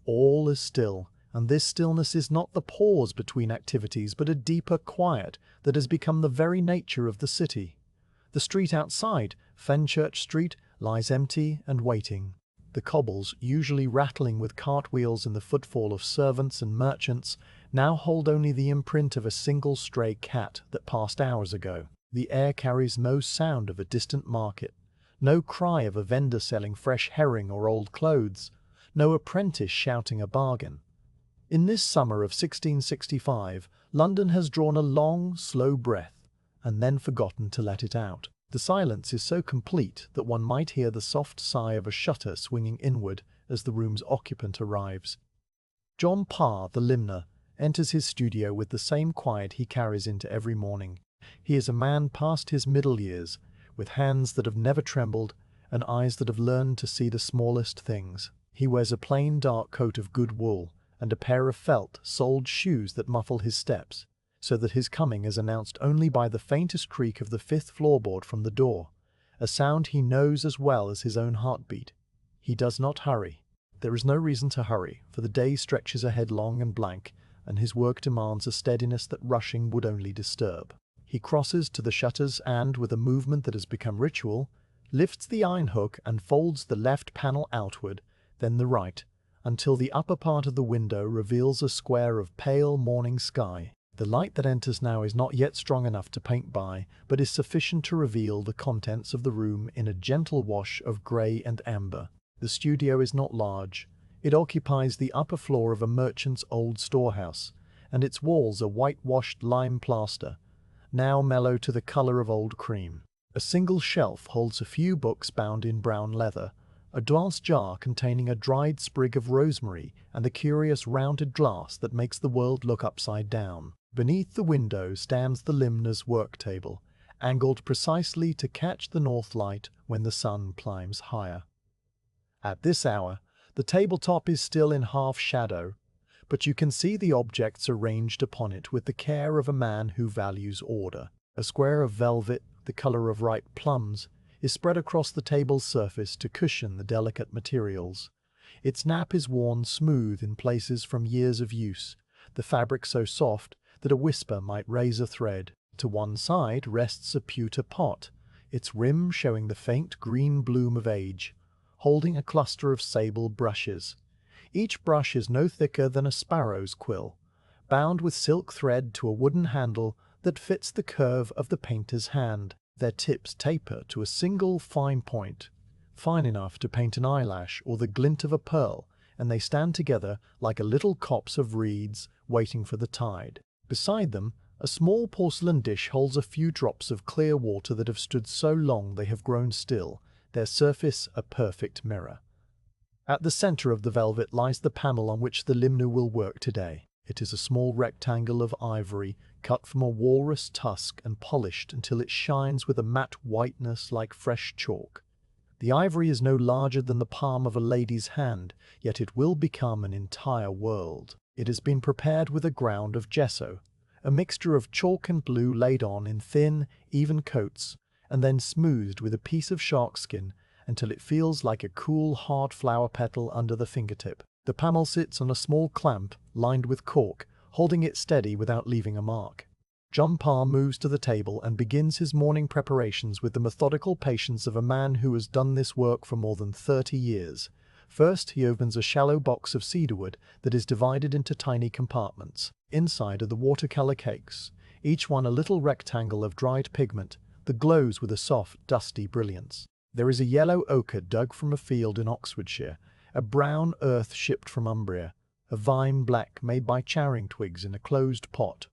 All is still, and this stillness is not the pause between activities but a deeper quiet that has become the very nature of the city. The street outside, Fenchurch Street, lies empty and waiting. The cobbles, usually rattling with cartwheels in the footfall of servants and merchants, now hold only the imprint of a single stray cat that passed hours ago. The air carries no sound of a distant market, no cry of a vendor selling fresh herring or old clothes, no apprentice shouting a bargain. In this summer of 1665, London has drawn a long, slow breath, and then forgotten to let it out. The silence is so complete that one might hear the soft sigh of a shutter swinging inward as the room's occupant arrives. John Parr, the limner, enters his studio with the same quiet he carries into every morning. He is a man past his middle years, with hands that have never trembled and eyes that have learned to see the smallest things. He wears a plain dark coat of good wool and a pair of felt-soled shoes that muffle his steps, so that his coming is announced only by the faintest creak of the fifth floorboard from the door, a sound he knows as well as his own heartbeat. He does not hurry. There is no reason to hurry, for the day stretches ahead long and blank, and his work demands a steadiness that rushing would only disturb. He crosses to the shutters and, with a movement that has become ritual, lifts the iron hook and folds the left panel outward, then the right, until the upper part of the window reveals a square of pale morning sky. The light that enters now is not yet strong enough to paint by, but is sufficient to reveal the contents of the room in a gentle wash of grey and amber. The studio is not large. It occupies the upper floor of a merchant's old storehouse, and its walls are whitewashed lime plaster, now mellow to the colour of old cream. A single shelf holds a few books bound in brown leather, a glass jar containing a dried sprig of rosemary and the curious rounded glass that makes the world look upside down. Beneath the window stands the limner's work table, angled precisely to catch the north light when the sun climbs higher. At this hour, the tabletop is still in half shadow, but you can see the objects arranged upon it with the care of a man who values order. A square of velvet, the colour of ripe plums, is spread across the table's surface to cushion the delicate materials. Its nap is worn smooth in places from years of use, the fabric so soft that a whisper might raise a thread. To one side rests a pewter pot, its rim showing the faint green bloom of age, holding a cluster of sable brushes. Each brush is no thicker than a sparrow's quill, bound with silk thread to a wooden handle that fits the curve of the painter's hand. Their tips taper to a single fine point, fine enough to paint an eyelash or the glint of a pearl, and they stand together like a little copse of reeds waiting for the tide. Beside them, a small porcelain dish holds a few drops of clear water that have stood so long they have grown still, their surface a perfect mirror. At the centre of the velvet lies the panel on which the limner will work today. It is a small rectangle of ivory, cut from a walrus tusk and polished until it shines with a matte whiteness like fresh chalk. The ivory is no larger than the palm of a lady's hand, yet it will become an entire world. It has been prepared with a ground of gesso, a mixture of chalk and glue laid on in thin, even coats, and then smoothed with a piece of shark skin until it feels like a cool, hard flower petal under the fingertip. The panel sits on a small clamp lined with cork, holding it steady without leaving a mark. John Parr moves to the table and begins his morning preparations with the methodical patience of a man who has done this work for more than 30 years. First, he opens a shallow box of cedarwood that is divided into tiny compartments. Inside are the watercolor cakes, each one a little rectangle of dried pigment that glows with a soft, dusty brilliance. There is a yellow ochre dug from a field in Oxfordshire, a brown earth shipped from Umbria, a vine black made by charing twigs in a closed pot,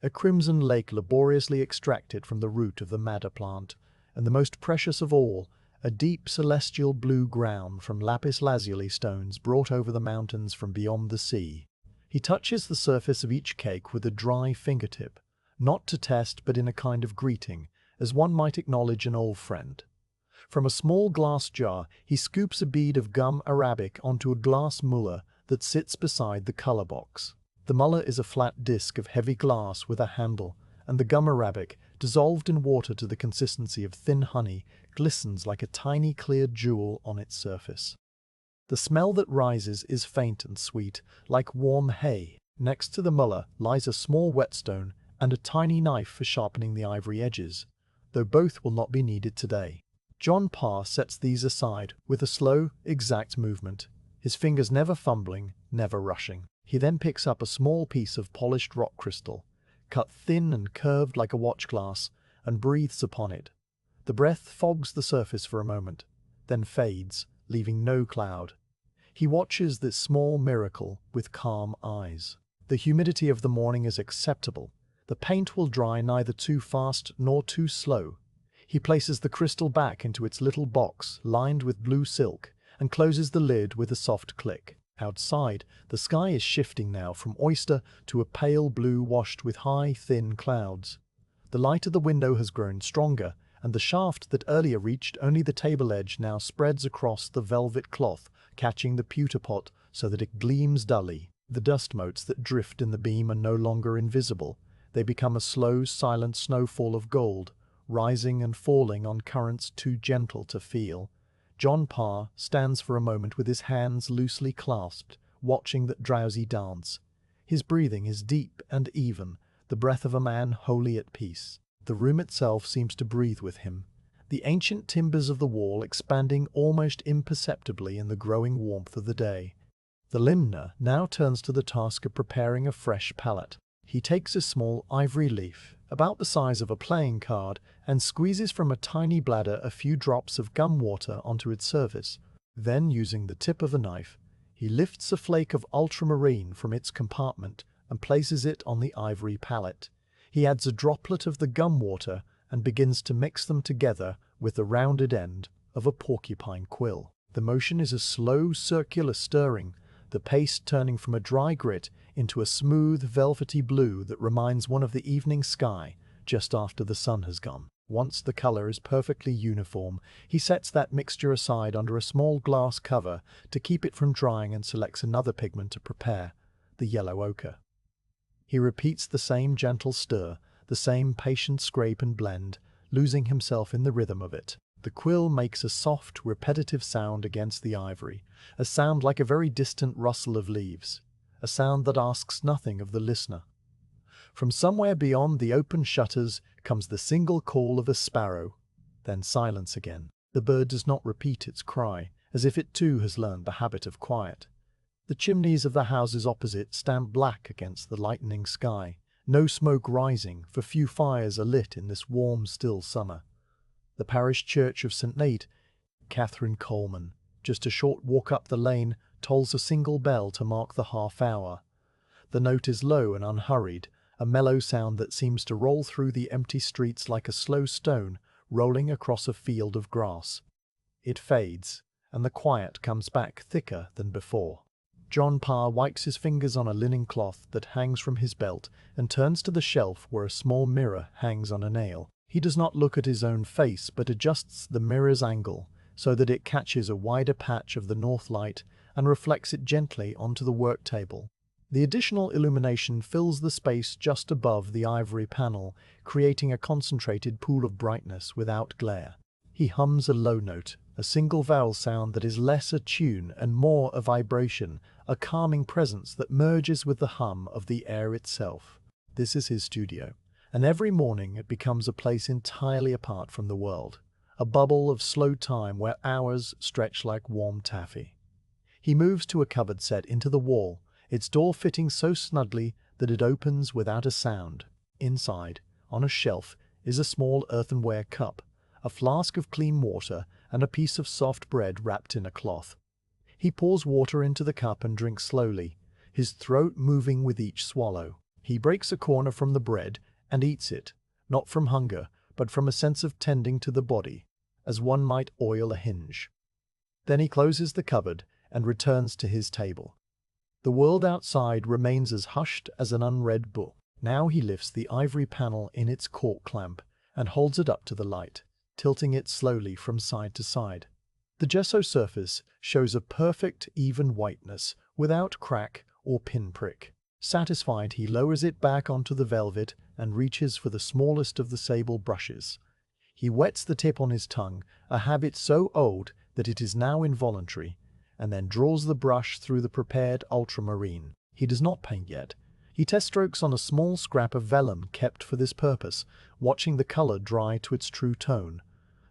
a crimson lake laboriously extracted from the root of the madder plant, and the most precious of all, a deep celestial blue ground from lapis lazuli stones brought over the mountains from beyond the sea. He touches the surface of each cake with a dry fingertip, not to test but in a kind of greeting, as one might acknowledge an old friend. From a small glass jar, he scoops a bead of gum arabic onto a glass muller that sits beside the color box. The muller is a flat disc of heavy glass with a handle, and the gum arabic, dissolved in water to the consistency of thin honey, glistens like a tiny clear jewel on its surface. The smell that rises is faint and sweet, like warm hay. Next to the muller lies a small whetstone and a tiny knife for sharpening the ivory edges, though both will not be needed today. John Parr sets these aside with a slow, exact movement, his fingers never fumbling, never rushing. He then picks up a small piece of polished rock crystal, cut thin and curved like a watch glass, and breathes upon it. The breath fogs the surface for a moment, then fades, leaving no cloud. He watches this small miracle with calm eyes. The humidity of the morning is acceptable. The paint will dry neither too fast nor too slow. He places the crystal back into its little box lined with blue silk and closes the lid with a soft click. Outside, the sky is shifting now from oyster to a pale blue washed with high, thin clouds. The light of the window has grown stronger, and the shaft that earlier reached only the table edge now spreads across the velvet cloth, catching the pewter pot so that it gleams dully. The dust motes that drift in the beam are no longer invisible. They become a slow, silent snowfall of gold, rising and falling on currents too gentle to feel. John Parr stands for a moment with his hands loosely clasped, watching that drowsy dance. His breathing is deep and even, the breath of a man wholly at peace. The room itself seems to breathe with him, the ancient timbers of the wall expanding almost imperceptibly in the growing warmth of the day. The limner now turns to the task of preparing a fresh palette. He takes a small ivory leaf, about the size of a playing card, and squeezes from a tiny bladder a few drops of gum water onto its surface. Then, using the tip of a knife, he lifts a flake of ultramarine from its compartment and places it on the ivory palette. He adds a droplet of the gum water and begins to mix them together with the rounded end of a porcupine quill. The motion is a slow, circular stirring, the paste turning from a dry grit into a smooth, velvety blue that reminds one of the evening sky just after the sun has gone. Once the color is perfectly uniform, he sets that mixture aside under a small glass cover to keep it from drying and selects another pigment to prepare, the yellow ochre. He repeats the same gentle stir, the same patient scrape and blend, losing himself in the rhythm of it. The quill makes a soft, repetitive sound against the ivory, a sound like a very distant rustle of leaves, a sound that asks nothing of the listener. From somewhere beyond the open shutters comes the single call of a sparrow, then silence again. The bird does not repeat its cry, as if it too has learned the habit of quiet. The chimneys of the houses opposite stand black against the lightening sky, no smoke rising, for few fires are lit in this warm, still summer. The parish church of St. Nate, Catherine Coleman, just a short walk up the lane, tolls a single bell to mark the half-hour. The note is low and unhurried, a mellow sound that seems to roll through the empty streets like a slow stone rolling across a field of grass. It fades, and the quiet comes back thicker than before. John Parr wipes his fingers on a linen cloth that hangs from his belt and turns to the shelf where a small mirror hangs on a nail. He does not look at his own face but adjusts the mirror's angle so that it catches a wider patch of the north light and reflects it gently onto the work table. The additional illumination fills the space just above the ivory panel, creating a concentrated pool of brightness without glare. He hums a low note, a single vowel sound that is less a tune and more a vibration, a calming presence that merges with the hum of the air itself. This is his studio, and every morning it becomes a place entirely apart from the world, a bubble of slow time where hours stretch like warm taffy. He moves to a cupboard set into the wall, its door fitting so snugly that it opens without a sound. Inside, on a shelf, is a small earthenware cup, a flask of clean water, and a piece of soft bread wrapped in a cloth. He pours water into the cup and drinks slowly, his throat moving with each swallow. He breaks a corner from the bread and eats it, not from hunger, but from a sense of tending to the body, as one might oil a hinge. Then he closes the cupboard and returns to his table. The world outside remains as hushed as an unread book. Now he lifts the ivory panel in its cork clamp and holds it up to the light, tilting it slowly from side to side. The gesso surface shows a perfect, even whiteness, without crack or pinprick. Satisfied, he lowers it back onto the velvet and reaches for the smallest of the sable brushes. He wets the tip on his tongue, a habit so old that it is now involuntary, and then draws the brush through the prepared ultramarine. He does not paint yet. He test strokes on a small scrap of vellum kept for this purpose, watching the color dry to its true tone.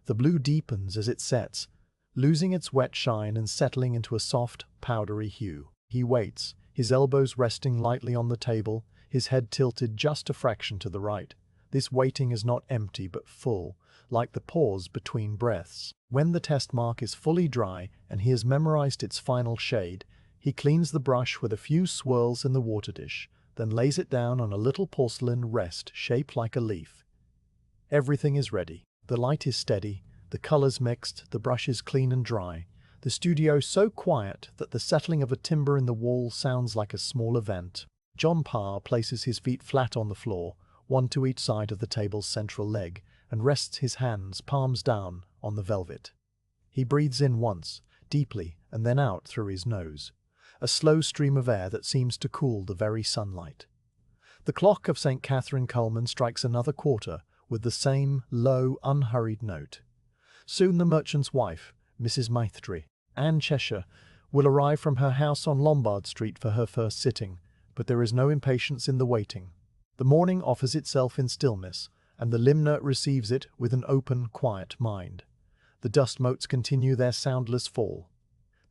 The blue deepens as it sets, losing its wet shine and settling into a soft, powdery hue. He waits, his elbows resting lightly on the table, his head tilted just a fraction to the right. This waiting is not empty but full, like the pause between breaths. When the test mark is fully dry and he has memorized its final shade, he cleans the brush with a few swirls in the water dish, then lays it down on a little porcelain rest shaped like a leaf. Everything is ready. The light is steady, the colors mixed, the brush is clean and dry. The studio so quiet that the settling of a timber in the wall sounds like a small event. John Parr places his feet flat on the floor, one to each side of the table's central leg, and rests his hands, palms down, on the velvet. He breathes in once, deeply, and then out through his nose, a slow stream of air that seems to cool the very sunlight. The clock of St. Catherine Coleman strikes another quarter with the same low, unhurried note. Soon the merchant's wife, Mrs. Maithry, Anne Cheshire, will arrive from her house on Lombard Street for her first sitting, but there is no impatience in the waiting. The morning offers itself in stillness, and the limner receives it with an open, quiet mind. The dust motes continue their soundless fall.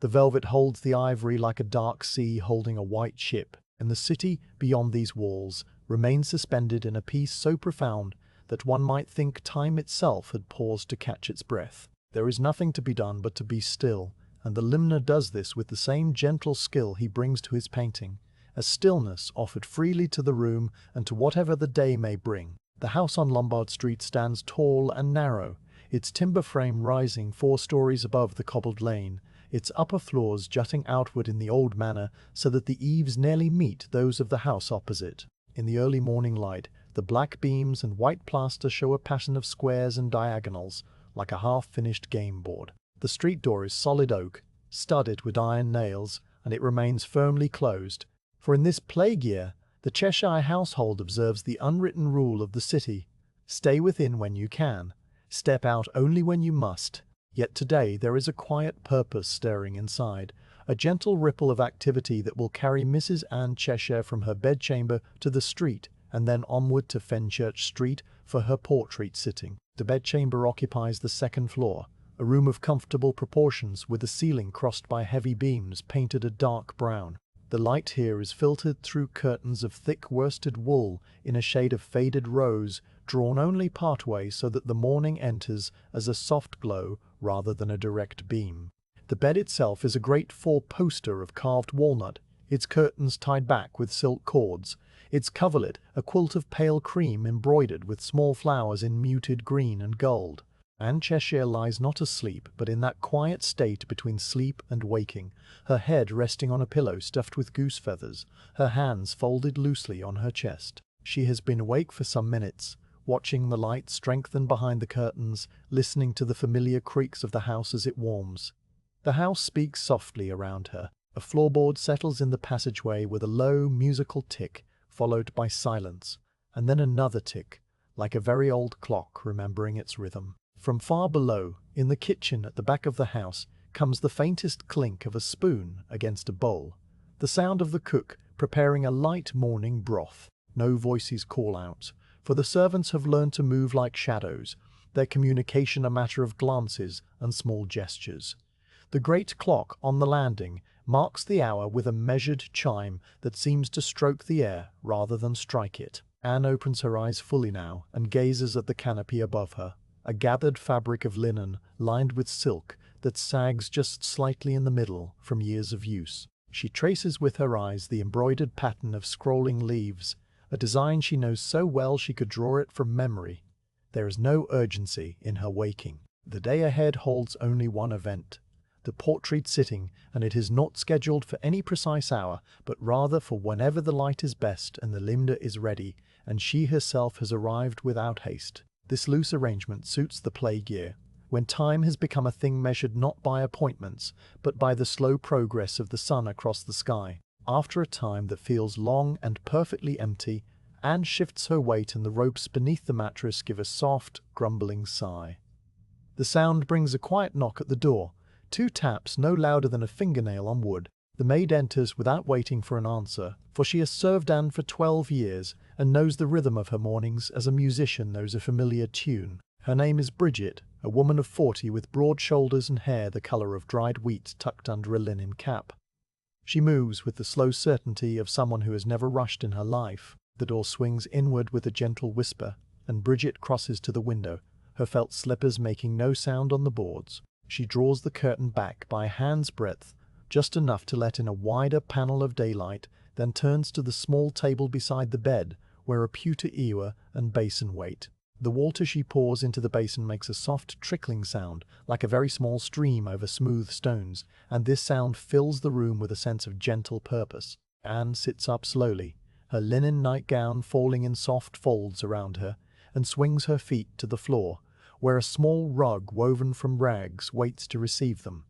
The velvet holds the ivory like a dark sea holding a white ship, and the city beyond these walls remains suspended in a peace so profound that one might think time itself had paused to catch its breath. There is nothing to be done but to be still, and the limner does this with the same gentle skill he brings to his painting, a stillness offered freely to the room and to whatever the day may bring. The house on Lombard Street stands tall and narrow, its timber frame rising 4 stories above the cobbled lane, its upper floors jutting outward in the old manner so that the eaves nearly meet those of the house opposite. In the early morning light, the black beams and white plaster show a pattern of squares and diagonals, like a half-finished game board. The street door is solid oak, studded with iron nails, and it remains firmly closed, for in this plague year, the Cheshire household observes the unwritten rule of the city: stay within when you can, step out only when you must. Yet today there is a quiet purpose stirring inside, a gentle ripple of activity that will carry Mrs. Anne Cheshire from her bedchamber to the street, and then onward to Fenchurch Street for her portrait sitting. The bedchamber occupies the 2nd floor, a room of comfortable proportions with a ceiling crossed by heavy beams painted a dark brown. The light here is filtered through curtains of thick worsted wool in a shade of faded rose, drawn only partway so that the morning enters as a soft glow rather than a direct beam. The bed itself is a great 4-poster of carved walnut, its curtains tied back with silk cords, its coverlet a quilt of pale cream embroidered with small flowers in muted green and gold. Anne Cheshire lies not asleep, but in that quiet state between sleep and waking, her head resting on a pillow stuffed with goose feathers, her hands folded loosely on her chest. She has been awake for some minutes, watching the light strengthen behind the curtains, listening to the familiar creaks of the house as it warms. The house speaks softly around her. A floorboard settles in the passageway with a low, musical tick, followed by silence, and then another tick, like a very old clock remembering its rhythm. From far below, in the kitchen at the back of the house, comes the faintest clink of a spoon against a bowl, the sound of the cook preparing a light morning broth. No voices call out, for the servants have learned to move like shadows, their communication a matter of glances and small gestures. The great clock on the landing marks the hour with a measured chime that seems to stroke the air rather than strike it. Anne opens her eyes fully now and gazes at the canopy above her, a gathered fabric of linen lined with silk that sags just slightly in the middle from years of use. She traces with her eyes the embroidered pattern of scrolling leaves, a design she knows so well she could draw it from memory. There is no urgency in her waking. The day ahead holds only one event, the portrait sitting, and it is not scheduled for any precise hour, but rather for whenever the light is best and the limner is ready, and she herself has arrived without haste. This loose arrangement suits the plague year, when time has become a thing measured not by appointments, but by the slow progress of the sun across the sky. After a time that feels long and perfectly empty, Anne shifts her weight and the ropes beneath the mattress give a soft, grumbling sigh. The sound brings a quiet knock at the door, 2 taps no louder than a fingernail on wood. The maid enters without waiting for an answer, for she has served Anne for 12 years and knows the rhythm of her mornings as a musician knows a familiar tune. Her name is Bridget, a woman of 40 with broad shoulders and hair the colour of dried wheat tucked under a linen cap. She moves with the slow certainty of someone who has never rushed in her life. The door swings inward with a gentle whisper, and Bridget crosses to the window, her felt slippers making no sound on the boards. She draws the curtain back by a hand's breadth, just enough to let in a wider panel of daylight, then turns to the small table beside the bed, where a pewter ewer and basin wait. The water she pours into the basin makes a soft trickling sound, like a very small stream over smooth stones, and this sound fills the room with a sense of gentle purpose. Anne sits up slowly, her linen nightgown falling in soft folds around her, and swings her feet to the floor, where a small rug woven from rags waits to receive them.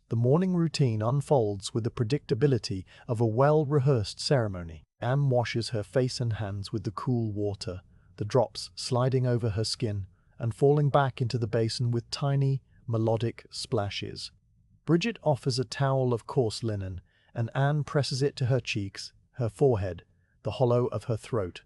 The morning routine unfolds with the predictability of a well-rehearsed ceremony. Anne washes her face and hands with the cool water, the drops sliding over her skin and falling back into the basin with tiny, melodic splashes. Bridget offers a towel of coarse linen, and Anne presses it to her cheeks, her forehead, the hollow of her throat.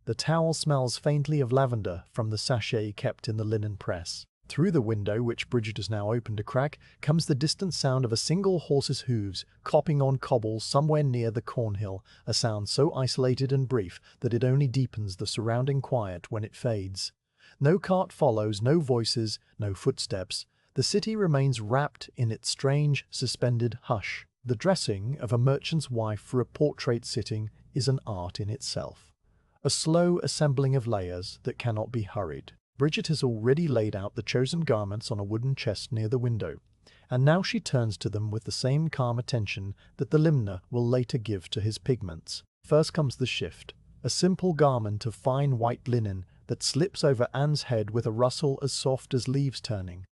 The towel smells faintly of lavender from the sachet kept in the linen press. Through the window, which Bridget has now opened a crack, comes the distant sound of a single horse's hooves clopping on cobbles somewhere near the cornhill, a sound so isolated and brief that it only deepens the surrounding quiet when it fades. No cart follows, no voices, no footsteps. The city remains wrapped in its strange, suspended hush. The dressing of a merchant's wife for a portrait sitting is an art in itself, a slow assembling of layers that cannot be hurried. Bridget has already laid out the chosen garments on a wooden chest near the window, and now she turns to them with the same calm attention that the limner will later give to his pigments. First comes the shift, a simple garment of fine white linen that slips over Anne's head with a rustle as soft as leaves turning.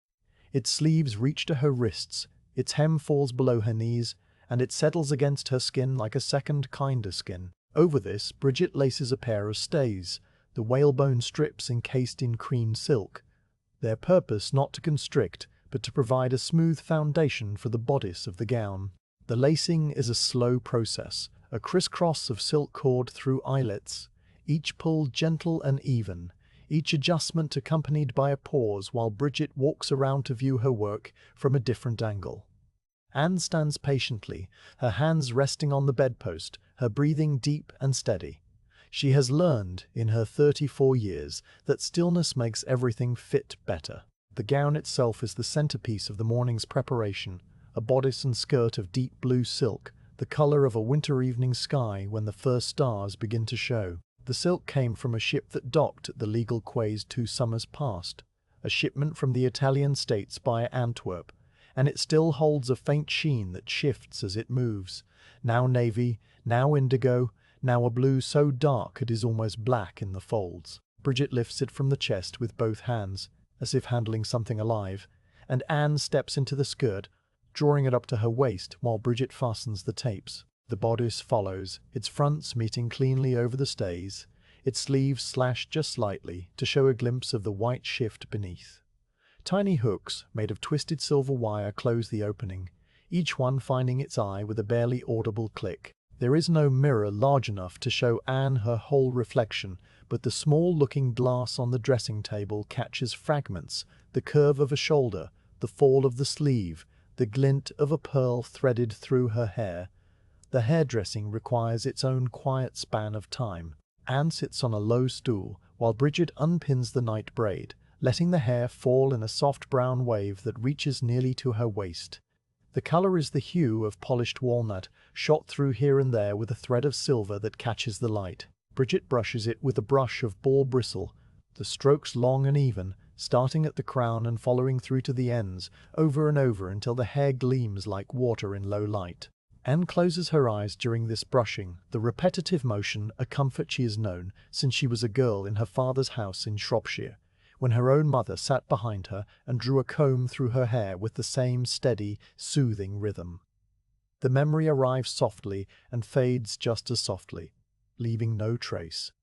Its sleeves reach to her wrists, its hem falls below her knees, and it settles against her skin like a second, kinder skin. Over this, Bridget laces a pair of stays, the whalebone strips encased in cream silk, their purpose not to constrict, but to provide a smooth foundation for the bodice of the gown. The lacing is a slow process, a crisscross of silk cord through eyelets, each pull gentle and even, each adjustment accompanied by a pause while Bridget walks around to view her work from a different angle. Anne stands patiently, her hands resting on the bedpost, her breathing deep and steady. She has learned, in her 34 years, that stillness makes everything fit better. The gown itself is the centerpiece of the morning's preparation, a bodice and skirt of deep blue silk, the color of a winter evening sky when the first stars begin to show. The silk came from a ship that docked at the legal quays 2 summers past, a shipment from the Italian states by Antwerp, and it still holds a faint sheen that shifts as it moves, now navy, now indigo, now a blue so dark it is almost black in the folds. Bridget lifts it from the chest with both hands, as if handling something alive, and Anne steps into the skirt, drawing it up to her waist while Bridget fastens the tapes. The bodice follows, its fronts meeting cleanly over the stays, its sleeves slashed just slightly to show a glimpse of the white shift beneath. Tiny hooks, made of twisted silver wire, close the opening, each one finding its eye with a barely audible click. There is no mirror large enough to show Anne her whole reflection, but the small-looking glass on the dressing table catches fragments, the curve of a shoulder, the fall of the sleeve, the glint of a pearl threaded through her hair. The hairdressing requires its own quiet span of time. Anne sits on a low stool, while Bridget unpins the night braid, letting the hair fall in a soft brown wave that reaches nearly to her waist. The color is the hue of polished walnut, shot through here and there with a thread of silver that catches the light. Bridget brushes it with a brush of boar bristle, the strokes long and even, starting at the crown and following through to the ends, over and over until the hair gleams like water in low light. Anne closes her eyes during this brushing, the repetitive motion a comfort she has known since she was a girl in her father's house in Shropshire, when her own mother sat behind her and drew a comb through her hair with the same steady, soothing rhythm. The memory arrives softly and fades just as softly, leaving no trace.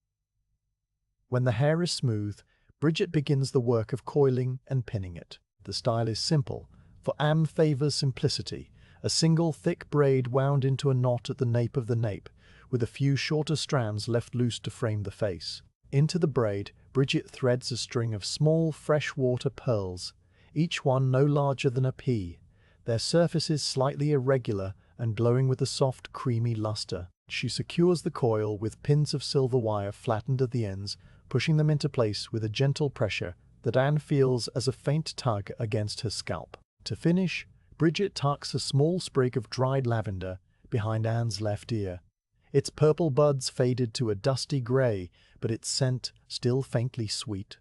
When the hair is smooth, Bridget begins the work of coiling and pinning it. The style is simple, for Anne favours simplicity, a single thick braid wound into a knot at the nape of the nape, with a few shorter strands left loose to frame the face. Into the braid, Bridget threads a string of small freshwater pearls, each one no larger than a pea, their surfaces slightly irregular and glowing with a soft, creamy luster. She secures the coil with pins of silver wire flattened at the ends, pushing them into place with a gentle pressure that Anne feels as a faint tug against her scalp. To finish, Bridget tucks a small sprig of dried lavender behind Anne's left ear. Its purple buds faded to a dusty grey, but its scent still faintly sweet.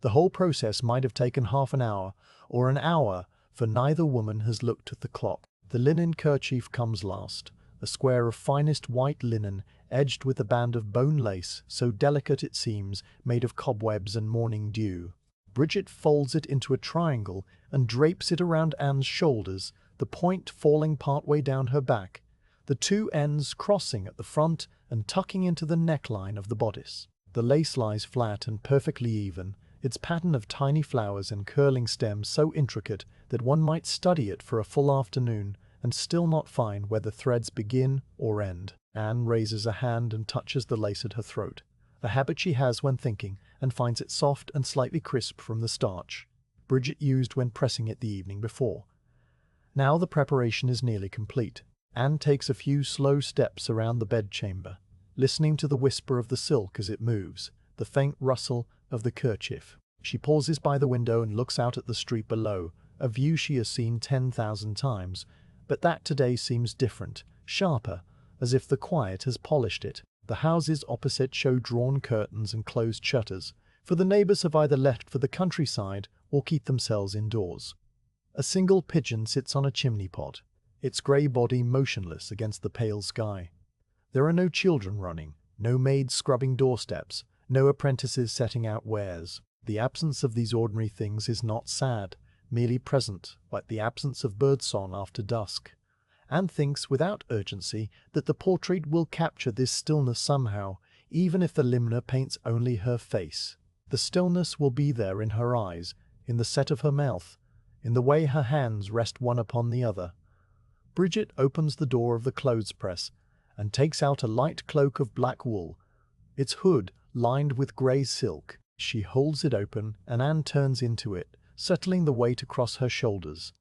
The whole process might have taken half an hour, or an hour, for neither woman has looked at the clock. The linen kerchief comes last, a square of finest white linen, edged with a band of bone lace, so delicate it seems, made of cobwebs and morning dew. Bridget folds it into a triangle and drapes it around Anne's shoulders, the point falling partway down her back, the two ends crossing at the front and tucking into the neckline of the bodice. The lace lies flat and perfectly even, its pattern of tiny flowers and curling stems so intricate that one might study it for a full afternoon and still not find where the threads begin or end. Anne raises a hand and touches the lace at her throat, a habit she has when thinking, and finds it soft and slightly crisp from the starch Bridget used when pressing it the evening before. Now the preparation is nearly complete. Anne takes a few slow steps around the bedchamber, listening to the whisper of the silk as it moves, the faint rustle of the kerchief. She pauses by the window and looks out at the street below, a view she has seen 10,000 times, but that today seems different, sharper, as if the quiet has polished it. The houses opposite show drawn curtains and closed shutters, for the neighbours have either left for the countryside or keep themselves indoors. A single pigeon sits on a chimney pot, its grey body motionless against the pale sky. There are no children running, no maids scrubbing doorsteps, no apprentices setting out wares. The absence of these ordinary things is not sad, merely present, like the absence of birdsong after dusk. Anne thinks without urgency that the portrait will capture this stillness somehow, even if the limner paints only her face. The stillness will be there in her eyes, in the set of her mouth, in the way her hands rest one upon the other. Bridget opens the door of the clothes press and takes out a light cloak of black wool, its hood lined with grey silk. She holds it open and Anne turns into it, settling the weight across her shoulders.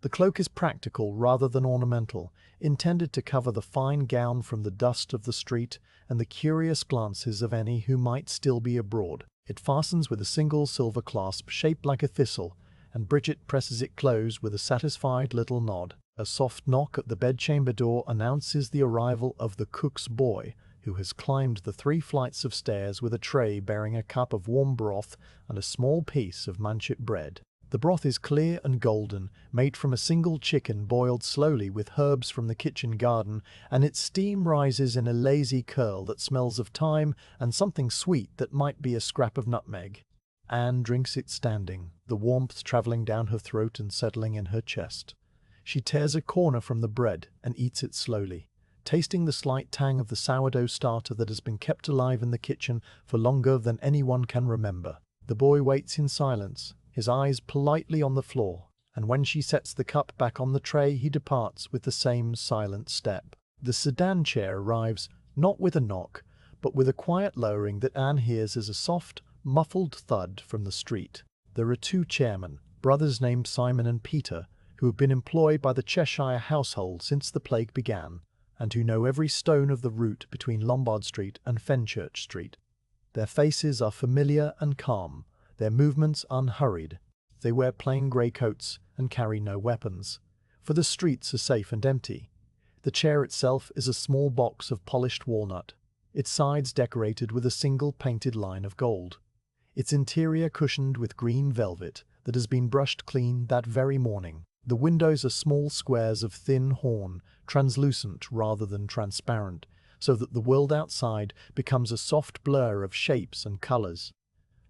The cloak is practical rather than ornamental, intended to cover the fine gown from the dust of the street and the curious glances of any who might still be abroad. It fastens with a single silver clasp shaped like a thistle, and Bridget presses it close with a satisfied little nod. A soft knock at the bedchamber door announces the arrival of the cook's boy, who has climbed the 3 flights of stairs with a tray bearing a cup of warm broth and a small piece of manchet bread. The broth is clear and golden, made from a single chicken boiled slowly with herbs from the kitchen garden, and its steam rises in a lazy curl that smells of thyme and something sweet that might be a scrap of nutmeg. Anne drinks it standing, the warmth travelling down her throat and settling in her chest. She tears a corner from the bread and eats it slowly, tasting the slight tang of the sourdough starter that has been kept alive in the kitchen for longer than anyone can remember. The boy waits in silence, his eyes politely on the floor, and when she sets the cup back on the tray he departs with the same silent step. The sedan chair arrives, not with a knock, but with a quiet lowering that Anne hears as a soft, muffled thud from the street. There are 2 chairmen, brothers named Simon and Peter, who have been employed by the Cheshire household since the plague began, and who know every stone of the route between Lombard Street and Fenchurch Street. Their faces are familiar and calm, their movements unhurried. They wear plain grey coats and carry no weapons, for the streets are safe and empty. The chair itself is a small box of polished walnut, its sides decorated with a single painted line of gold, its interior cushioned with green velvet that has been brushed clean that very morning. The windows are small squares of thin horn, translucent rather than transparent, so that the world outside becomes a soft blur of shapes and colours.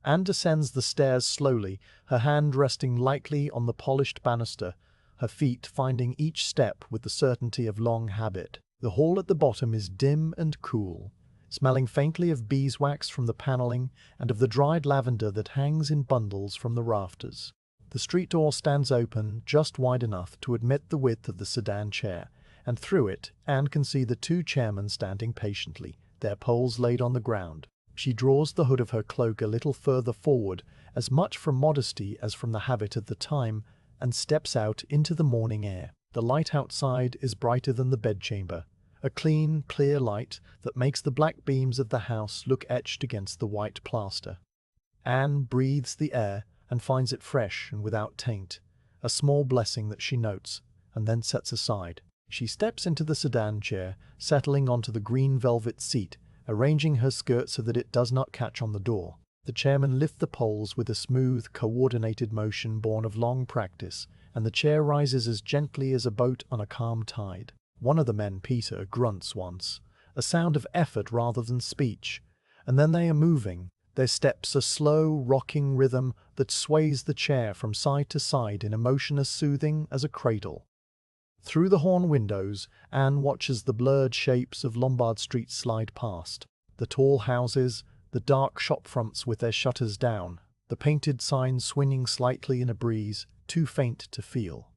Anne descends the stairs slowly, her hand resting lightly on the polished banister, her feet finding each step with the certainty of long habit. The hall at the bottom is dim and cool, smelling faintly of beeswax from the panelling and of the dried lavender that hangs in bundles from the rafters. The street door stands open just wide enough to admit the width of the sedan chair, and through it Anne can see the two chairmen standing patiently, their poles laid on the ground. She draws the hood of her cloak a little further forward, as much from modesty as from the habit of the time, and steps out into the morning air. The light outside is brighter than the bedchamber, a clean, clear light that makes the black beams of the house look etched against the white plaster. Anne breathes the air and finds it fresh and without taint, a small blessing that she notes and then sets aside. She steps into the sedan chair, settling onto the green velvet seat, arranging her skirt so that it does not catch on the door. The chairmen lift the poles with a smooth, coordinated motion born of long practice, and the chair rises as gently as a boat on a calm tide. One of the men, Peter, grunts once, a sound of effort rather than speech, and then they are moving, their steps a slow, rocking rhythm that sways the chair from side to side in a motion as soothing as a cradle. Through the horn windows, Anne watches the blurred shapes of Lombard Street slide past. The tall houses, the dark shop fronts with their shutters down, the painted signs swinging slightly in a breeze, too faint to feel.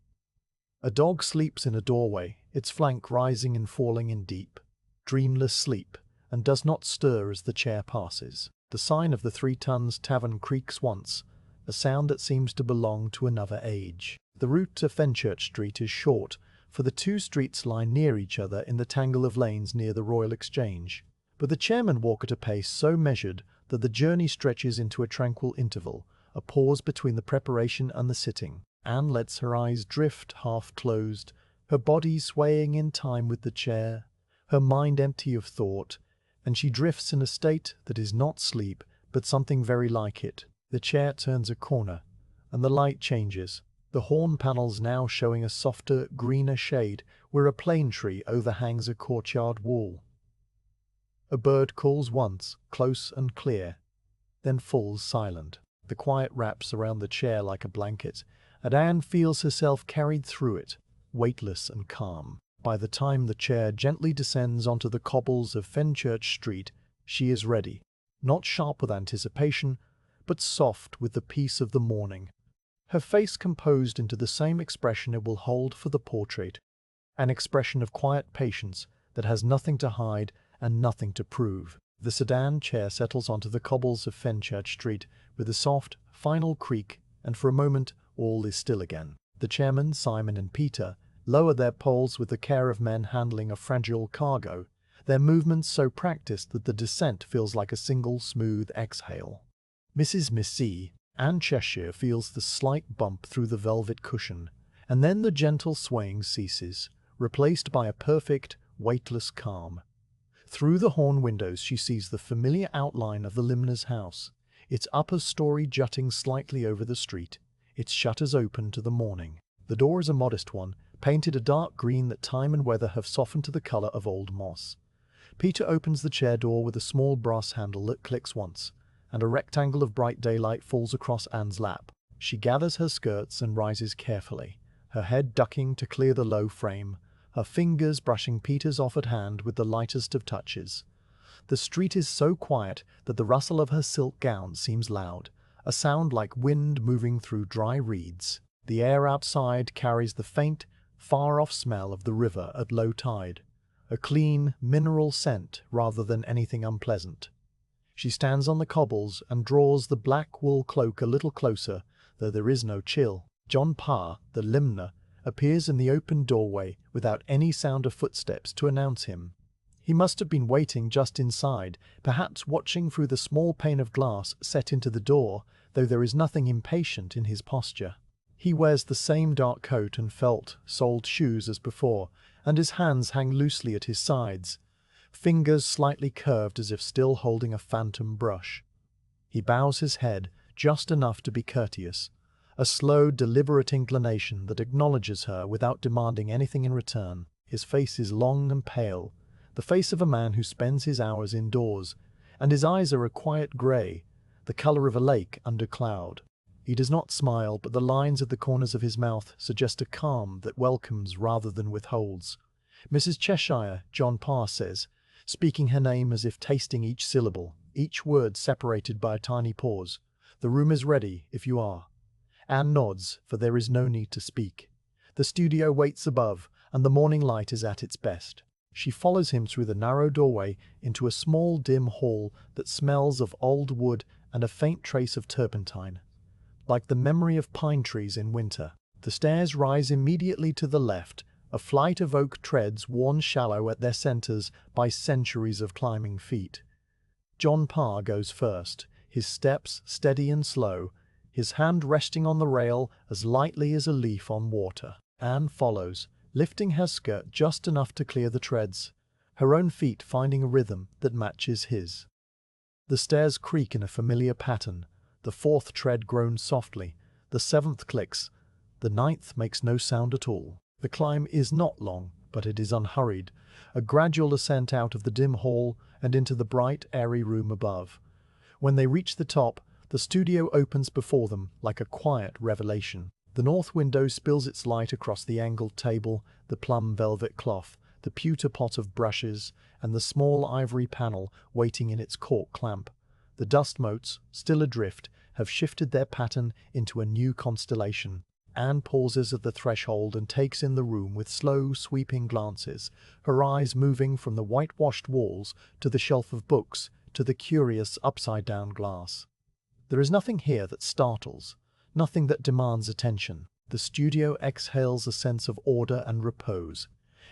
A dog sleeps in a doorway, its flank rising and falling in deep, dreamless sleep, and does not stir as the chair passes. The sign of the 3 Tons Tavern creaks once, a sound that seems to belong to another age. The route to Fenchurch Street is short, for the two streets lie near each other in the tangle of lanes near the Royal Exchange. But the chairmen walk at a pace so measured that the journey stretches into a tranquil interval, a pause between the preparation and the sitting. Anne lets her eyes drift half-closed, her body swaying in time with the chair, her mind empty of thought, and she drifts in a state that is not sleep, but something very like it. The chair turns a corner, and the light changes, the horn panels now showing a softer, greener shade where a plane tree overhangs a courtyard wall. A bird calls once, close and clear, then falls silent. The quiet wraps around the chair like a blanket, and Anne feels herself carried through it, weightless and calm. By the time the chair gently descends onto the cobbles of Fenchurch Street, she is ready, not sharp with anticipation, but soft with the peace of the morning, her face composed into the same expression it will hold for the portrait, an expression of quiet patience that has nothing to hide and nothing to prove. The sedan chair settles onto the cobbles of Fenchurch Street with a soft, final creak, and for a moment all is still again. The chairmen, Simon and Peter, lower their poles with the care of men handling a fragile cargo, their movements so practiced that the descent feels like a single smooth exhale. Mrs. Missy, Anne Cheshire, feels the slight bump through the velvet cushion, and then the gentle swaying ceases, replaced by a perfect, weightless calm. Through the horn windows she sees the familiar outline of the Limner's house, its upper story jutting slightly over the street, its shutters open to the morning. The door is a modest one, painted a dark green that time and weather have softened to the color of old moss. Peter opens the chair door with a small brass handle that clicks once, and a rectangle of bright daylight falls across Anne's lap. She gathers her skirts and rises carefully, her head ducking to clear the low frame, her fingers brushing Peter's offered hand with the lightest of touches. The street is so quiet that the rustle of her silk gown seems loud, a sound like wind moving through dry reeds. The air outside carries the faint, far-off smell of the river at low tide, a clean, mineral scent rather than anything unpleasant. She stands on the cobbles and draws the black wool cloak a little closer, though there is no chill. John Parr, the limner, appears in the open doorway without any sound of footsteps to announce him. He must have been waiting just inside, perhaps watching through the small pane of glass set into the door, though there is nothing impatient in his posture. He wears the same dark coat and felt-soled shoes as before, and his hands hang loosely at his sides, fingers slightly curved as if still holding a phantom brush. He bows his head just enough to be courteous, a slow, deliberate inclination that acknowledges her without demanding anything in return. His face is long and pale, the face of a man who spends his hours indoors, and his eyes are a quiet grey, the colour of a lake under cloud. He does not smile, but the lines at the corners of his mouth suggest a calm that welcomes rather than withholds. "Mrs. Cheshire," John Parr says, speaking her name as if tasting each syllable, each word separated by a tiny pause. "The room is ready, if you are." Anne nods, for there is no need to speak. The studio waits above, and the morning light is at its best. She follows him through the narrow doorway into a small, dim hall that smells of old wood and a faint trace of turpentine, like the memory of pine trees in winter. The stairs rise immediately to the left, a flight of oak treads worn shallow at their centers by centuries of climbing feet. John Parr goes first, his steps steady and slow, his hand resting on the rail as lightly as a leaf on water. Anne follows, lifting her skirt just enough to clear the treads, her own feet finding a rhythm that matches his. The stairs creak in a familiar pattern, the fourth tread groans softly, the seventh clicks, the ninth makes no sound at all. The climb is not long, but it is unhurried, a gradual ascent out of the dim hall and into the bright, airy room above. When they reach the top, the studio opens before them like a quiet revelation. The north window spills its light across the angled table, the plum velvet cloth, the pewter pot of brushes, and the small ivory panel waiting in its cork clamp. The dust motes, still adrift, have shifted their pattern into a new constellation. Anne pauses at the threshold and takes in the room with slow, sweeping glances, her eyes moving from the whitewashed walls to the shelf of books to the curious upside-down glass. There is nothing here that startles, nothing that demands attention. The studio exhales a sense of order and repose,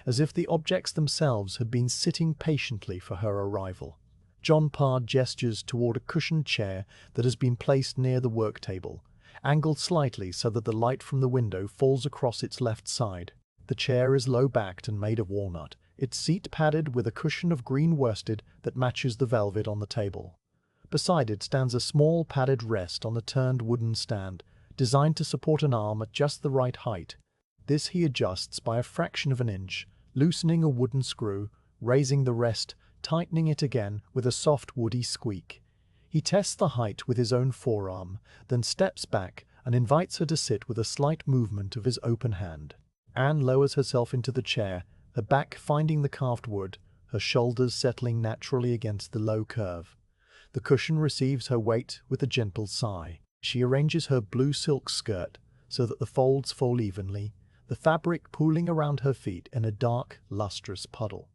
as if the objects themselves had been sitting patiently for her arrival. John Parr gestures toward a cushioned chair that has been placed near the work table, angled slightly so that the light from the window falls across its left side. The chair is low-backed and made of walnut, its seat padded with a cushion of green worsted that matches the velvet on the table. Beside it stands a small padded rest on a turned wooden stand, designed to support an arm at just the right height. This he adjusts by a fraction of an inch, loosening a wooden screw, raising the rest, tightening it again with a soft woody squeak. He tests the height with his own forearm, then steps back and invites her to sit with a slight movement of his open hand. Anne lowers herself into the chair, her back finding the carved wood, her shoulders settling naturally against the low curve. The cushion receives her weight with a gentle sigh. She arranges her blue silk skirt so that the folds fall evenly, the fabric pooling around her feet in a dark, lustrous puddle.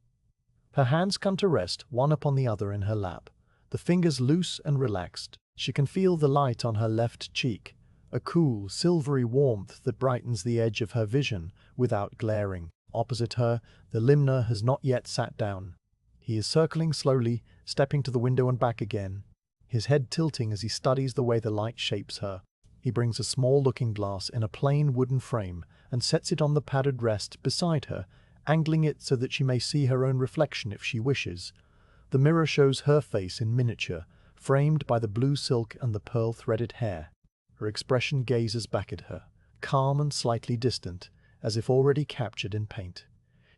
Her hands come to rest one upon the other in her lap, the fingers loose and relaxed. She can feel the light on her left cheek, a cool, silvery warmth that brightens the edge of her vision without glaring. Opposite her, the Limner has not yet sat down. He is circling slowly, stepping to the window and back again, his head tilting as he studies the way the light shapes her. He brings a small looking-glass in a plain wooden frame and sets it on the padded rest beside her, angling it so that she may see her own reflection if she wishes. The mirror shows her face in miniature, framed by the blue silk and the pearl-threaded hair. Her expression gazes back at her, calm and slightly distant, as if already captured in paint.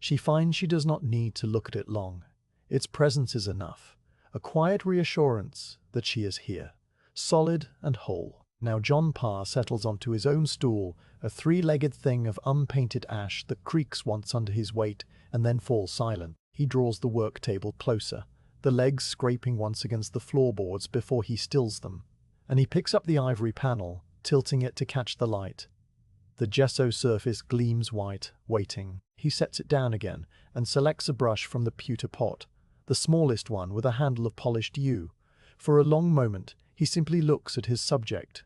She finds she does not need to look at it long. Its presence is enough, a quiet reassurance that she is here, solid and whole. Now John Parr settles onto his own stool, a three-legged thing of unpainted ash that creaks once under his weight and then falls silent. He draws the work table closer, the legs scraping once against the floorboards before he stills them, and he picks up the ivory panel, tilting it to catch the light. The gesso surface gleams white, waiting. He sets it down again and selects a brush from the pewter pot, the smallest one with a handle of polished yew. For a long moment, he simply looks at his subject.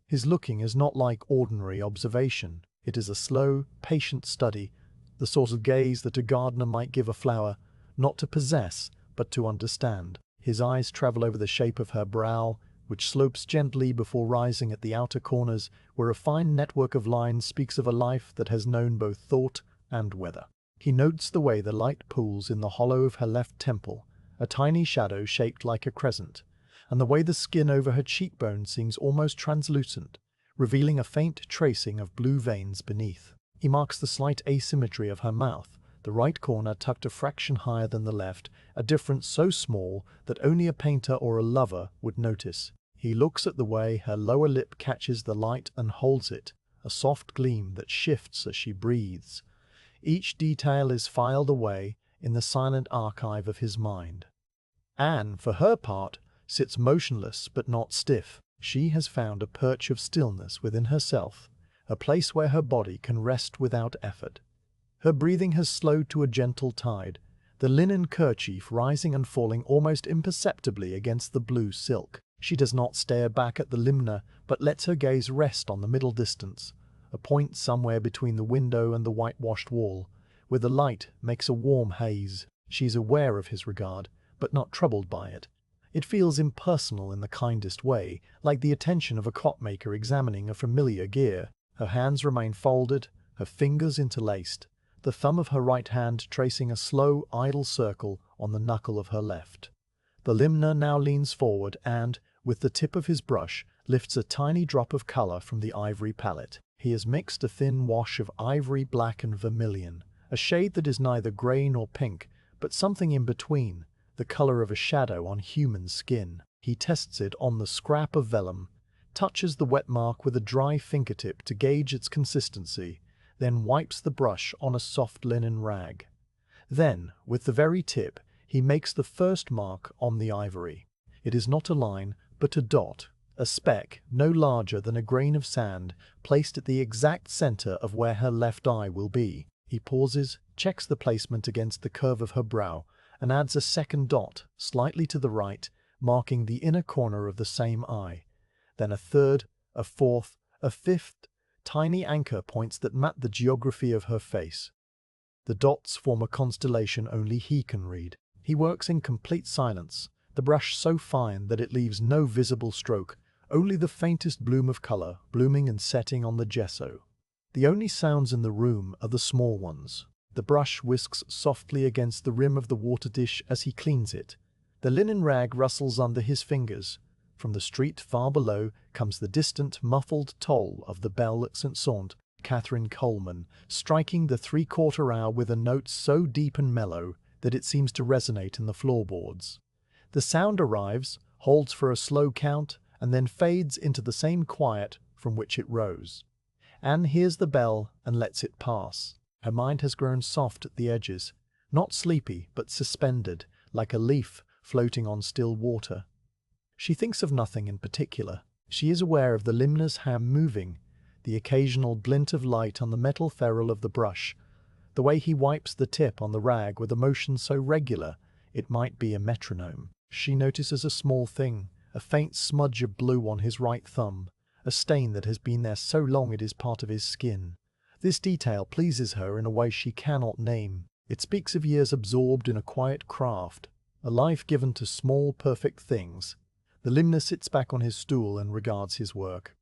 His looking is not like ordinary observation. It is a slow, patient study, the sort of gaze that a gardener might give a flower, not to possess, but to understand. His eyes travel over the shape of her brow, which slopes gently before rising at the outer corners, where a fine network of lines speaks of a life that has known both thought and weather. He notes the way the light pools in the hollow of her left temple, a tiny shadow shaped like a crescent, and the way the skin over her cheekbone seems almost translucent, revealing a faint tracing of blue veins beneath. He marks the slight asymmetry of her mouth, the right corner tucked a fraction higher than the left, a difference so small that only a painter or a lover would notice. He looks at the way her lower lip catches the light and holds it, a soft gleam that shifts as she breathes. Each detail is filed away in the silent archive of his mind. Anne, for her part, sits motionless but not stiff. She has found a perch of stillness within herself, a place where her body can rest without effort. Her breathing has slowed to a gentle tide, the linen kerchief rising and falling almost imperceptibly against the blue silk. She does not stare back at the limner, but lets her gaze rest on the middle distance, a point somewhere between the window and the whitewashed wall, where the light makes a warm haze. She is aware of his regard, but not troubled by it. It feels impersonal in the kindest way, like the attention of a clockmaker examining a familiar gear. Her hands remain folded, her fingers interlaced, the thumb of her right hand tracing a slow, idle circle on the knuckle of her left. The limner now leans forward and, with the tip of his brush, lifts a tiny drop of color from the ivory palette. He has mixed a thin wash of ivory, black and vermilion, a shade that is neither grey nor pink, but something in between, the color of a shadow on human skin. He tests it on the scrap of vellum, touches the wet mark with a dry fingertip to gauge its consistency, then wipes the brush on a soft linen rag. Then, with the very tip, he makes the first mark on the ivory. It is not a line, but a dot, a speck no larger than a grain of sand, placed at the exact center of where her left eye will be. He pauses, checks the placement against the curve of her brow, and adds a second dot, slightly to the right, marking the inner corner of the same eye. Then a third, a fourth, a fifth, tiny anchor points that map the geography of her face. The dots form a constellation only he can read. He works in complete silence, the brush so fine that it leaves no visible stroke, only the faintest bloom of color blooming and setting on the gesso. The only sounds in the room are the small ones. The brush whisks softly against the rim of the water dish as he cleans it. The linen rag rustles under his fingers. From the street far below comes the distant, muffled toll of the bell at St. Saint Catherine Coleman, striking the three-quarter hour with a note so deep and mellow that it seems to resonate in the floorboards. The sound arrives, holds for a slow count, and then fades into the same quiet from which it rose. Anne hears the bell and lets it pass. Her mind has grown soft at the edges, not sleepy but suspended, like a leaf floating on still water. She thinks of nothing in particular. She is aware of the limner's hand moving, the occasional glint of light on the metal ferrule of the brush, the way he wipes the tip on the rag with a motion so regular it might be a metronome. She notices a small thing, a faint smudge of blue on his right thumb, a stain that has been there so long it is part of his skin. This detail pleases her in a way she cannot name. It speaks of years absorbed in a quiet craft, a life given to small, perfect things. The limner sits back on his stool and regards his work.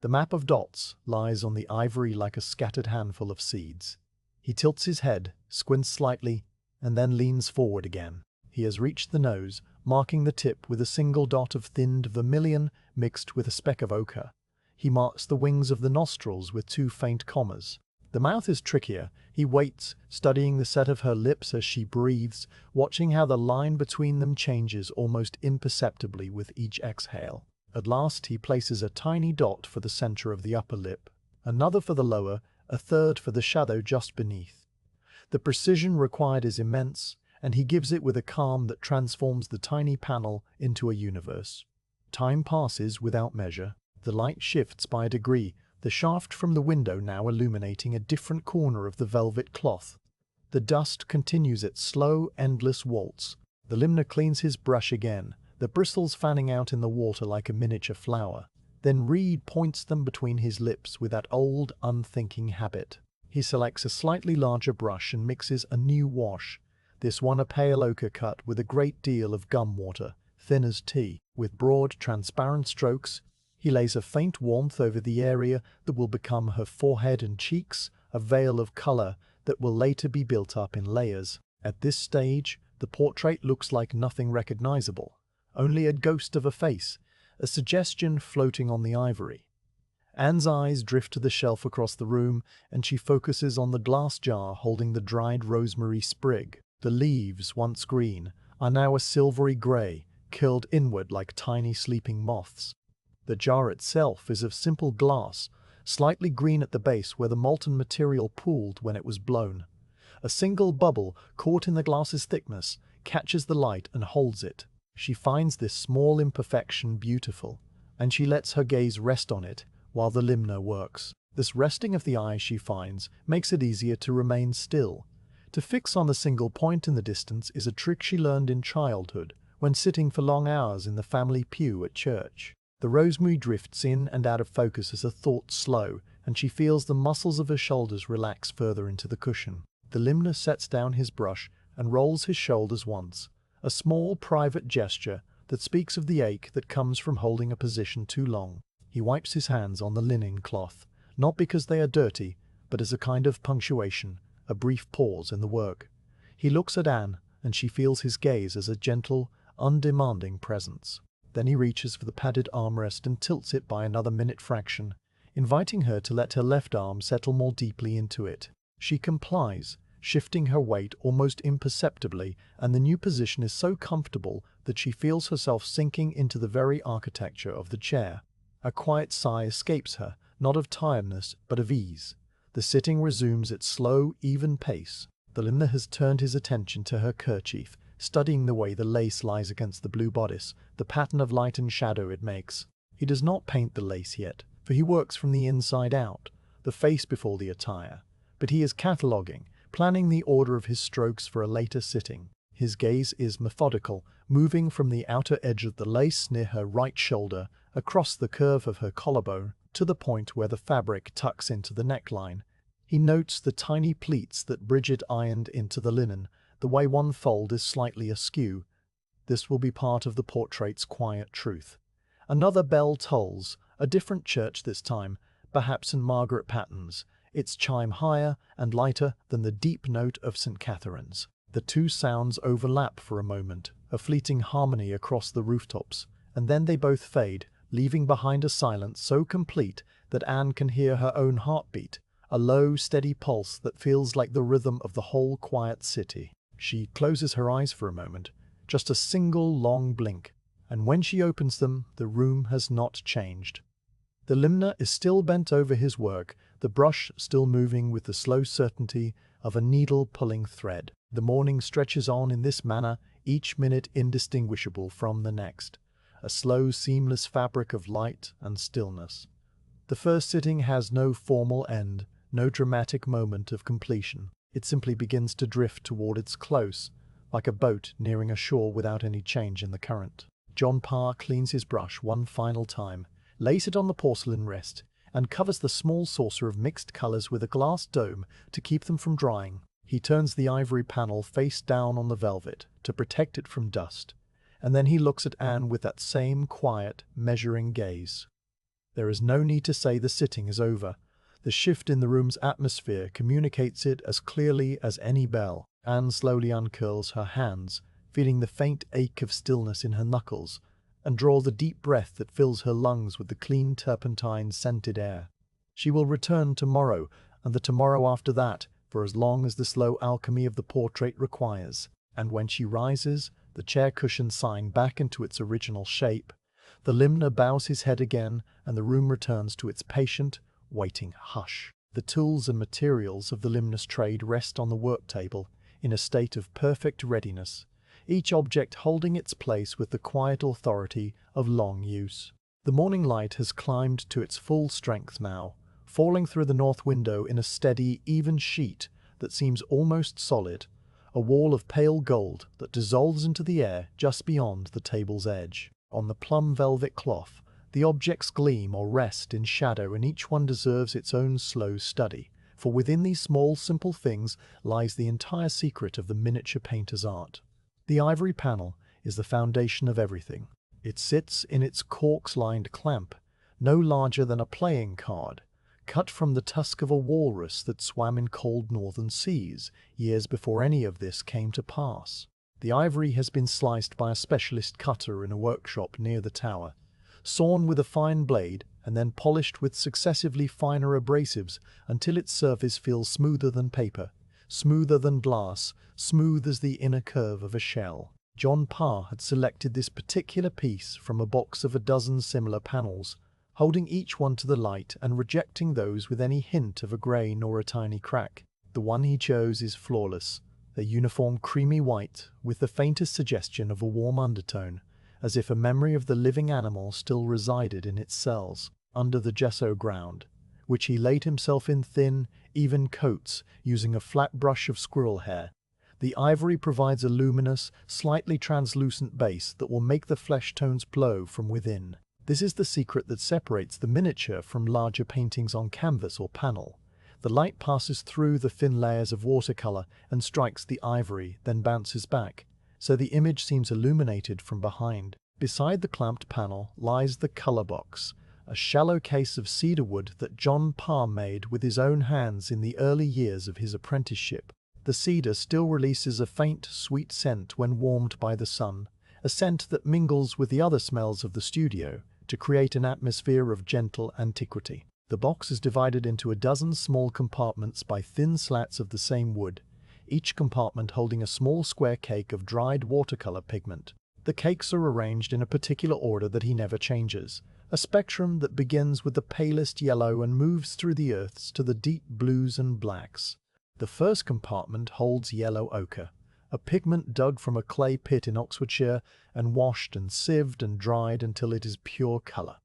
The map of dots lies on the ivory like a scattered handful of seeds. He tilts his head, squints slightly, and then leans forward again. He has reached the nose, marking the tip with a single dot of thinned vermilion mixed with a speck of ochre. He marks the wings of the nostrils with two faint commas. The mouth is trickier. He waits, studying the set of her lips as she breathes, watching how the line between them changes almost imperceptibly with each exhale. At last he places a tiny dot for the center of the upper lip, another for the lower, a third for the shadow just beneath. The precision required is immense, and he gives it with a calm that transforms the tiny panel into a universe. Time passes without measure. The light shifts by a degree, the shaft from the window now illuminating a different corner of the velvet cloth. The dust continues its slow, endless waltz. The limner cleans his brush again, the bristles fanning out in the water like a miniature flower. Then Reed points them between his lips with that old, unthinking habit. He selects a slightly larger brush and mixes a new wash, this one a pale ochre cut with a great deal of gum water, thin as tea. With broad, transparent strokes, he lays a faint warmth over the area that will become her forehead and cheeks, a veil of color that will later be built up in layers. At this stage, the portrait looks like nothing recognizable, only a ghost of a face, a suggestion floating on the ivory. Anne's eyes drift to the shelf across the room, and she focuses on the glass jar holding the dried rosemary sprig. The leaves, once green, are now a silvery grey, curled inward like tiny sleeping moths. The jar itself is of simple glass, slightly green at the base where the molten material pooled when it was blown. A single bubble, caught in the glass's thickness, catches the light and holds it. She finds this small imperfection beautiful, and she lets her gaze rest on it while the limner works. This resting of the eye, she finds, makes it easier to remain still. To fix on a single point in the distance is a trick she learned in childhood when sitting for long hours in the family pew at church. The rosemary drifts in and out of focus as her thoughts slow, and she feels the muscles of her shoulders relax further into the cushion. The limner sets down his brush and rolls his shoulders once, a small private gesture that speaks of the ache that comes from holding a position too long. He wipes his hands on the linen cloth, not because they are dirty, but as a kind of punctuation, a brief pause in the work. He looks at Anne, and she feels his gaze as a gentle, undemanding presence. Then he reaches for the padded armrest and tilts it by another minute fraction, inviting her to let her left arm settle more deeply into it. She complies, shifting her weight almost imperceptibly, and the new position is so comfortable that she feels herself sinking into the very architecture of the chair. A quiet sigh escapes her, not of tiredness, but of ease. The sitting resumes its slow, even pace. The limner has turned his attention to her kerchief, studying the way the lace lies against the blue bodice, the pattern of light and shadow it makes. He does not paint the lace yet, for he works from the inside out, the face before the attire. But he is cataloguing, planning the order of his strokes for a later sitting. His gaze is methodical, moving from the outer edge of the lace near her right shoulder, across the curve of her collarbone, to the point where the fabric tucks into the neckline. He notes the tiny pleats that Bridget ironed into the linen, the way one fold is slightly askew. This will be part of the portrait's quiet truth. Another bell tolls, a different church this time, perhaps St. Margaret Patton's, its chime higher and lighter than the deep note of St. Catherine's. The two sounds overlap for a moment, a fleeting harmony across the rooftops, and then they both fade, leaving behind a silence so complete that Anne can hear her own heartbeat, a low, steady pulse that feels like the rhythm of the whole quiet city. She closes her eyes for a moment, just a single long blink, and when she opens them, the room has not changed. The limner is still bent over his work, the brush still moving with the slow certainty of a needle pulling thread. The morning stretches on in this manner, each minute indistinguishable from the next, a slow, seamless fabric of light and stillness. The first sitting has no formal end, no dramatic moment of completion. It simply begins to drift toward its close, like a boat nearing a shore without any change in the current. John Parr cleans his brush one final time, lays it on the porcelain rest, and covers the small saucer of mixed colors with a glass dome to keep them from drying. He turns the ivory panel face down on the velvet to protect it from dust, and then he looks at Anne with that same quiet, measuring gaze. There is no need to say the sitting is over. The shift in the room's atmosphere communicates it as clearly as any bell. Anne slowly uncurls her hands, feeling the faint ache of stillness in her knuckles, and draw the deep breath that fills her lungs with the clean turpentine-scented air. She will return tomorrow, and the tomorrow after that, for as long as the slow alchemy of the portrait requires. And when she rises, the chair cushions sign back into its original shape. The limner bows his head again, and the room returns to its patient, waiting hush. The tools and materials of the limner's trade rest on the work table, in a state of perfect readiness, each object holding its place with the quiet authority of long use. The morning light has climbed to its full strength now, falling through the north window in a steady, even sheet that seems almost solid, a wall of pale gold that dissolves into the air just beyond the table's edge. On the plum velvet cloth, the objects gleam or rest in shadow, and each one deserves its own slow study, for within these small, simple things lies the entire secret of the miniature painter's art. The ivory panel is the foundation of everything. It sits in its corks-lined clamp, no larger than a playing card, cut from the tusk of a walrus that swam in cold northern seas years before any of this came to pass. The ivory has been sliced by a specialist cutter in a workshop near the tower, sawn with a fine blade, and then polished with successively finer abrasives until its surface feels smoother than paper, smoother than glass, smooth as the inner curve of a shell. John Parr had selected this particular piece from a box of a dozen similar panels, holding each one to the light and rejecting those with any hint of a grain or a tiny crack. The one he chose is flawless, a uniform creamy white with the faintest suggestion of a warm undertone, as if a memory of the living animal still resided in its cells, under the gesso ground, which he laid himself in thin, even coats using a flat brush of squirrel hair. The ivory provides a luminous, slightly translucent base that will make the flesh tones glow from within. This is the secret that separates the miniature from larger paintings on canvas or panel. The light passes through the thin layers of watercolor and strikes the ivory, then bounces back, so the image seems illuminated from behind. Beside the clamped panel lies the color box, a shallow case of cedar wood that John Parr made with his own hands in the early years of his apprenticeship. The cedar still releases a faint, sweet scent when warmed by the sun, a scent that mingles with the other smells of the studio to create an atmosphere of gentle antiquity. The box is divided into a dozen small compartments by thin slats of the same wood, each compartment holding a small square cake of dried watercolor pigment. The cakes are arranged in a particular order that he never changes, a spectrum that begins with the palest yellow and moves through the earths to the deep blues and blacks. The first compartment holds yellow ochre, a pigment dug from a clay pit in Oxfordshire and washed and sieved and dried until it is pure color.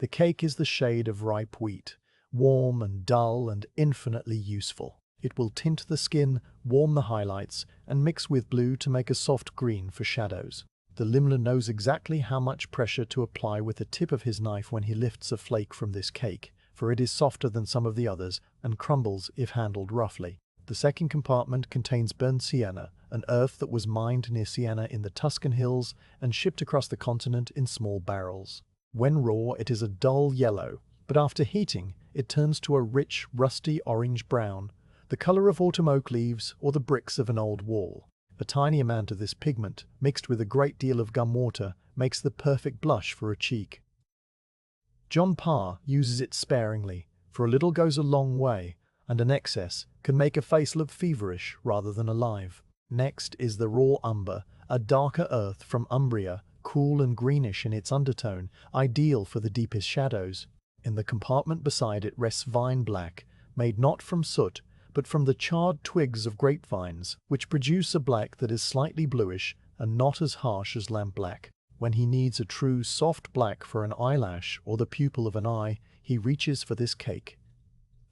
The cake is the shade of ripe wheat, warm and dull and infinitely useful. It will tint the skin, warm the highlights, and mix with blue to make a soft green for shadows. The limner knows exactly how much pressure to apply with the tip of his knife when he lifts a flake from this cake, for it is softer than some of the others and crumbles if handled roughly. The second compartment contains burnt sienna, an earth that was mined near Siena in the Tuscan hills and shipped across the continent in small barrels. When raw, it is a dull yellow, but after heating, it turns to a rich, rusty orange-brown, the color of autumn oak leaves or the bricks of an old wall. A tiny amount of this pigment, mixed with a great deal of gum water, makes the perfect blush for a cheek. John Parr uses it sparingly, for a little goes a long way, and an excess can make a face look feverish rather than alive. Next is the raw umber, a darker earth from Umbria, cool and greenish in its undertone, ideal for the deepest shadows. In the compartment beside it rests vine black, made not from soot, but from the charred twigs of grapevines, which produce a black that is slightly bluish and not as harsh as lampblack. When he needs a true soft black for an eyelash or the pupil of an eye, he reaches for this cake.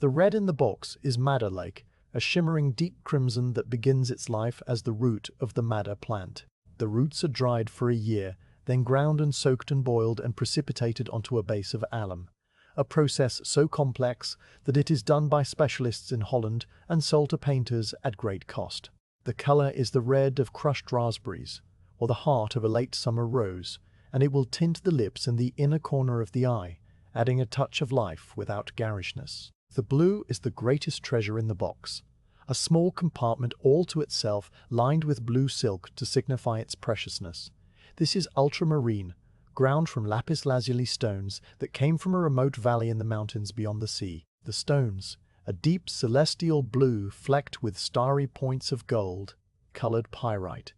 The red in the box is madder lake, a shimmering deep crimson that begins its life as the root of the madder plant. The roots are dried for a year, then ground and soaked and boiled and precipitated onto a base of alum, a process so complex that it is done by specialists in Holland and sold to painters at great cost. The color is the red of crushed raspberries, or the heart of a late summer rose, and it will tint the lips and the inner corner of the eye, adding a touch of life without garishness. The blue is the greatest treasure in the box, a small compartment all to itself lined with blue silk to signify its preciousness. This is ultramarine, ground from lapis lazuli stones that came from a remote valley in the mountains beyond the sea. The stones, a deep celestial blue flecked with starry points of gold, colored pyrite,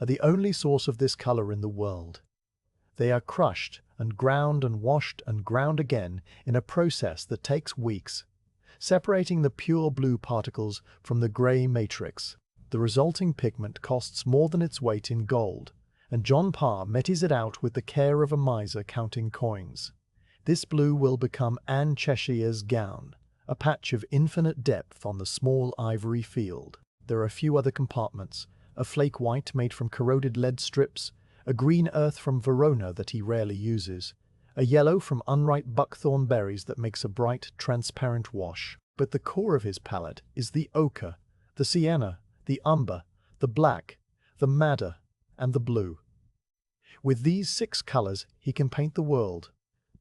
are the only source of this color in the world. They are crushed and ground and washed and ground again in a process that takes weeks, separating the pure blue particles from the gray matrix. The resulting pigment costs more than its weight in gold, and John Parr metes it out with the care of a miser counting coins. This blue will become Anne Cheshire's gown, a patch of infinite depth on the small ivory field. There are a few other compartments, a flake white made from corroded lead strips, a green earth from Verona that he rarely uses, a yellow from unripe buckthorn berries that makes a bright, transparent wash. But the core of his palette is the ochre, the sienna, the umber, the black, the madder, and the blue. With these 6 colors, he can paint the world.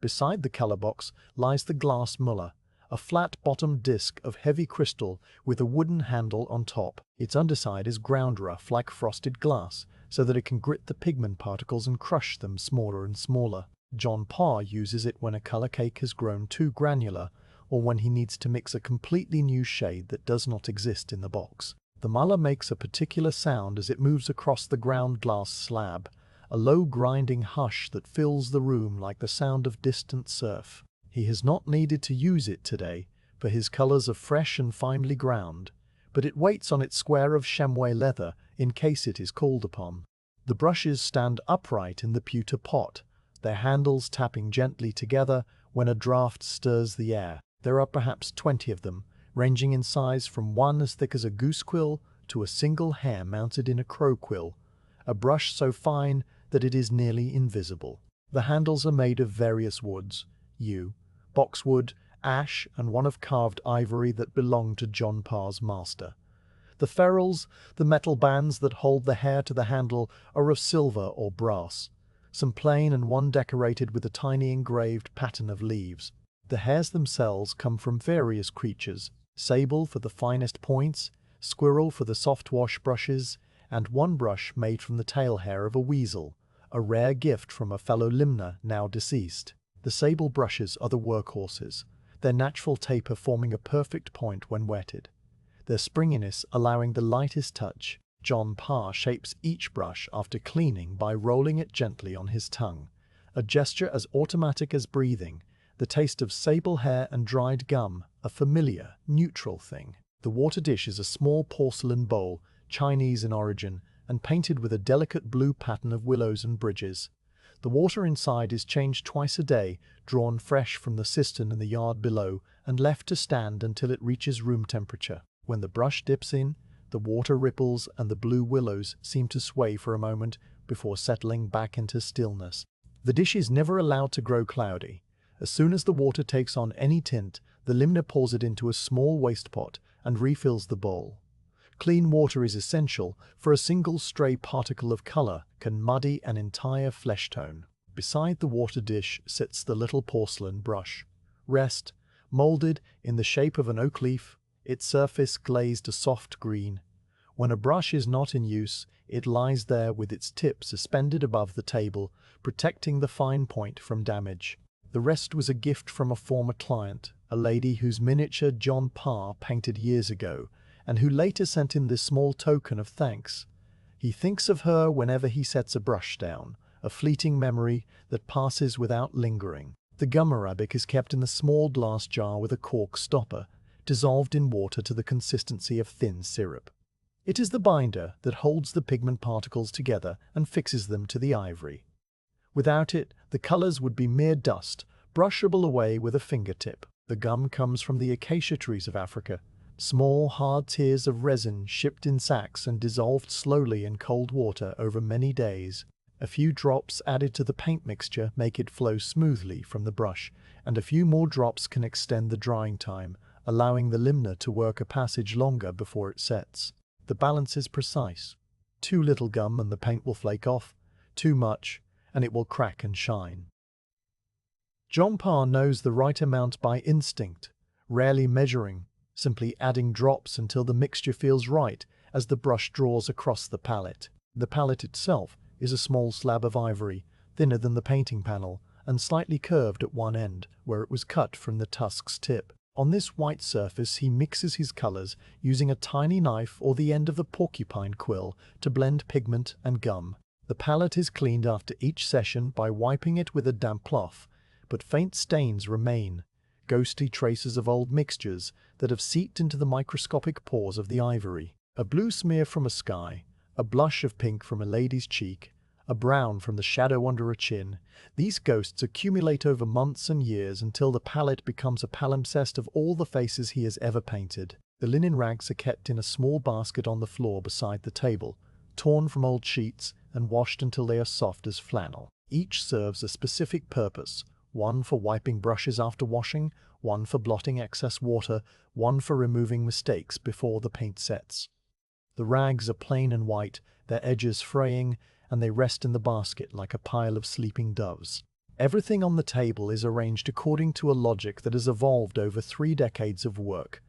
Beside the color box lies the glass muller, a flat-bottomed disc of heavy crystal with a wooden handle on top. Its underside is ground rough like frosted glass, so that it can grit the pigment particles and crush them smaller and smaller. John Parr uses it when a color cake has grown too granular, or when he needs to mix a completely new shade that does not exist in the box. The muller makes a particular sound as it moves across the ground glass slab, a low grinding hush that fills the room like the sound of distant surf. He has not needed to use it today, for his colors are fresh and finely ground, but it waits on its square of chamois leather in case it is called upon. The brushes stand upright in the pewter pot, their handles tapping gently together when a draught stirs the air. There are perhaps 20 of them, ranging in size from one as thick as a goose quill to a single hair mounted in a crow quill, a brush so fine that it is nearly invisible. The handles are made of various woods: yew, boxwood, ash, and one of carved ivory that belonged to John Parr's master. The ferrules, the metal bands that hold the hair to the handle, are of silver or brass, some plain and one decorated with a tiny engraved pattern of leaves. The hairs themselves come from various creatures: sable for the finest points, squirrel for the soft wash brushes, and one brush made from the tail hair of a weasel, a rare gift from a fellow limner now deceased. The sable brushes are the workhorses, their natural taper forming a perfect point when wetted, their springiness allowing the lightest touch. John Parr shapes each brush after cleaning by rolling it gently on his tongue, a gesture as automatic as breathing, the taste of sable hair and dried gum, a familiar, neutral thing. The water dish is a small porcelain bowl, Chinese in origin, and painted with a delicate blue pattern of willows and bridges. The water inside is changed twice a day, drawn fresh from the cistern in the yard below, and left to stand until it reaches room temperature. When the brush dips in, the water ripples and the blue willows seem to sway for a moment before settling back into stillness. The dish is never allowed to grow cloudy. As soon as the water takes on any tint, the limner pours it into a small waste pot and refills the bowl. Clean water is essential, for a single stray particle of color can muddy an entire flesh tone. Beside the water dish sits the little porcelain brush. Rest, molded in the shape of an oak leaf, its surface glazed a soft green. When a brush is not in use, it lies there with its tip suspended above the table, protecting the fine point from damage. The rest was a gift from a former client, a lady whose miniature John Parr painted years ago, and who later sent him this small token of thanks. He thinks of her whenever he sets a brush down, a fleeting memory that passes without lingering. The gum arabic is kept in a small glass jar with a cork stopper, dissolved in water to the consistency of thin syrup. It is the binder that holds the pigment particles together and fixes them to the ivory. Without it, the colors would be mere dust, brushable away with a fingertip. The gum comes from the acacia trees of Africa, small, hard tears of resin shipped in sacks and dissolved slowly in cold water over many days. A few drops added to the paint mixture make it flow smoothly from the brush, and a few more drops can extend the drying time, allowing the limner to work a passage longer before it sets. The balance is precise. Too little gum and the paint will flake off, too much, and it will crack and shine. John Parr knows the right amount by instinct, rarely measuring, simply adding drops until the mixture feels right as the brush draws across the palette. The palette itself is a small slab of ivory, thinner than the painting panel, and slightly curved at one end, where it was cut from the tusk's tip. On this white surface he mixes his colors using a tiny knife or the end of the porcupine quill to blend pigment and gum. The palette is cleaned after each session by wiping it with a damp cloth, but faint stains remain, ghostly traces of old mixtures that have seeped into the microscopic pores of the ivory. A blue smear from a sky, a blush of pink from a lady's cheek, a brown from the shadow under a chin. These ghosts accumulate over months and years until the palette becomes a palimpsest of all the faces he has ever painted. The linen rags are kept in a small basket on the floor beside the table, torn from old sheets and washed until they are soft as flannel. Each serves a specific purpose, one for wiping brushes after washing, one for blotting excess water, one for removing mistakes before the paint sets. The rags are plain and white, their edges fraying, and they rest in the basket like a pile of sleeping doves. Everything on the table is arranged according to a logic that has evolved over 3 decades of work.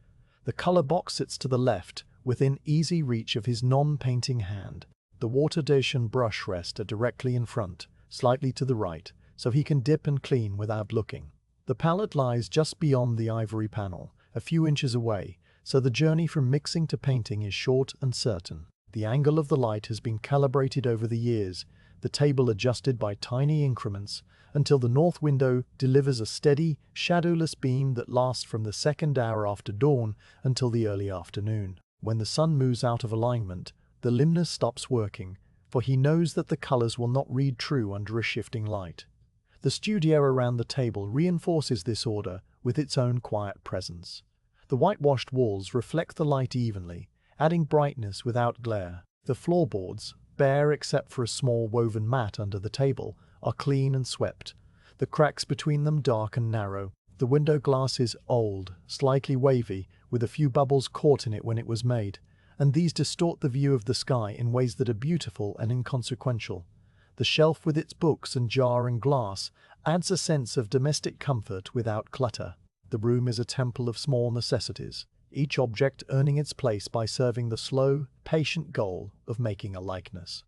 The color box sits to the left, within easy reach of his non-painting hand. The water dish and brush rest are directly in front, slightly to the right, so he can dip and clean without looking. The palette lies just beyond the ivory panel, a few inches away, so the journey from mixing to painting is short and certain. The angle of the light has been calibrated over the years, the table adjusted by tiny increments, until the north window delivers a steady, shadowless beam that lasts from the second hour after dawn until the early afternoon. When the sun moves out of alignment, the limner stops working, for he knows that the colors will not read true under a shifting light. The studio around the table reinforces this order with its own quiet presence. The whitewashed walls reflect the light evenly, adding brightness without glare. The floorboards, bare except for a small woven mat under the table, are clean and swept, the cracks between them dark and narrow. The window glass is old, slightly wavy, with a few bubbles caught in it when it was made, and these distort the view of the sky in ways that are beautiful and inconsequential. The shelf with its books and jar and glass adds a sense of domestic comfort without clutter. The room is a temple of small necessities, each object earning its place by serving the slow, patient goal of making a likeness.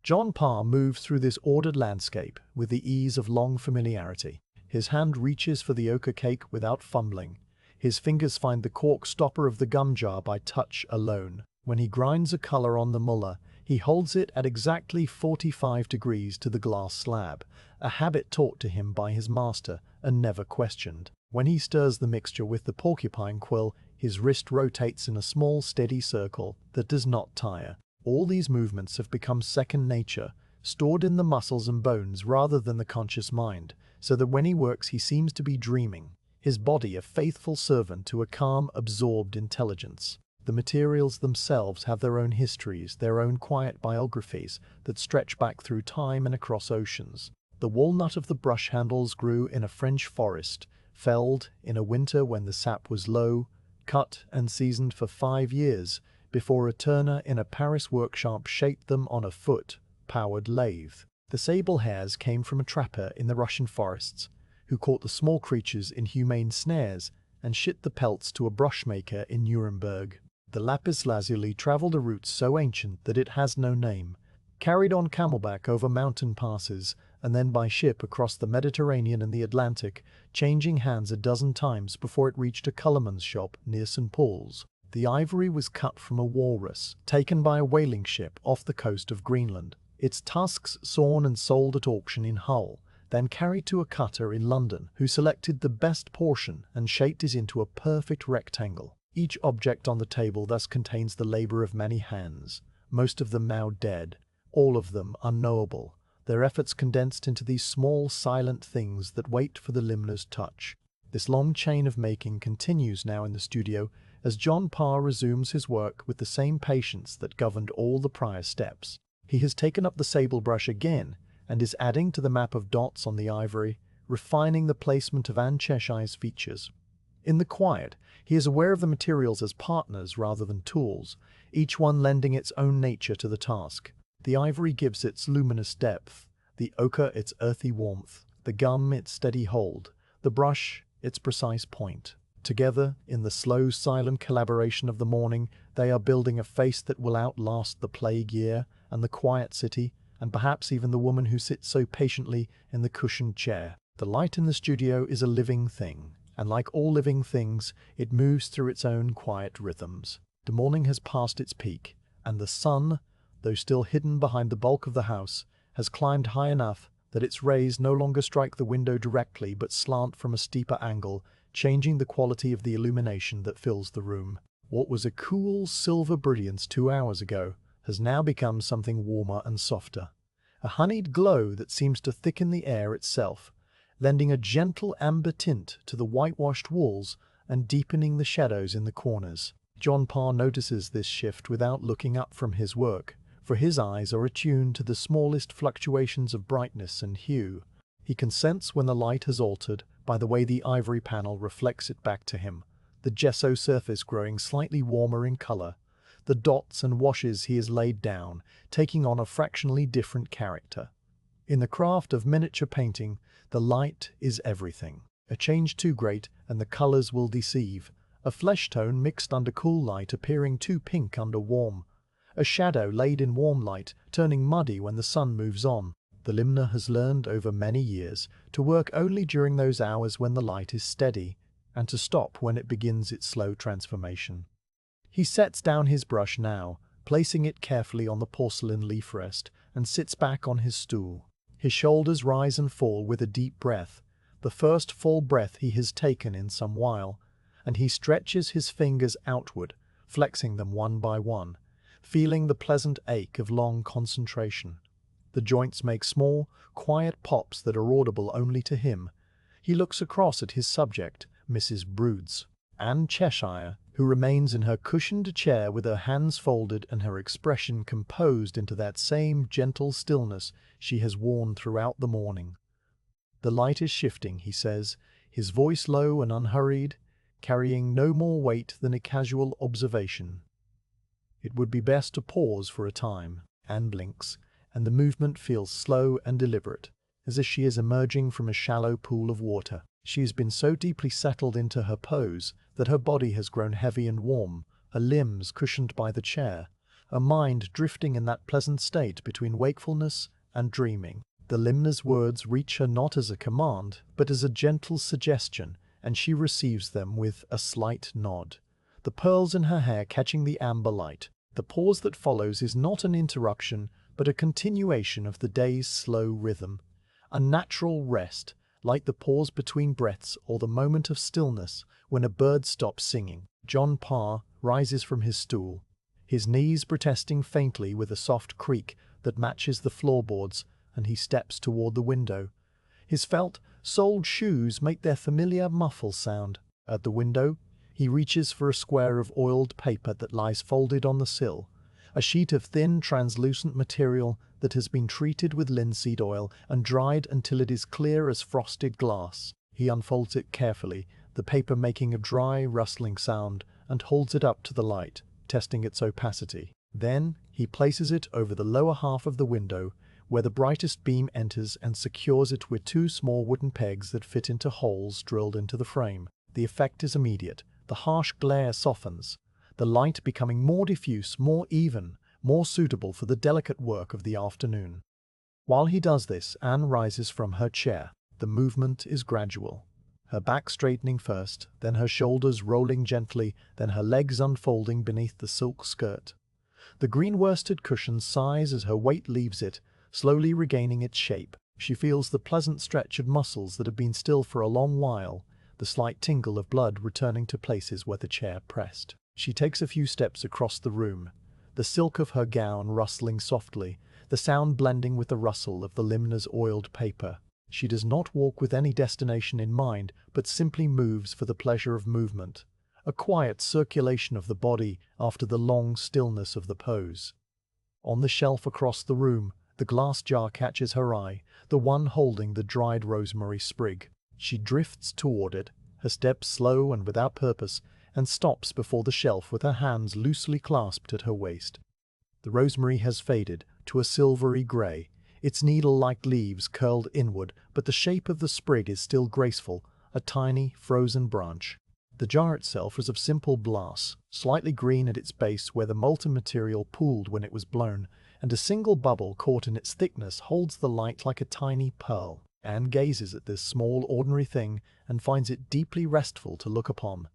John Parr moves through this ordered landscape with the ease of long familiarity. His hand reaches for the ochre cake without fumbling. His fingers find the cork stopper of the gum jar by touch alone. When he grinds a color on the muller, he holds it at exactly 45 degrees to the glass slab, a habit taught to him by his master and never questioned. When he stirs the mixture with the porcupine quill, his wrist rotates in a small, steady circle that does not tire. All these movements have become second nature, stored in the muscles and bones rather than the conscious mind, so that when he works he seems to be dreaming, his body a faithful servant to a calm, absorbed intelligence. The materials themselves have their own histories, their own quiet biographies that stretch back through time and across oceans. The walnut of the brush handles grew in a French forest, felled in a winter when the sap was low, cut and seasoned for 5 years before a turner in a Paris workshop shaped them on a foot-powered lathe. The sable hares came from a trapper in the Russian forests, who caught the small creatures in humane snares and shipped the pelts to a brushmaker in Nuremberg. The lapis lazuli traveled a route so ancient that it has no name, carried on camelback over mountain passes, and then by ship across the Mediterranean and the Atlantic, changing hands a dozen times before it reached a colourman's shop near St. Paul's. The ivory was cut from a walrus, taken by a whaling ship off the coast of Greenland. Its tusks sawn and sold at auction in Hull, then carried to a cutter in London, who selected the best portion and shaped it into a perfect rectangle. Each object on the table thus contains the labor of many hands, most of them now dead, all of them unknowable, their efforts condensed into these small, silent things that wait for the limner's touch. This long chain of making continues now in the studio as John Parr resumes his work with the same patience that governed all the prior steps. He has taken up the sable brush again and is adding to the map of dots on the ivory, refining the placement of Anne Cheshire's features. In the quiet, he is aware of the materials as partners rather than tools, each one lending its own nature to the task. The ivory gives its luminous depth, the ochre its earthy warmth, the gum its steady hold, the brush its precise point. Together, in the slow, silent collaboration of the morning, they are building a face that will outlast the plague year and the quiet city, and perhaps even the woman who sits so patiently in the cushioned chair. The light in the studio is a living thing, and like all living things, it moves through its own quiet rhythms. The morning has passed its peak, and the sun, though still hidden behind the bulk of the house, has climbed high enough that its rays no longer strike the window directly but slant from a steeper angle, changing the quality of the illumination that fills the room. What was a cool silver brilliance 2 hours ago has now become something warmer and softer, a honeyed glow that seems to thicken the air itself, lending a gentle amber tint to the whitewashed walls and deepening the shadows in the corners. John Parr notices this shift without looking up from his work, for his eyes are attuned to the smallest fluctuations of brightness and hue. He can sense when the light has altered by the way the ivory panel reflects it back to him, the gesso surface growing slightly warmer in color, the dots and washes he has laid down taking on a fractionally different character. In the craft of miniature painting, the light is everything. A change too great and the colors will deceive, a flesh tone mixed under cool light appearing too pink under warm, a shadow laid in warm light turning muddy when the sun moves on. The limner has learned over many years to work only during those hours when the light is steady, and to stop when it begins its slow transformation. He sets down his brush now, placing it carefully on the porcelain leaf rest, and sits back on his stool. His shoulders rise and fall with a deep breath, the first full breath he has taken in some while, and he stretches his fingers outward, flexing them one by one, feeling the pleasant ache of long concentration. The joints make small, quiet pops that are audible only to him. He looks across at his subject, Mrs. Broods, Anne Cheshire, who remains in her cushioned chair with her hands folded and her expression composed into that same gentle stillness she has worn throughout the morning. "The light is shifting," he says, his voice low and unhurried, carrying no more weight than a casual observation. "It would be best to pause for a time." Anne blinks, and the movement feels slow and deliberate, as if she is emerging from a shallow pool of water. She has been so deeply settled into her pose that her body has grown heavy and warm, her limbs cushioned by the chair, her mind drifting in that pleasant state between wakefulness and dreaming. The Limner's words reach her not as a command, but as a gentle suggestion, and she receives them with a slight nod, the pearls in her hair catching the amber light. The pause that follows is not an interruption, but a continuation of the day's slow rhythm, a natural rest, like the pause between breaths or the moment of stillness when a bird stops singing. John Parr rises from his stool, his knees protesting faintly with a soft creak that matches the floorboards, and he steps toward the window. His felt-soled shoes make their familiar muffle sound. At the window, he reaches for a square of oiled paper that lies folded on the sill, a sheet of thin, translucent material that has been treated with linseed oil and dried until it is clear as frosted glass. He unfolds it carefully, the paper making a dry, rustling sound, and holds it up to the light, testing its opacity. Then he places it over the lower half of the window, where the brightest beam enters, and secures it with two small wooden pegs that fit into holes drilled into the frame. The effect is immediate. The harsh glare softens, the light becoming more diffuse, more even, more suitable for the delicate work of the afternoon. While he does this, Anne rises from her chair. The movement is gradual, her back straightening first, then her shoulders rolling gently, then her legs unfolding beneath the silk skirt. The green worsted cushion sighs as her weight leaves it, slowly regaining its shape. She feels the pleasant stretch of muscles that have been still for a long while, the slight tingle of blood returning to places where the chair pressed. She takes a few steps across the room, the silk of her gown rustling softly, the sound blending with the rustle of the Limner's oiled paper. She does not walk with any destination in mind, but simply moves for the pleasure of movement, a quiet circulation of the body after the long stillness of the pose. On the shelf across the room, the glass jar catches her eye, the one holding the dried rosemary sprig. She drifts toward it, her steps slow and without purpose, and stops before the shelf with her hands loosely clasped at her waist. The rosemary has faded to a silvery grey, its needle-like leaves curled inward, but the shape of the sprig is still graceful, a tiny, frozen branch. The jar itself is of simple glass, slightly green at its base where the molten material pooled when it was blown, and a single bubble caught in its thickness holds the light like a tiny pearl. Anne gazes at this small, ordinary thing and finds it deeply restful to look upon.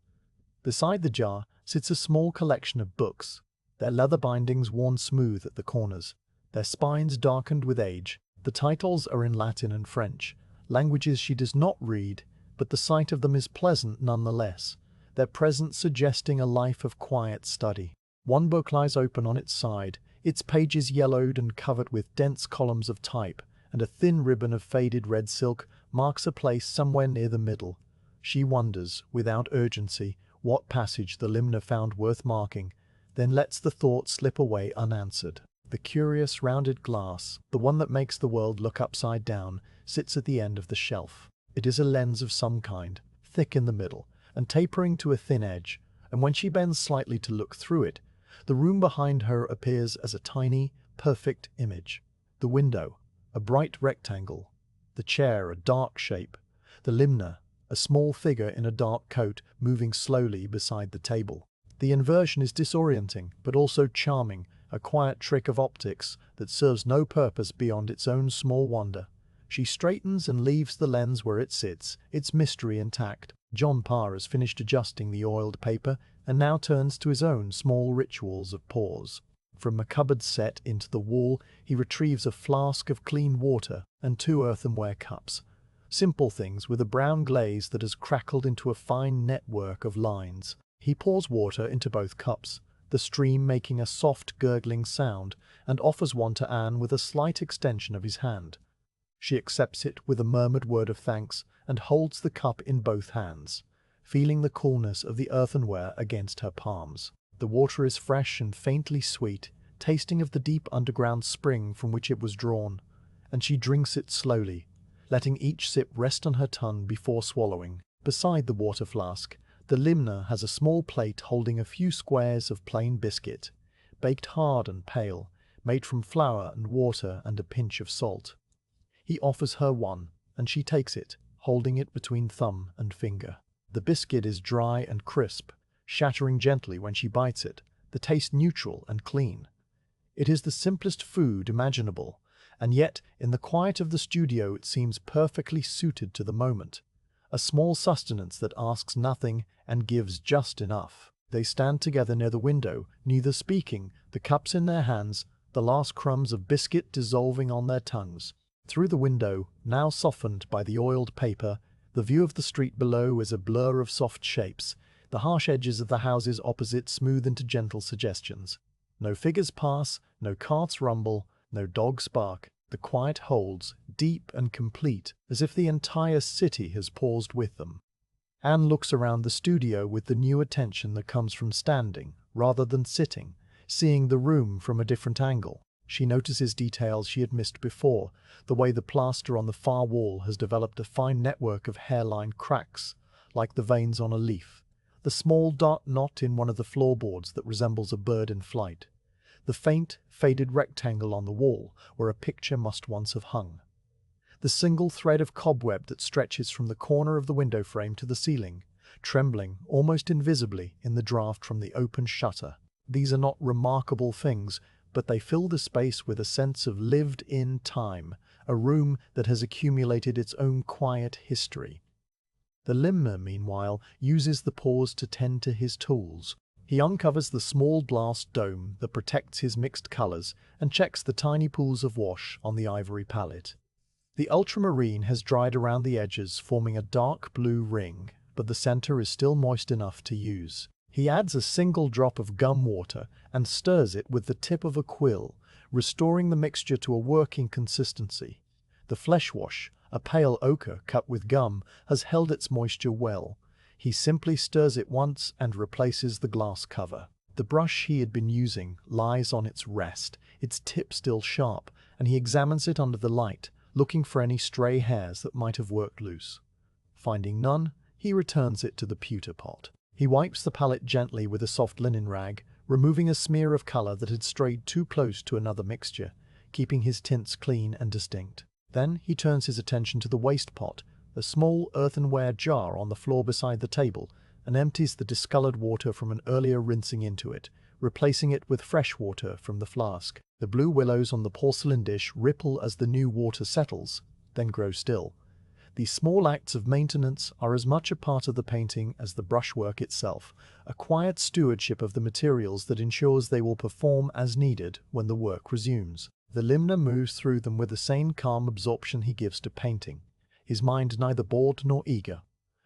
Beside the jar sits a small collection of books, their leather bindings worn smooth at the corners, their spines darkened with age. The titles are in Latin and French, languages she does not read, but the sight of them is pleasant nonetheless, their presence suggesting a life of quiet study. One book lies open on its side, its pages yellowed and covered with dense columns of type, and a thin ribbon of faded red silk marks a place somewhere near the middle. She wonders, without urgency, what passage the Limner found worth marking, then lets the thought slip away unanswered. The curious rounded glass, the one that makes the world look upside down, sits at the end of the shelf. It is a lens of some kind, thick in the middle, and tapering to a thin edge, and when she bends slightly to look through it, the room behind her appears as a tiny, perfect image. The window, a bright rectangle, the chair a dark shape, the Limner, a small figure in a dark coat moving slowly beside the table. The inversion is disorienting, but also charming, a quiet trick of optics that serves no purpose beyond its own small wonder. She straightens and leaves the lens where it sits, its mystery intact. John Parr has finished adjusting the oiled paper and now turns to his own small rituals of pause. From a cupboard set into the wall, he retrieves a flask of clean water and two earthenware cups. Simple things with a brown glaze that has crackled into a fine network of lines. He pours water into both cups, the stream making a soft gurgling sound, and offers one to Anne with a slight extension of his hand. She accepts it with a murmured word of thanks and holds the cup in both hands, feeling the coolness of the earthenware against her palms. The water is fresh and faintly sweet, tasting of the deep underground spring from which it was drawn, and she drinks it slowly, letting each sip rest on her tongue before swallowing. Beside the water flask, the limner has a small plate holding a few squares of plain biscuit, baked hard and pale, made from flour and water and a pinch of salt. He offers her one, and she takes it, holding it between thumb and finger. The biscuit is dry and crisp, shattering gently when she bites it, the taste neutral and clean. It is the simplest food imaginable, and yet in the quiet of the studio it seems perfectly suited to the moment. A small sustenance that asks nothing and gives just enough. They stand together near the window, neither speaking, the cups in their hands, the last crumbs of biscuit dissolving on their tongues. Through the window, now softened by the oiled paper, the view of the street below is a blur of soft shapes, the harsh edges of the houses opposite smooth into gentle suggestions. No figures pass, no carts rumble, no dogs bark. The quiet holds, deep and complete, as if the entire city has paused with them. Anne looks around the studio with the new attention that comes from standing, rather than sitting, seeing the room from a different angle. She notices details she had missed before, the way the plaster on the far wall has developed a fine network of hairline cracks, like the veins on a leaf, the small dark knot in one of the floorboards that resembles a bird in flight, the faint, faded rectangle on the wall where a picture must once have hung, the single thread of cobweb that stretches from the corner of the window frame to the ceiling, trembling almost invisibly in the draught from the open shutter. These are not remarkable things, but they fill the space with a sense of lived-in time, a room that has accumulated its own quiet history. The limner, meanwhile, uses the pause to tend to his tools. He uncovers the small glass dome that protects his mixed colors and checks the tiny pools of wash on the ivory palette. The ultramarine has dried around the edges, forming a dark blue ring, but the center is still moist enough to use. He adds a single drop of gum water and stirs it with the tip of a quill, restoring the mixture to a working consistency. The flesh wash, a pale ochre cut with gum, has held its moisture well. He simply stirs it once and replaces the glass cover. The brush he had been using lies on its rest, its tip still sharp, and he examines it under the light, looking for any stray hairs that might have worked loose. Finding none, he returns it to the pewter pot. He wipes the palette gently with a soft linen rag, removing a smear of color that had strayed too close to another mixture, keeping his tints clean and distinct. Then he turns his attention to the waste pot, a small earthenware jar on the floor beside the table, and empties the discolored water from an earlier rinsing into it, replacing it with fresh water from the flask. The blue willows on the porcelain dish ripple as the new water settles, then grow still. These small acts of maintenance are as much a part of the painting as the brushwork itself, a quiet stewardship of the materials that ensures they will perform as needed when the work resumes. The limner moves through them with the same calm absorption he gives to painting, his mind neither bored nor eager,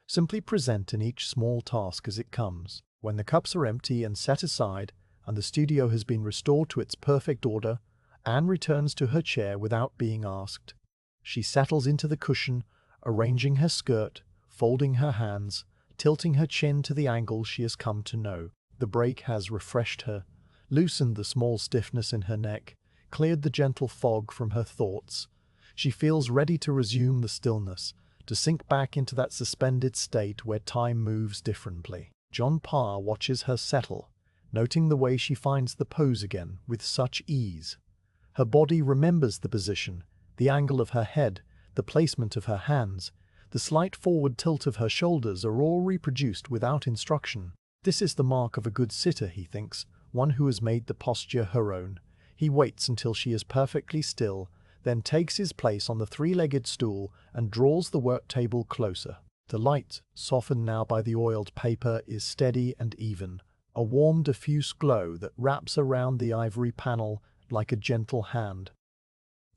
simply present in each small task as it comes. When the cups are empty and set aside, and the studio has been restored to its perfect order, Anne returns to her chair without being asked. She settles into the cushion, arranging her skirt, folding her hands, tilting her chin to the angle she has come to know. The break has refreshed her, loosened the small stiffness in her neck, cleared the gentle fog from her thoughts. She feels ready to resume the stillness, to sink back into that suspended state where time moves differently. John Parr watches her settle, noting the way she finds the pose again with such ease. Her body remembers the position, the angle of her head, the placement of her hands, the slight forward tilt of her shoulders are all reproduced without instruction. This is the mark of a good sitter, he thinks, one who has made the posture her own. He waits until she is perfectly still, then takes his place on the three-legged stool and draws the work table closer. The light, softened now by the oiled paper, is steady and even, a warm diffuse glow that wraps around the ivory panel like a gentle hand.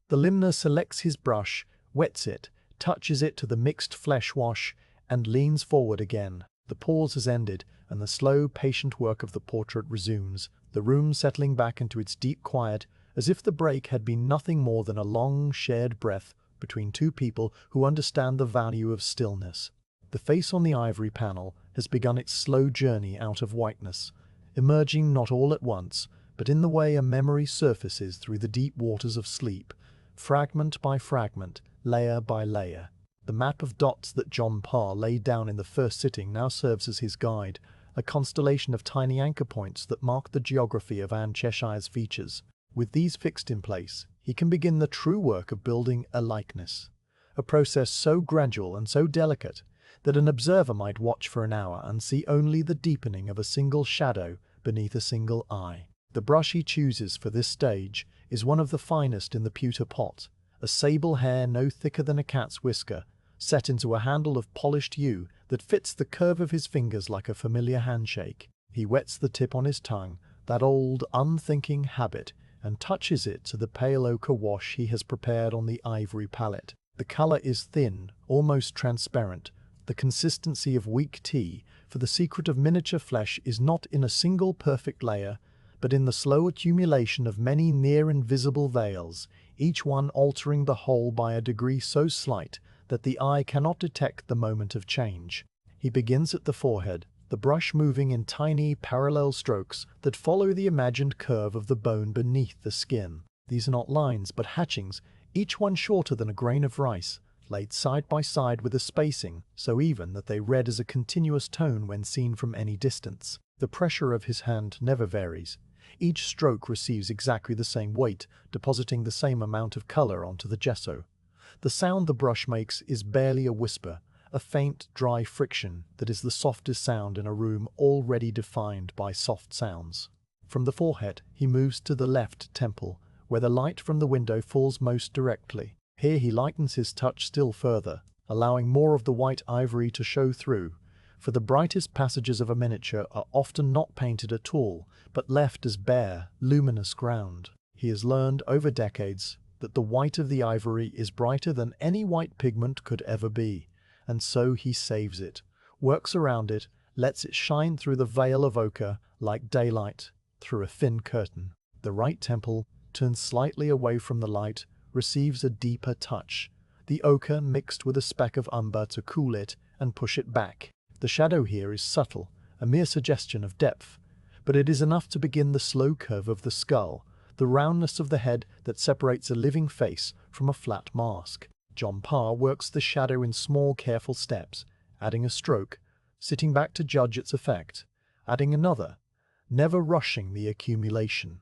The limner selects his brush, wets it, touches it to the mixed flesh wash, and leans forward again. The pause has ended, and the slow, patient work of the portrait resumes, the room settling back into its deep quiet, as if the break had been nothing more than a long, shared breath between two people who understand the value of stillness. The face on the ivory panel has begun its slow journey out of whiteness, emerging not all at once, but in the way a memory surfaces through the deep waters of sleep, fragment by fragment, layer by layer. The map of dots that John Parr laid down in the first sitting now serves as his guide, a constellation of tiny anchor points that mark the geography of Anne Cheshire's features. With these fixed in place, he can begin the true work of building a likeness, a process so gradual and so delicate that an observer might watch for an hour and see only the deepening of a single shadow beneath a single eye. The brush he chooses for this stage is one of the finest in the pewter pot, a sable hair no thicker than a cat's whisker, set into a handle of polished yew that fits the curve of his fingers like a familiar handshake. He wets the tip on his tongue, that old, unthinking habit, and touches it to the pale ochre wash he has prepared on the ivory palette. The color is thin, almost transparent, the consistency of weak tea, for the secret of miniature flesh is not in a single perfect layer, but in the slow accumulation of many near invisible veils, each one altering the whole by a degree so slight that the eye cannot detect the moment of change. He begins at the forehead, the brush moving in tiny parallel strokes that follow the imagined curve of the bone beneath the skin. These are not lines, but hatchings, each one shorter than a grain of rice, laid side by side with a spacing so even that they read as a continuous tone when seen from any distance. The pressure of his hand never varies. Each stroke receives exactly the same weight, depositing the same amount of color onto the gesso. The sound the brush makes is barely a whisper, a faint, dry friction that is the softest sound in a room already defined by soft sounds. From the forehead, he moves to the left temple, where the light from the window falls most directly. Here he lightens his touch still further, allowing more of the white ivory to show through, for the brightest passages of a miniature are often not painted at all, but left as bare, luminous ground. He has learned over decades that the white of the ivory is brighter than any white pigment could ever be, and so he saves it, works around it, lets it shine through the veil of ochre like daylight through a thin curtain. The right temple, turned slightly away from the light, receives a deeper touch, the ochre mixed with a speck of umber to cool it and push it back. The shadow here is subtle, a mere suggestion of depth, but it is enough to begin the slow curve of the skull, the roundness of the head that separates a living face from a flat mask. John Parr works the shadow in small, careful steps, adding a stroke, sitting back to judge its effect, adding another, never rushing the accumulation.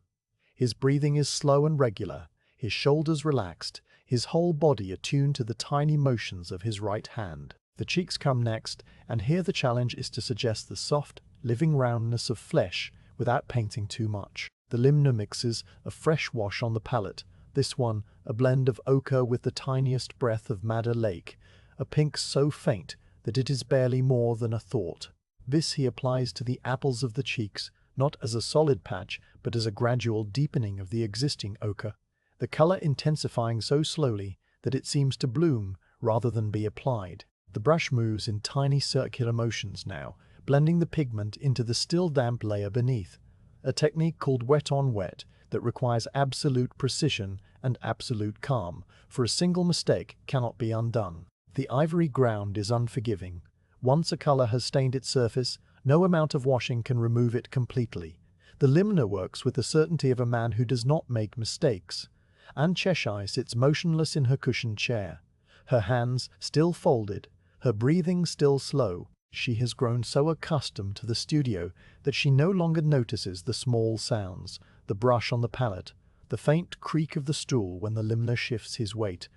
His breathing is slow and regular, his shoulders relaxed, his whole body attuned to the tiny motions of his right hand. The cheeks come next, and here the challenge is to suggest the soft, living roundness of flesh without painting too much. The Limner mixes a fresh wash on the palette, this one a blend of ochre with the tiniest breath of madder lake, a pink so faint that it is barely more than a thought. This he applies to the apples of the cheeks, not as a solid patch, but as a gradual deepening of the existing ochre, the color intensifying so slowly that it seems to bloom rather than be applied. The brush moves in tiny circular motions now, blending the pigment into the still damp layer beneath, a technique called wet on wet that requires absolute precision and absolute calm, for a single mistake cannot be undone. The ivory ground is unforgiving. Once a color has stained its surface, no amount of washing can remove it completely. The Limner works with the certainty of a man who does not make mistakes. Anne Cheshire sits motionless in her cushioned chair, her hands still folded, her breathing still slow. She has grown so accustomed to the studio that she no longer notices the small sounds, the brush on the palette, the faint creak of the stool when the Limner shifts his weight,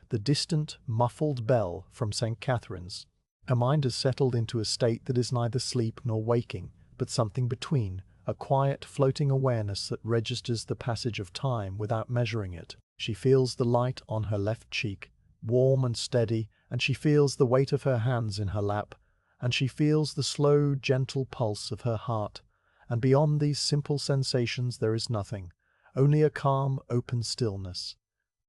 the distant, muffled bell from St. Catherine's. Her mind has settled into a state that is neither sleep nor waking, but something between, a quiet, floating awareness that registers the passage of time without measuring it. She feels the light on her left cheek, warm and steady, and she feels the weight of her hands in her lap, and she feels the slow, gentle pulse of her heart. And beyond these simple sensations there is nothing, only a calm, open stillness.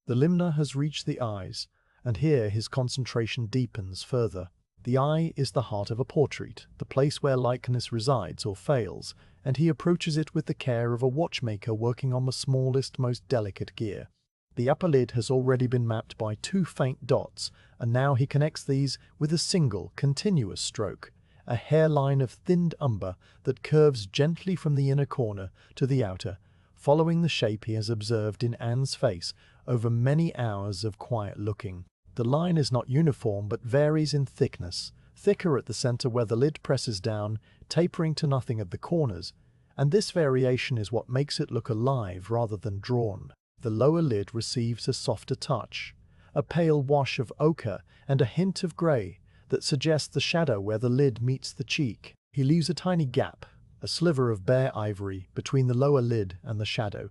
The Limner has reached the eyes, and here his concentration deepens further. The eye is the heart of a portrait, the place where likeness resides or fails, and he approaches it with the care of a watchmaker working on the smallest, most delicate gear. The upper lid has already been mapped by 2 faint dots, and now he connects these with a single, continuous stroke, a hairline of thinned umber that curves gently from the inner corner to the outer, following the shape he has observed in Anne's face over many hours of quiet looking. The line is not uniform but varies in thickness, thicker at the center where the lid presses down, tapering to nothing at the corners, and this variation is what makes it look alive rather than drawn. The lower lid receives a softer touch, a pale wash of ochre and a hint of grey that suggests the shadow where the lid meets the cheek. He leaves a tiny gap, a sliver of bare ivory, between the lower lid and the shadow,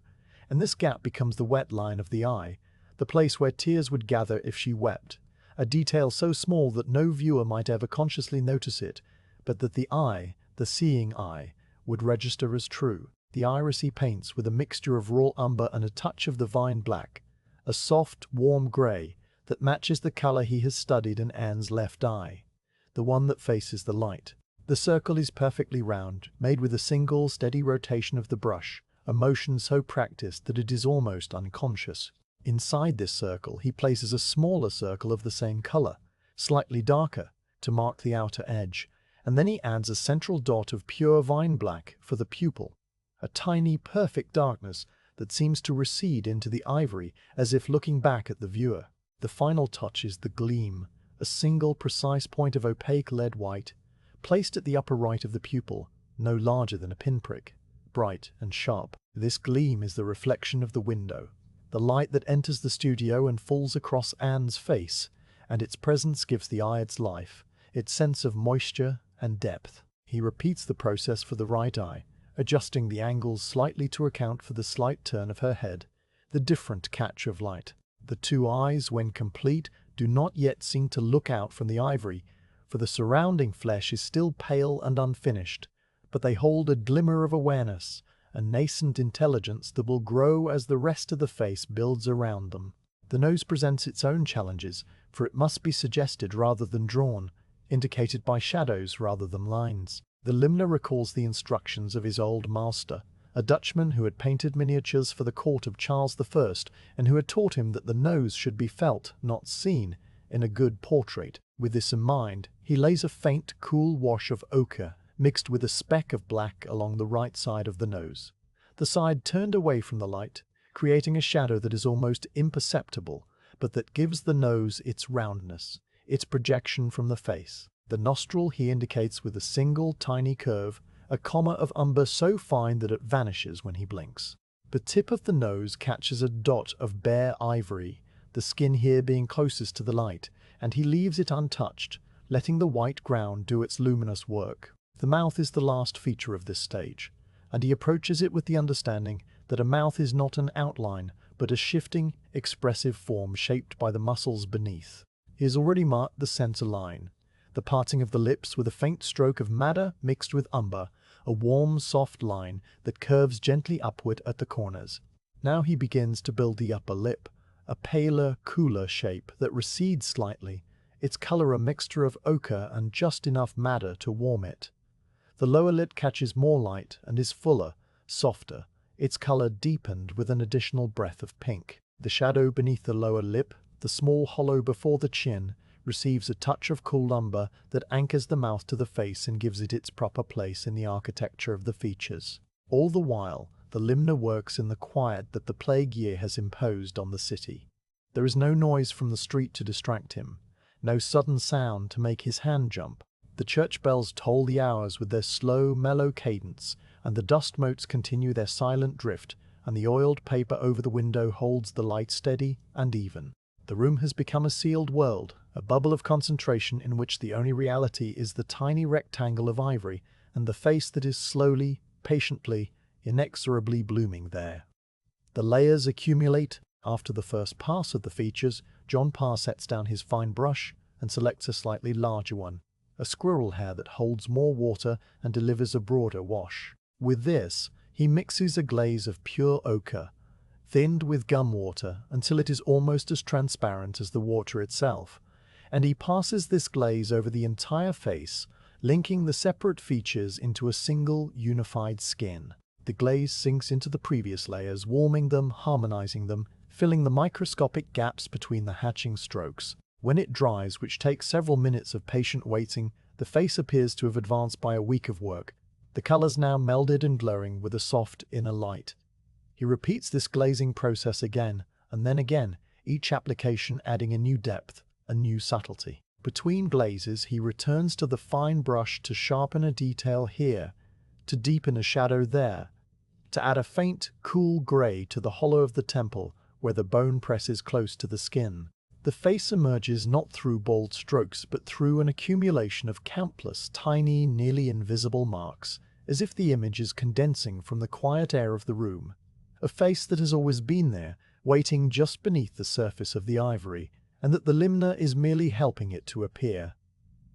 and this gap becomes the wet line of the eye, the place where tears would gather if she wept, a detail so small that no viewer might ever consciously notice it, but that the eye, the seeing eye, would register as true. The iris he paints with a mixture of raw umber and a touch of the vine black, a soft, warm grey that matches the colour he has studied in Anne's left eye, the one that faces the light. The circle is perfectly round, made with a single, steady rotation of the brush, a motion so practiced that it is almost unconscious. Inside this circle he places a smaller circle of the same colour, slightly darker, to mark the outer edge, and then he adds a central dot of pure vine black for the pupil, a tiny, perfect darkness that seems to recede into the ivory as if looking back at the viewer. The final touch is the gleam, a single precise point of opaque lead white, placed at the upper right of the pupil, no larger than a pinprick, bright and sharp. This gleam is the reflection of the window, the light that enters the studio and falls across Anne's face, and its presence gives the eye its life, its sense of moisture and depth. He repeats the process for the right eye, adjusting the angles slightly to account for the slight turn of her head, the different catch of light. The 2 eyes, when complete, do not yet seem to look out from the ivory, for the surrounding flesh is still pale and unfinished, but they hold a glimmer of awareness, a nascent intelligence that will grow as the rest of the face builds around them. The nose presents its own challenges, for it must be suggested rather than drawn, indicated by shadows rather than lines. The Limner recalls the instructions of his old master, a Dutchman who had painted miniatures for the court of Charles I and who had taught him that the nose should be felt, not seen, in a good portrait. With this in mind, he lays a faint, cool wash of ochre mixed with a speck of black along the right side of the nose, the side turned away from the light, creating a shadow that is almost imperceptible, but that gives the nose its roundness, its projection from the face. The nostril he indicates with a single tiny curve, a comma of umber so fine that it vanishes when he blinks. The tip of the nose catches a dot of bare ivory, the skin here being closest to the light, and he leaves it untouched, letting the white ground do its luminous work. The mouth is the last feature of this stage, and he approaches it with the understanding that a mouth is not an outline, but a shifting, expressive form shaped by the muscles beneath. He has already marked the center line, the parting of the lips with a faint stroke of madder mixed with umber, a warm, soft line that curves gently upward at the corners. Now he begins to build the upper lip, a paler, cooler shape that recedes slightly, its color a mixture of ochre and just enough madder to warm it. The lower lid catches more light and is fuller, softer, its color deepened with an additional breath of pink. The shadow beneath the lower lip, the small hollow before the chin, receives a touch of cool umber that anchors the mouth to the face and gives it its proper place in the architecture of the features. All the while, the Limner works in the quiet that the plague year has imposed on the city. There is no noise from the street to distract him, no sudden sound to make his hand jump. The church bells toll the hours with their slow, mellow cadence, and the dust motes continue their silent drift, and the oiled paper over the window holds the light steady and even. The room has become a sealed world, a bubble of concentration in which the only reality is the tiny rectangle of ivory and the face that is slowly, patiently, inexorably blooming there. The layers accumulate. After the first pass of the features, John Parr sets down his fine brush and selects a slightly larger one, a squirrel hair that holds more water and delivers a broader wash. With this, he mixes a glaze of pure ochre, thinned with gum water until it is almost as transparent as the water itself, and he passes this glaze over the entire face, linking the separate features into a single, unified skin. The glaze sinks into the previous layers, warming them, harmonizing them, filling the microscopic gaps between the hatching strokes. When it dries, which takes several minutes of patient waiting, the face appears to have advanced by a week of work, the colors now melded and glowing with a soft inner light. He repeats this glazing process again, and then again, each application adding a new depth, a new subtlety. Between glazes, he returns to the fine brush to sharpen a detail here, to deepen a shadow there, to add a faint, cool grey to the hollow of the temple where the bone presses close to the skin. The face emerges not through bold strokes, but through an accumulation of countless, tiny, nearly invisible marks, as if the image is condensing from the quiet air of the room. A face that has always been there, waiting just beneath the surface of the ivory, and that the limner is merely helping it to appear.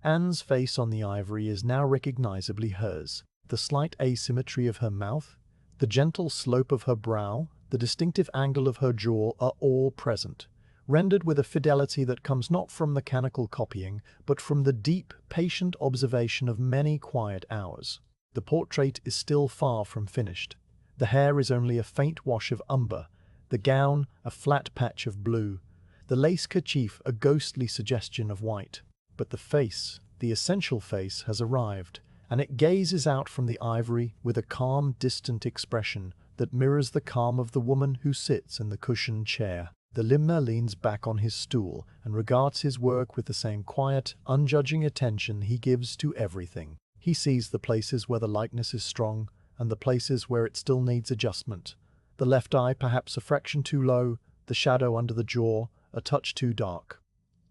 Anne's face on the ivory is now recognizably hers. The slight asymmetry of her mouth, the gentle slope of her brow, the distinctive angle of her jaw are all present, rendered with a fidelity that comes not from mechanical copying, but from the deep, patient observation of many quiet hours. The portrait is still far from finished. The hair is only a faint wash of umber, the gown a flat patch of blue, the lace kerchief a ghostly suggestion of white. But the face, the essential face, has arrived, and it gazes out from the ivory with a calm, distant expression that mirrors the calm of the woman who sits in the cushioned chair. The limner leans back on his stool and regards his work with the same quiet, unjudging attention he gives to everything. He sees the places where the likeness is strong and the places where it still needs adjustment. The left eye perhaps a fraction too low, the shadow under the jaw a touch too dark.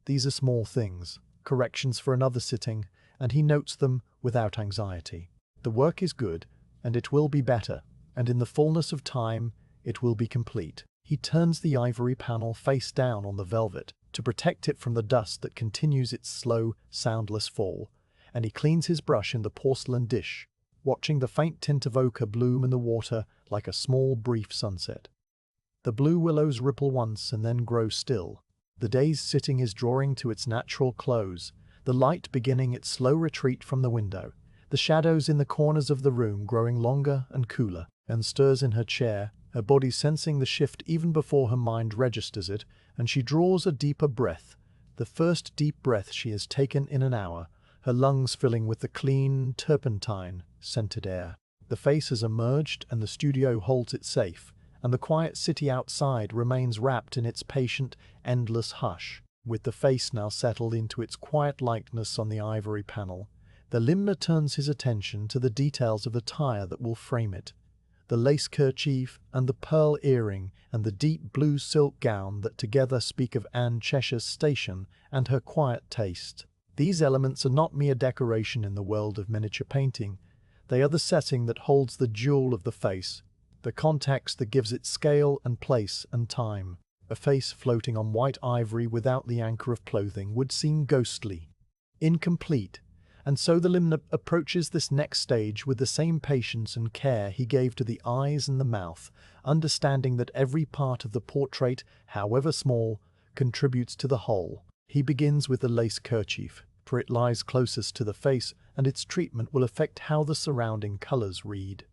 These are small things, corrections for another sitting, and he notes them without anxiety. The work is good, and it will be better, and in the fullness of time it will be complete. He turns the ivory panel face down on the velvet to protect it from the dust that continues its slow, soundless fall, and he cleans his brush in the porcelain dish, watching the faint tint of ochre bloom in the water like a small, brief sunset. The blue willows ripple once and then grow still. The day's sitting is drawing to its natural close, the light beginning its slow retreat from the window, the shadows in the corners of the room growing longer and cooler. Anne stirs in her chair, her body sensing the shift even before her mind registers it, and she draws a deeper breath, the first deep breath she has taken in an hour, her lungs filling with the clean, turpentine, scented air. The face has emerged and the studio holds it safe, and the quiet city outside remains wrapped in its patient, endless hush. With the face now settled into its quiet likeness on the ivory panel, the limner turns his attention to the details of attire that will frame it. The lace kerchief and the pearl earring and the deep blue silk gown that together speak of Anne Cheshire's station and her quiet taste. These elements are not mere decoration in the world of miniature painting. They are the setting that holds the jewel of the face, the context that gives it scale and place and time. A face floating on white ivory without the anchor of clothing would seem ghostly, incomplete, and so the limner approaches this next stage with the same patience and care he gave to the eyes and the mouth, understanding that every part of the portrait, however small, contributes to the whole. He begins with the lace kerchief, for it lies closest to the face, and its treatment will affect how the surrounding colors read.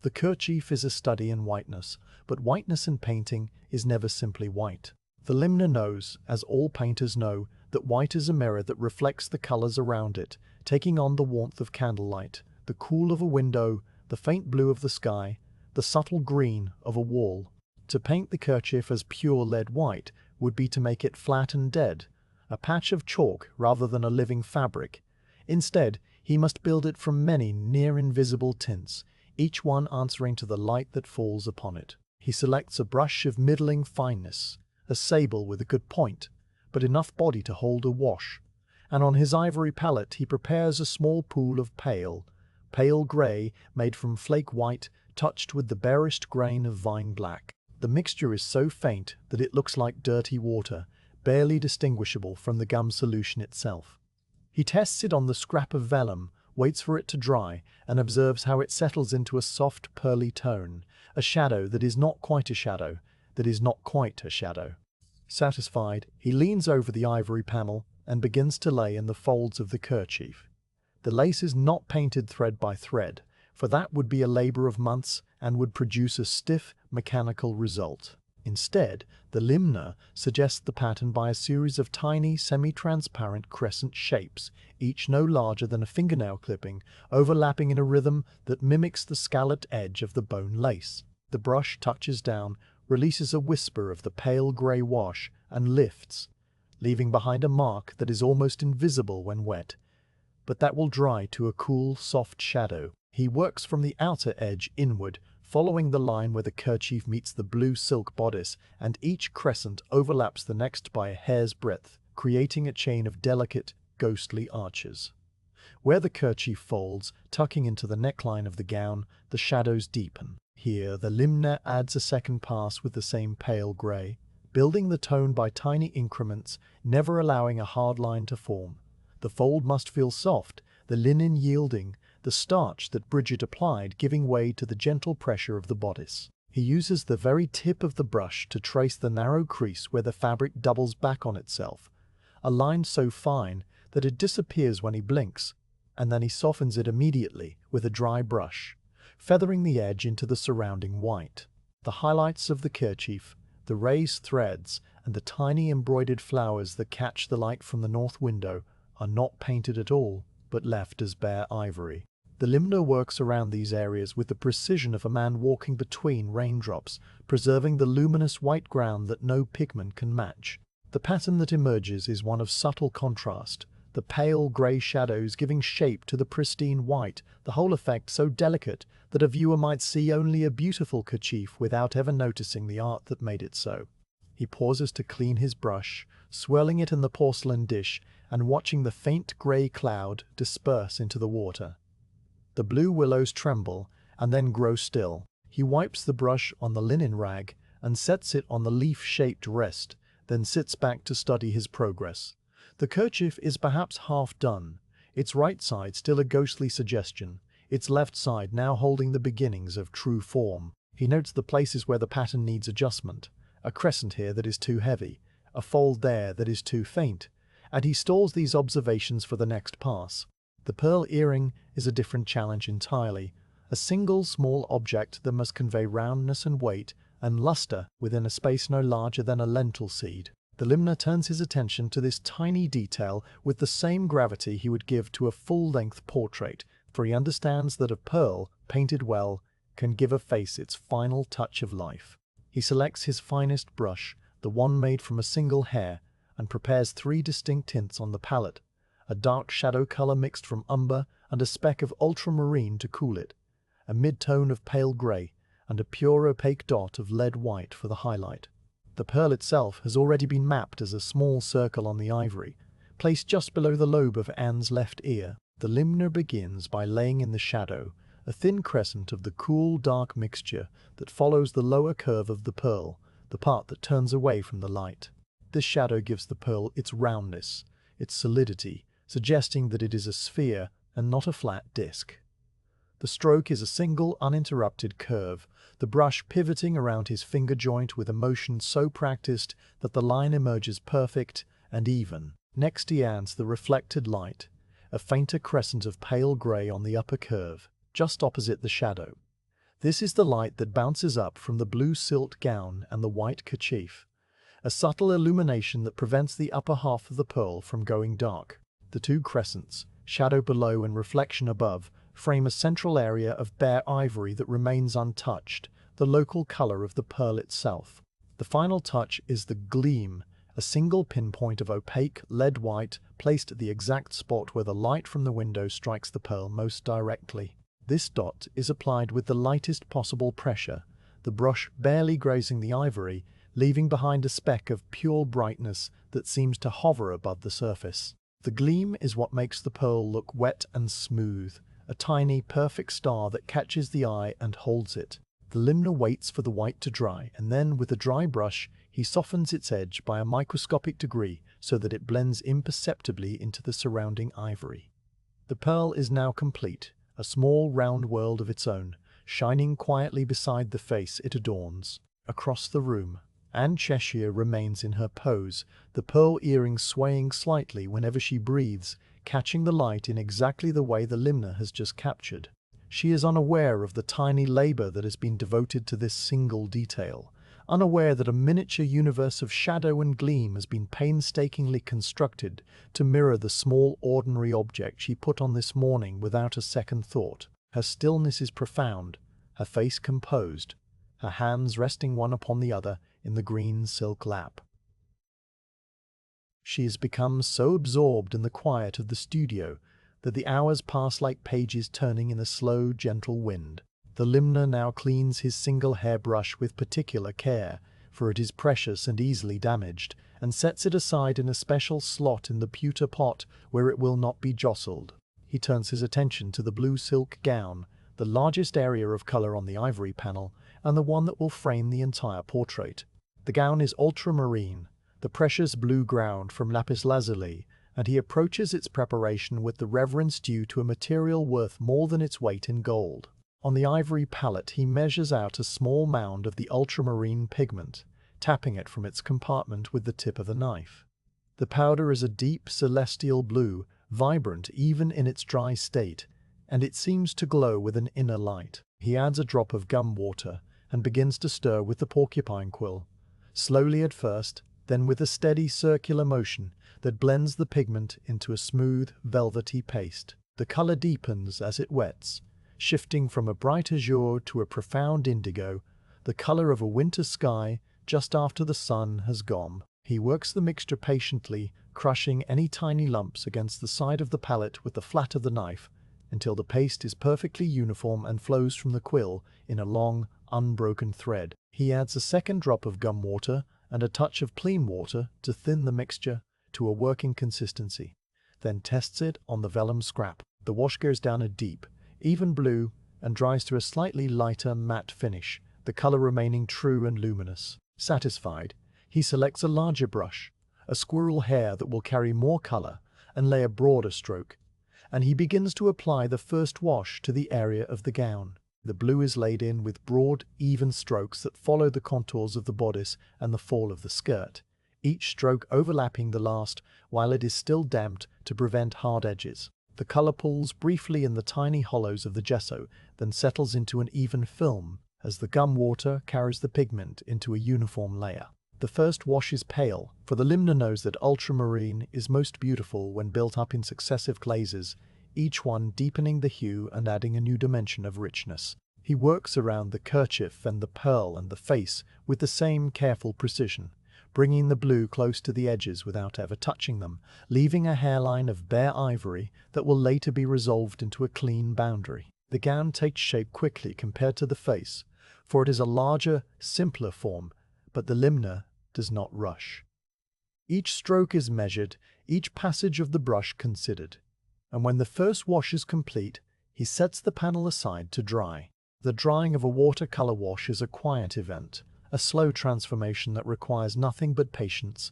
The kerchief is a study in whiteness, but whiteness in painting is never simply white. The limner knows, as all painters know, that white is a mirror that reflects the colors around it, taking on the warmth of candlelight, the cool of a window, the faint blue of the sky, the subtle green of a wall. To paint the kerchief as pure lead white would be to make it flat and dead, a patch of chalk rather than a living fabric. Instead, he must build it from many near-invisible tints, each one answering to the light that falls upon it. He selects a brush of middling fineness, a sable with a good point, but enough body to hold a wash, and on his ivory palette he prepares a small pool of pale grey made from flake white touched with the barest grain of vine black. The mixture is so faint that it looks like dirty water, barely distinguishable from the gum solution itself. He tests it on the scrap of vellum, waits for it to dry, and observes how it settles into a soft, pearly tone, a shadow that is not quite a shadow, that is not quite a shadow. Satisfied, he leans over the ivory panel and begins to lay in the folds of the kerchief. The lace is not painted thread by thread, for that would be a labor of months and would produce a stiff, mechanical result. Instead, the limner suggests the pattern by a series of tiny, semi-transparent crescent shapes, each no larger than a fingernail clipping, overlapping in a rhythm that mimics the scalloped edge of the bone lace. The brush touches down, releases a whisper of the pale grey wash, and lifts, leaving behind a mark that is almost invisible when wet, but that will dry to a cool, soft shadow. He works from the outer edge inward, following the line where the kerchief meets the blue silk bodice, and each crescent overlaps the next by a hair's breadth, creating a chain of delicate, ghostly arches. Where the kerchief folds, tucking into the neckline of the gown, the shadows deepen. Here, the limner adds a second pass with the same pale grey, building the tone by tiny increments, never allowing a hard line to form. The fold must feel soft, the linen yielding, the starch that Bridget applied giving way to the gentle pressure of the bodice. He uses the very tip of the brush to trace the narrow crease where the fabric doubles back on itself, a line so fine that it disappears when he blinks, and then he softens it immediately with a dry brush, feathering the edge into the surrounding white. The highlights of the kerchief, the raised threads, and the tiny embroidered flowers that catch the light from the north window are not painted at all, but left as bare ivory. The limner works around these areas with the precision of a man walking between raindrops, preserving the luminous white ground that no pigment can match. The pattern that emerges is one of subtle contrast, the pale grey shadows giving shape to the pristine white, the whole effect so delicate that a viewer might see only a beautiful kerchief without ever noticing the art that made it so. He pauses to clean his brush, swirling it in the porcelain dish and watching the faint grey cloud disperse into the water. The blue willows tremble and then grow still. He wipes the brush on the linen rag and sets it on the leaf-shaped rest, then sits back to study his progress. The kerchief is perhaps half done, its right side still a ghostly suggestion, its left side now holding the beginnings of true form. He notes the places where the pattern needs adjustment, a crescent here that is too heavy, a fold there that is too faint, and he stalls these observations for the next pass. The pearl earring is a different challenge entirely, a single small object that must convey roundness and weight and luster within a space no larger than a lentil seed. The limner turns his attention to this tiny detail with the same gravity he would give to a full-length portrait, for he understands that a pearl, painted well, can give a face its final touch of life. He selects his finest brush, the one made from a single hair, and prepares 3 distinct tints on the palette, a dark shadow color mixed from umber and a speck of ultramarine to cool it, a mid-tone of pale grey, and a pure opaque dot of lead white for the highlight. The pearl itself has already been mapped as a small circle on the ivory, placed just below the lobe of Anne's left ear. The limner begins by laying in the shadow, a thin crescent of the cool, dark mixture that follows the lower curve of the pearl, the part that turns away from the light. This shadow gives the pearl its roundness, its solidity, suggesting that it is a sphere and not a flat disc. The stroke is a single, uninterrupted curve, the brush pivoting around his finger joint with a motion so practiced that the line emerges perfect and even. Next he adds the reflected light, a fainter crescent of pale grey on the upper curve, just opposite the shadow. This is the light that bounces up from the blue silk gown and the white kerchief, a subtle illumination that prevents the upper half of the pearl from going dark. The 2 crescents, shadow below and reflection above, frame a central area of bare ivory that remains untouched, the local color of the pearl itself. The final touch is the gleam, a single pinpoint of opaque lead white placed at the exact spot where the light from the window strikes the pearl most directly. This dot is applied with the lightest possible pressure, the brush barely grazing the ivory, leaving behind a speck of pure brightness that seems to hover above the surface. The gleam is what makes the pearl look wet and smooth, a tiny, perfect star that catches the eye and holds it. The limner waits for the white to dry, and then, with a dry brush, he softens its edge by a microscopic degree so that it blends imperceptibly into the surrounding ivory. The pearl is now complete, a small round world of its own, shining quietly beside the face it adorns. Across the room, Anne Cheshire remains in her pose, the pearl earrings swaying slightly whenever she breathes, catching the light in exactly the way the limner has just captured. She is unaware of the tiny labor that has been devoted to this single detail, unaware that a miniature universe of shadow and gleam has been painstakingly constructed to mirror the small ordinary object she put on this morning without a second thought. Her stillness is profound, her face composed, her hands resting one upon the other in the green silk lap. She has become so absorbed in the quiet of the studio that the hours pass like pages turning in a slow, gentle wind. The limner now cleans his single hairbrush with particular care, for it is precious and easily damaged, and sets it aside in a special slot in the pewter pot where it will not be jostled. He turns his attention to the blue silk gown, the largest area of color on the ivory panel, and the one that will frame the entire portrait. The gown is ultramarine, the precious blue ground from lapis lazuli, and he approaches its preparation with the reverence due to a material worth more than its weight in gold. On the ivory palette he measures out a small mound of the ultramarine pigment, tapping it from its compartment with the tip of the knife. The powder is a deep celestial blue, vibrant even in its dry state, and it seems to glow with an inner light. He adds a drop of gum water and begins to stir with the porcupine quill, slowly at first, then with a steady circular motion that blends the pigment into a smooth, velvety paste. The color deepens as it wets, shifting from a bright azure to a profound indigo, the color of a winter sky just after the sun has gone. He works the mixture patiently, crushing any tiny lumps against the side of the palette with the flat of the knife, until the paste is perfectly uniform and flows from the quill in a long, unbroken thread. He adds a second drop of gum water and a touch of clean water to thin the mixture to a working consistency, then tests it on the vellum scrap. The wash goes down a deep, even blue, and dries to a slightly lighter matte finish, the color remaining true and luminous. Satisfied, he selects a larger brush, a squirrel hair that will carry more color and lay a broader stroke, and he begins to apply the first wash to the area of the gown. The blue is laid in with broad, even strokes that follow the contours of the bodice and the fall of the skirt, each stroke overlapping the last while it is still damped to prevent hard edges. The color pools briefly in the tiny hollows of the gesso, then settles into an even film as the gum water carries the pigment into a uniform layer. The first wash is pale, for the limner knows that ultramarine is most beautiful when built up in successive glazes, each one deepening the hue and adding a new dimension of richness. He works around the kerchief and the pearl and the face with the same careful precision, bringing the blue close to the edges without ever touching them, leaving a hairline of bare ivory that will later be resolved into a clean boundary. The gown takes shape quickly compared to the face, for it is a larger, simpler form, but the limner does not rush. Each stroke is measured, each passage of the brush considered, and when the first wash is complete, he sets the panel aside to dry. The drying of a watercolor wash is a quiet event, a slow transformation that requires nothing but patience.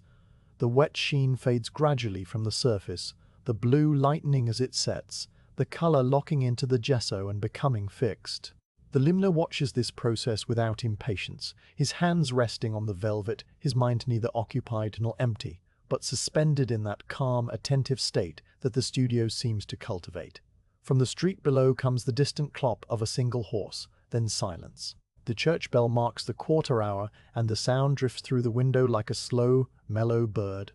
The wet sheen fades gradually from the surface, the blue lightening as it sets, the color locking into the gesso and becoming fixed. The limner watches this process without impatience, his hands resting on the velvet, his mind neither occupied nor empty, but suspended in that calm, attentive state that the studio seems to cultivate. From the street below comes the distant clop of a single horse, then silence. The church bell marks the quarter hour, and the sound drifts through the window like a slow, mellow bird.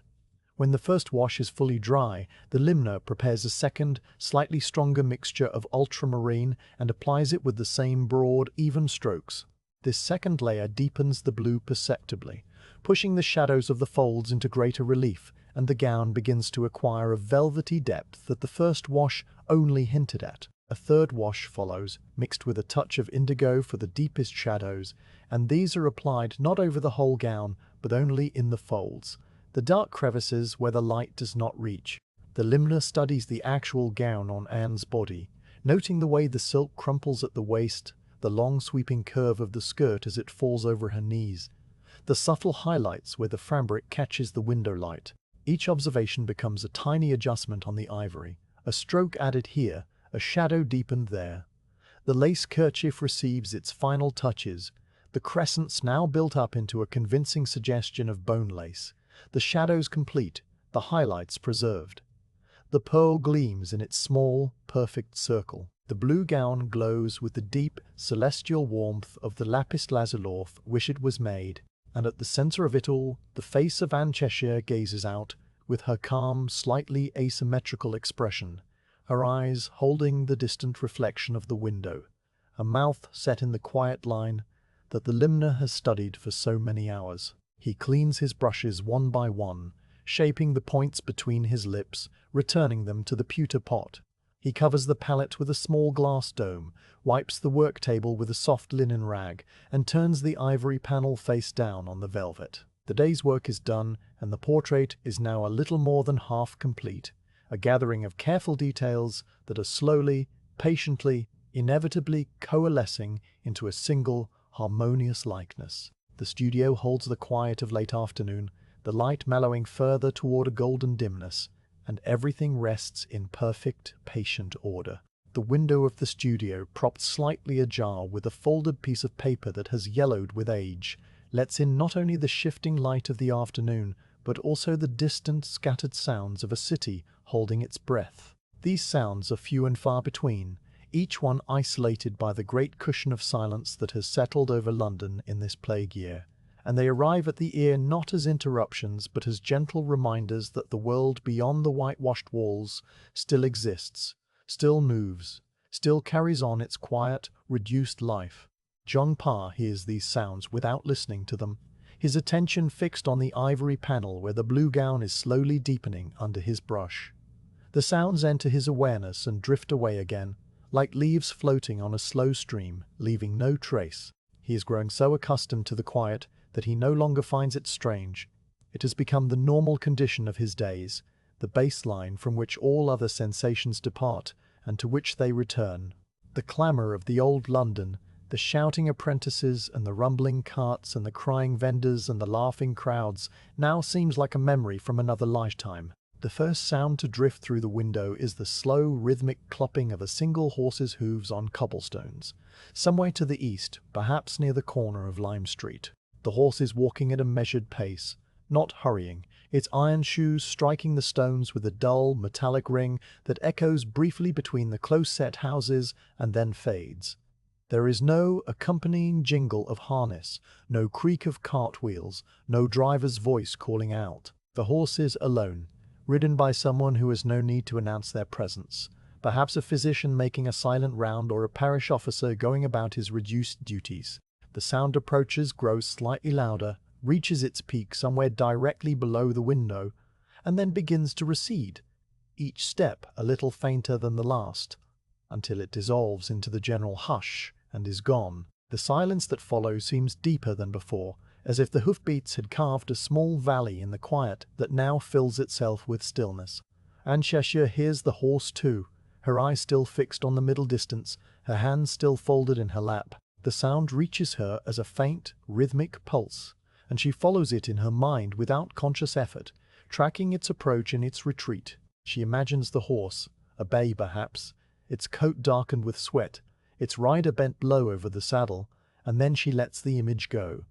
When the first wash is fully dry, the limner prepares a second, slightly stronger mixture of ultramarine and applies it with the same broad, even strokes. This second layer deepens the blue perceptibly, pushing the shadows of the folds into greater relief, and the gown begins to acquire a velvety depth that the first wash only hinted at. A third wash follows, mixed with a touch of indigo for the deepest shadows, and these are applied not over the whole gown, but only in the folds, the dark crevices where the light does not reach. The limner studies the actual gown on Anne's body, noting the way the silk crumples at the waist, the long sweeping curve of the skirt as it falls over her knees, the subtle highlights where the fabric catches the window light. Each observation becomes a tiny adjustment on the ivory, a stroke added here, a shadow deepened there. The lace kerchief receives its final touches, The crescents now built up into a convincing suggestion of bone lace, the shadows complete, the highlights preserved. The pearl gleams in its small, perfect circle. The blue gown glows with the deep, celestial warmth of the lapis lazuli which it was made, and at the center of it all, the face of Anne Cheshire gazes out, with her calm, slightly asymmetrical expression, her eyes holding the distant reflection of the window, a mouth set in the quiet line that the limner has studied for so many hours. He cleans his brushes one by one, shaping the points between his lips, returning them to the pewter pot. He covers the palette with a small glass dome, wipes the work table with a soft linen rag, and turns the ivory panel face down on the velvet. The day's work is done, and the portrait is now a little more than half complete, a gathering of careful details that are slowly, patiently, inevitably coalescing into a single, harmonious likeness. The studio holds the quiet of late afternoon, the light mellowing further toward a golden dimness, and everything rests in perfect, patient order. The window of the studio, propped slightly ajar with a folded piece of paper that has yellowed with age, lets in not only the shifting light of the afternoon, but also the distant, scattered sounds of a city holding its breath. These sounds are few and far between, each one isolated by the great cushion of silence that has settled over London in this plague year, and they arrive at the ear not as interruptions but as gentle reminders that the world beyond the whitewashed walls still exists, still moves, still carries on its quiet, reduced life. John Parr hears these sounds without listening to them, his attention fixed on the ivory panel where the blue gown is slowly deepening under his brush. The sounds enter his awareness and drift away again, like leaves floating on a slow stream, leaving no trace. He is growing so accustomed to the quiet that he no longer finds it strange. It has become the normal condition of his days, the baseline from which all other sensations depart and to which they return. The clamour of the old London, the shouting apprentices and the rumbling carts and the crying vendors and the laughing crowds now seems like a memory from another lifetime. The first sound to drift through the window is the slow, rhythmic clopping of a single horse's hooves on cobblestones, somewhere to the east, perhaps near the corner of Lime Street. The horse is walking at a measured pace, not hurrying, its iron shoes striking the stones with a dull, metallic ring that echoes briefly between the close-set houses and then fades. There is no accompanying jingle of harness, no creak of cartwheels, no driver's voice calling out. The horse is alone, ridden by someone who has no need to announce their presence, perhaps a physician making a silent round or a parish officer going about his reduced duties. The sound approaches, grows slightly louder, reaches its peak somewhere directly below the window, and then begins to recede, each step a little fainter than the last, until it dissolves into the general hush and is gone. The silence that follows seems deeper than before, as if the hoofbeats had carved a small valley in the quiet that now fills itself with stillness. Anne Cheshire hears the horse too, her eyes still fixed on the middle distance, her hands still folded in her lap. The sound reaches her as a faint, rhythmic pulse, and she follows it in her mind without conscious effort, tracking its approach and its retreat. She imagines the horse, a bay perhaps, its coat darkened with sweat, its rider bent low over the saddle, and then she lets the image go.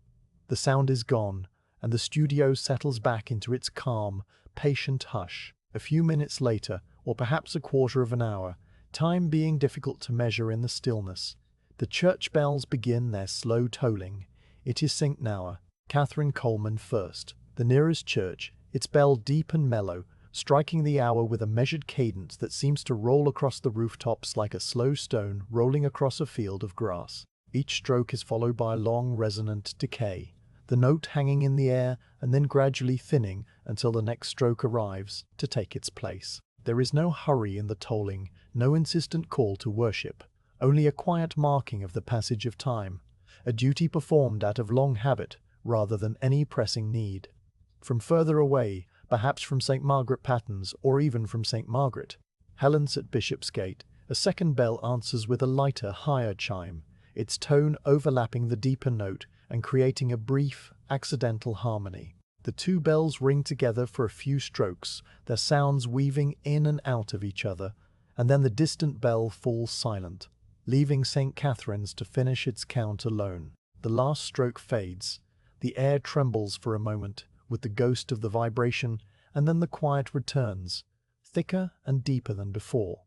The sound is gone, and the studio settles back into its calm, patient hush. A few minutes later, or perhaps a quarter of an hour, time being difficult to measure in the stillness, the church bells begin their slow tolling. It is St. Nour, Catherine Coleman first. The nearest church, its bell deep and mellow, striking the hour with a measured cadence that seems to roll across the rooftops like a slow stone rolling across a field of grass. Each stroke is followed by a long, resonant decay, the note hanging in the air and then gradually thinning until the next stroke arrives to take its place. There is no hurry in the tolling, no insistent call to worship, only a quiet marking of the passage of time, a duty performed out of long habit rather than any pressing need. From further away, perhaps from St. Margaret Pattens or even from St. Margaret, Helen's at Bishopsgate, a second bell answers with a lighter, higher chime, its tone overlapping the deeper note and creating a brief, accidental harmony. The two bells ring together for a few strokes, their sounds weaving in and out of each other, and then the distant bell falls silent, leaving St. Catherine's to finish its count alone. The last stroke fades. The air trembles for a moment with the ghost of the vibration, and then the quiet returns, thicker and deeper than before.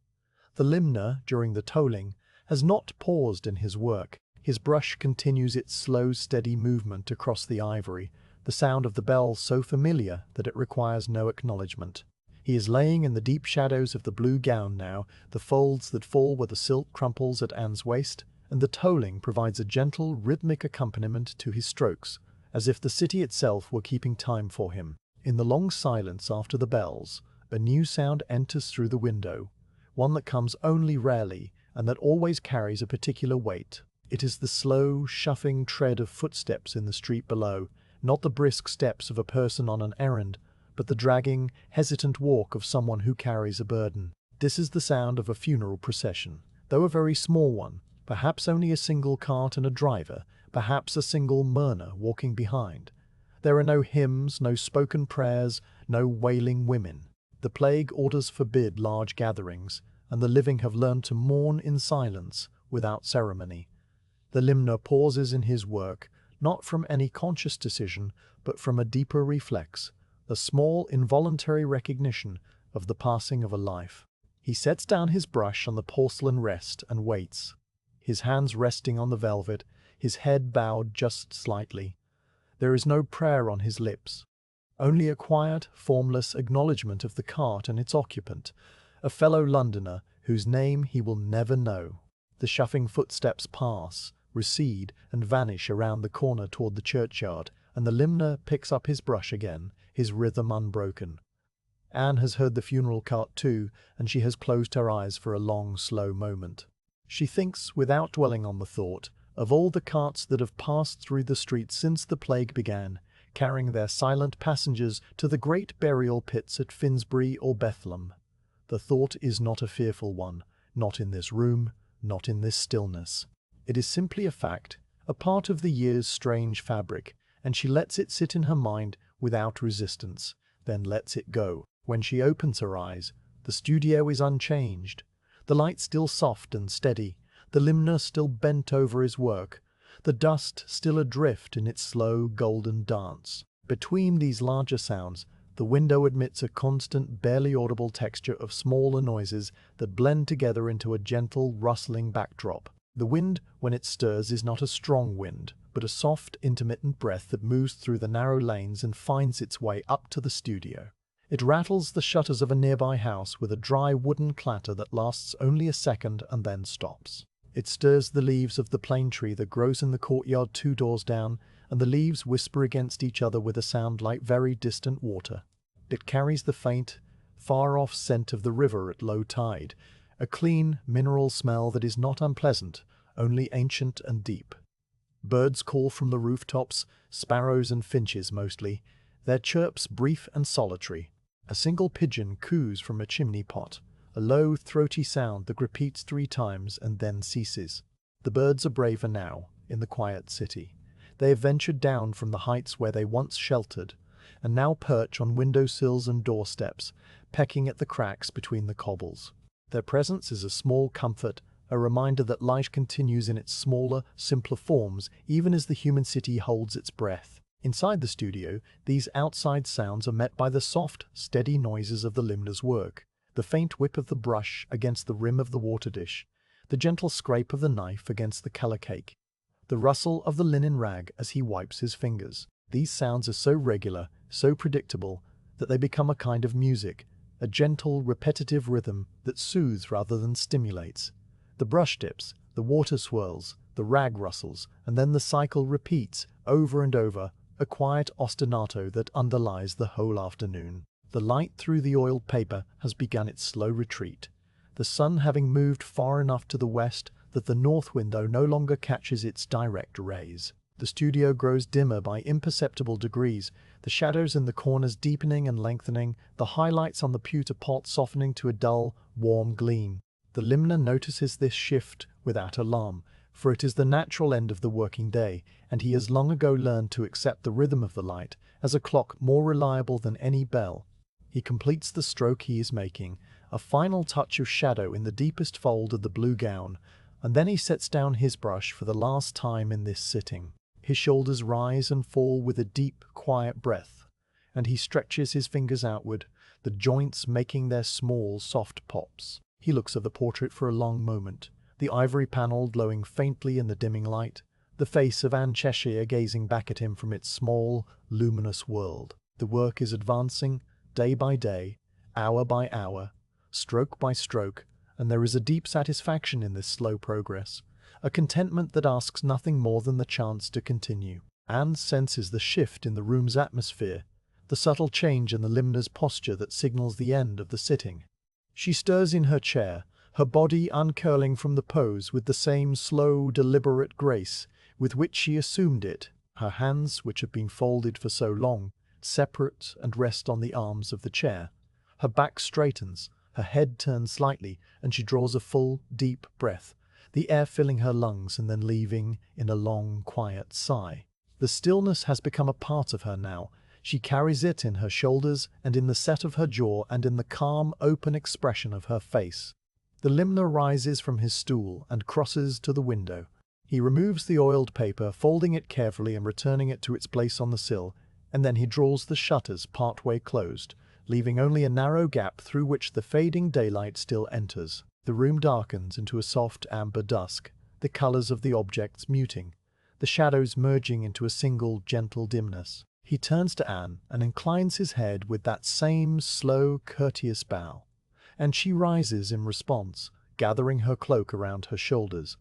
The limner, during the tolling, has not paused in his work. His brush continues its slow, steady movement across the ivory, the sound of the bell so familiar that it requires no acknowledgement. He is laying in the deep shadows of the blue gown now, the folds that fall where the silk crumples at Anne's waist, and the tolling provides a gentle, rhythmic accompaniment to his strokes, as if the city itself were keeping time for him. In the long silence after the bells, a new sound enters through the window, one that comes only rarely, and that always carries a particular weight. It is the slow, shuffling tread of footsteps in the street below, not the brisk steps of a person on an errand, but the dragging, hesitant walk of someone who carries a burden. This is the sound of a funeral procession, though a very small one, perhaps only a single cart and a driver, perhaps a single mourner walking behind. There are no hymns, no spoken prayers, no wailing women. The plague orders forbid large gatherings, and the living have learned to mourn in silence, without ceremony. The limner pauses in his work, not from any conscious decision, but from a deeper reflex, a small involuntary recognition of the passing of a life. He sets down his brush on the porcelain rest and waits, his hands resting on the velvet, his head bowed just slightly. There is no prayer on his lips, only a quiet, formless acknowledgement of the cart and its occupant, a fellow Londoner whose name he will never know. The shuffling footsteps pass, recede, and vanish around the corner toward the churchyard, and the limner picks up his brush again, his rhythm unbroken. Anne has heard the funeral cart too, and she has closed her eyes for a long, slow moment. She thinks, without dwelling on the thought, of all the carts that have passed through the streets since the plague began, carrying their silent passengers to the great burial pits at Finsbury or Bethlehem. The thought is not a fearful one, not in this room, not in this stillness. It is simply a fact, a part of the year's strange fabric, and she lets it sit in her mind without resistance, then lets it go. When she opens her eyes, the studio is unchanged, the light still soft and steady, the limner still bent over his work, the dust still adrift in its slow golden dance. Between these larger sounds, the window admits a constant, barely audible texture of smaller noises that blend together into a gentle, rustling backdrop. The wind, when it stirs, is not a strong wind, but a soft, intermittent breath that moves through the narrow lanes and finds its way up to the studio. It rattles the shutters of a nearby house with a dry wooden clatter that lasts only a second and then stops. It stirs the leaves of the plane tree that grows in the courtyard 2 doors down, and the leaves whisper against each other with a sound like very distant water. It carries the faint, far-off scent of the river at low tide, a clean, mineral smell that is not unpleasant, only ancient and deep. Birds call from the rooftops, sparrows and finches mostly, their chirps brief and solitary. A single pigeon coos from a chimney pot, a low, throaty sound that repeats 3 times and then ceases. The birds are braver now, in the quiet city. They have ventured down from the heights where they once sheltered, and now perch on windowsills and doorsteps, pecking at the cracks between the cobbles. Their presence is a small comfort, a reminder that life continues in its smaller, simpler forms even as the human city holds its breath. Inside the studio, these outside sounds are met by the soft, steady noises of the limner's work, the faint whip of the brush against the rim of the water dish, the gentle scrape of the knife against the colour cake, the rustle of the linen rag as he wipes his fingers. These sounds are so regular, so predictable, that they become a kind of music, a gentle, repetitive rhythm that soothes rather than stimulates. The brush dips, the water swirls, the rag rustles, and then the cycle repeats over and over, a quiet ostinato that underlies the whole afternoon. The light through the oiled paper has begun its slow retreat, the sun having moved far enough to the west that the north window no longer catches its direct rays. The studio grows dimmer by imperceptible degrees, the shadows in the corners deepening and lengthening, the highlights on the pewter pot softening to a dull, warm gleam. The limner notices this shift without alarm, for it is the natural end of the working day, and he has long ago learned to accept the rhythm of the light as a clock more reliable than any bell. He completes the stroke he is making, a final touch of shadow in the deepest fold of the blue gown, and then he sets down his brush for the last time in this sitting. His shoulders rise and fall with a deep, quiet breath, and he stretches his fingers outward, the joints making their small, soft pops. He looks at the portrait for a long moment, the ivory panel glowing faintly in the dimming light, the face of Anne Cheshire gazing back at him from its small, luminous world. The work is advancing, day by day, hour by hour, stroke by stroke, and there is a deep satisfaction in this slow progress, a contentment that asks nothing more than the chance to continue. Anne senses the shift in the room's atmosphere, the subtle change in the Limner's posture that signals the end of the sitting. She stirs in her chair, her body uncurling from the pose with the same slow, deliberate grace with which she assumed it. Her hands, which have been folded for so long, separate and rest on the arms of the chair. Her back straightens, her head turns slightly, and she draws a full, deep breath, the air filling her lungs and then leaving in a long, quiet sigh. The stillness has become a part of her now. She carries it in her shoulders and in the set of her jaw and in the calm, open expression of her face. The Limner rises from his stool and crosses to the window. He removes the oiled paper, folding it carefully and returning it to its place on the sill, and then he draws the shutters partway closed, leaving only a narrow gap through which the fading daylight still enters. The room darkens into a soft amber dusk, the colors of the objects muting, the shadows merging into a single gentle dimness. He turns to Anne and inclines his head with that same slow, courteous bow, and she rises in response, gathering her cloak around her shoulders,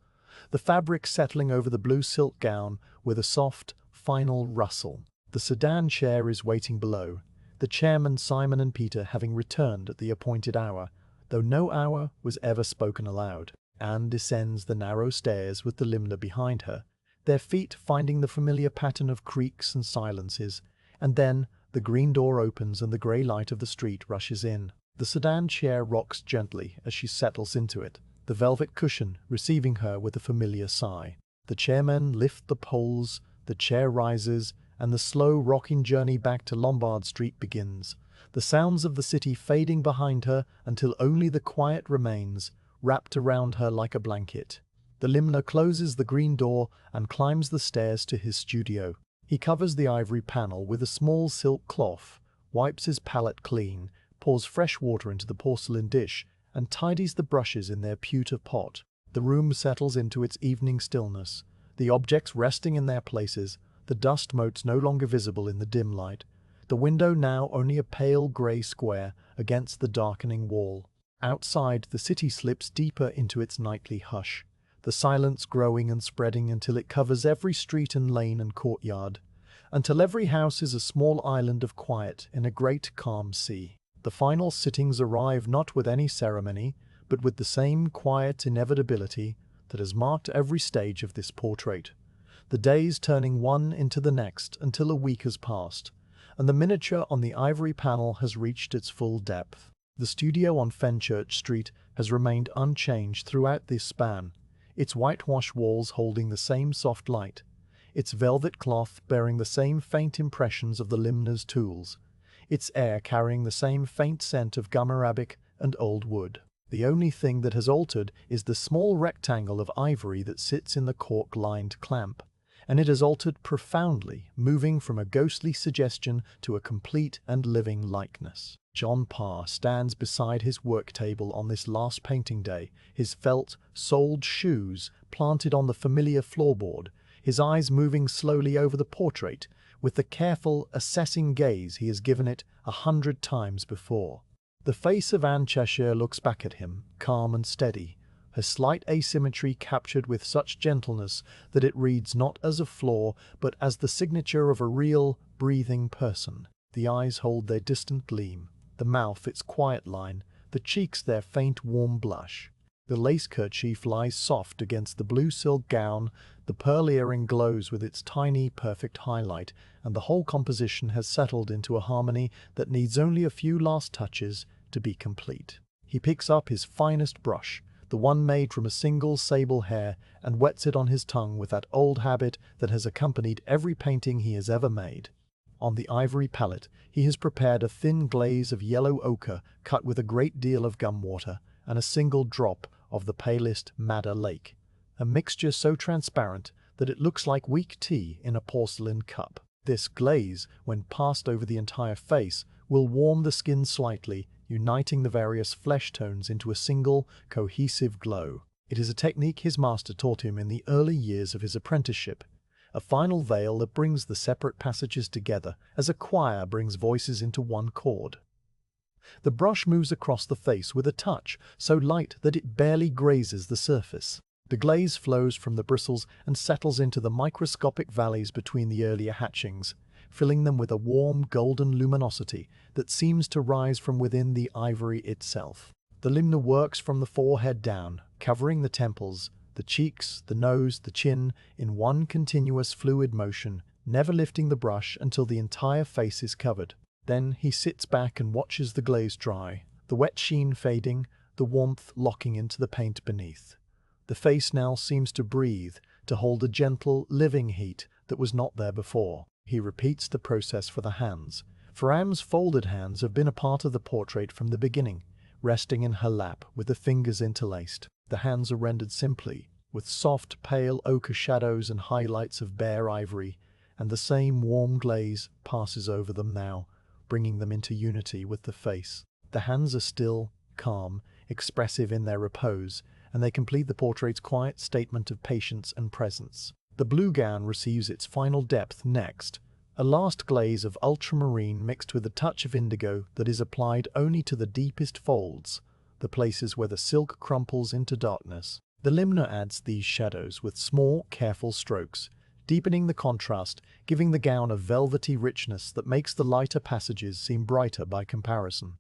the fabric settling over the blue silk gown with a soft, final rustle. The sedan chair is waiting below, the chairmen Simon and Peter having returned at the appointed hour, though no hour was ever spoken aloud. Anne descends the narrow stairs with the Limner behind her, their feet finding the familiar pattern of creaks and silences, and then the green door opens and the grey light of the street rushes in. The sedan chair rocks gently as she settles into it, the velvet cushion receiving her with a familiar sigh. The chairmen lift the poles, the chair rises, and the slow rocking journey back to Lombard Street begins, the sounds of the city fading behind her until only the quiet remains, wrapped around her like a blanket. The Limner closes the green door and climbs the stairs to his studio. He covers the ivory panel with a small silk cloth, wipes his palette clean, pours fresh water into the porcelain dish, and tidies the brushes in their pewter pot. The room settles into its evening stillness, the objects resting in their places, the dust motes no longer visible in the dim light, the window now only a pale grey square against the darkening wall. Outside, the city slips deeper into its nightly hush, the silence growing and spreading until it covers every street and lane and courtyard, until every house is a small island of quiet in a great calm sea. The final sittings arrive not with any ceremony, but with the same quiet inevitability that has marked every stage of this portrait, the days turning one into the next until a week has passed, and the miniature on the ivory panel has reached its full depth. The studio on Fenchurch Street has remained unchanged throughout this span, its whitewashed walls holding the same soft light, its velvet cloth bearing the same faint impressions of the Limner's tools, its air carrying the same faint scent of gum arabic and old wood. The only thing that has altered is the small rectangle of ivory that sits in the cork-lined clamp, and it has altered profoundly, moving from a ghostly suggestion to a complete and living likeness. John Parr stands beside his work table on this last painting day, his felt, soled shoes planted on the familiar floorboard, his eyes moving slowly over the portrait with the careful, assessing gaze he has given it 100 times before. The face of Anne Cheshire looks back at him, calm and steady, her slight asymmetry captured with such gentleness that it reads not as a flaw but as the signature of a real, breathing person. The eyes hold their distant gleam, the mouth its quiet line, the cheeks their faint warm blush. The lace kerchief lies soft against the blue silk gown, the pearl earring glows with its tiny, perfect highlight, and the whole composition has settled into a harmony that needs only a few last touches to be complete. He picks up his finest brush, the one made from a single sable hair, and wets it on his tongue with that old habit that has accompanied every painting he has ever made. On the ivory palette, he has prepared a thin glaze of yellow ochre cut with a great deal of gum water and a single drop of the palest madder lake, a mixture so transparent that it looks like weak tea in a porcelain cup. This glaze, when passed over the entire face, will warm the skin slightly, uniting the various flesh tones into a single, cohesive glow. It is a technique his master taught him in the early years of his apprenticeship, a final veil that brings the separate passages together as a choir brings voices into one chord. The brush moves across the face with a touch so light that it barely grazes the surface. The glaze flows from the bristles and settles into the microscopic valleys between the earlier hatchings, filling them with a warm golden luminosity that seems to rise from within the ivory itself. The limner works from the forehead down, covering the temples, the cheeks, the nose, the chin, in one continuous fluid motion, never lifting the brush until the entire face is covered. Then he sits back and watches the glaze dry, the wet sheen fading, the warmth locking into the paint beneath. The face now seems to breathe, to hold a gentle, living heat that was not there before. He repeats the process for the hands. Faram's folded hands have been a part of the portrait from the beginning, resting in her lap with the fingers interlaced. The hands are rendered simply, with soft, pale ochre shadows and highlights of bare ivory, and the same warm glaze passes over them now, bringing them into unity with the face. The hands are still, calm, expressive in their repose, and they complete the portrait's quiet statement of patience and presence. The blue gown receives its final depth next, a last glaze of ultramarine mixed with a touch of indigo that is applied only to the deepest folds, the places where the silk crumples into darkness. The limner adds these shadows with small, careful strokes, deepening the contrast, giving the gown a velvety richness that makes the lighter passages seem brighter by comparison.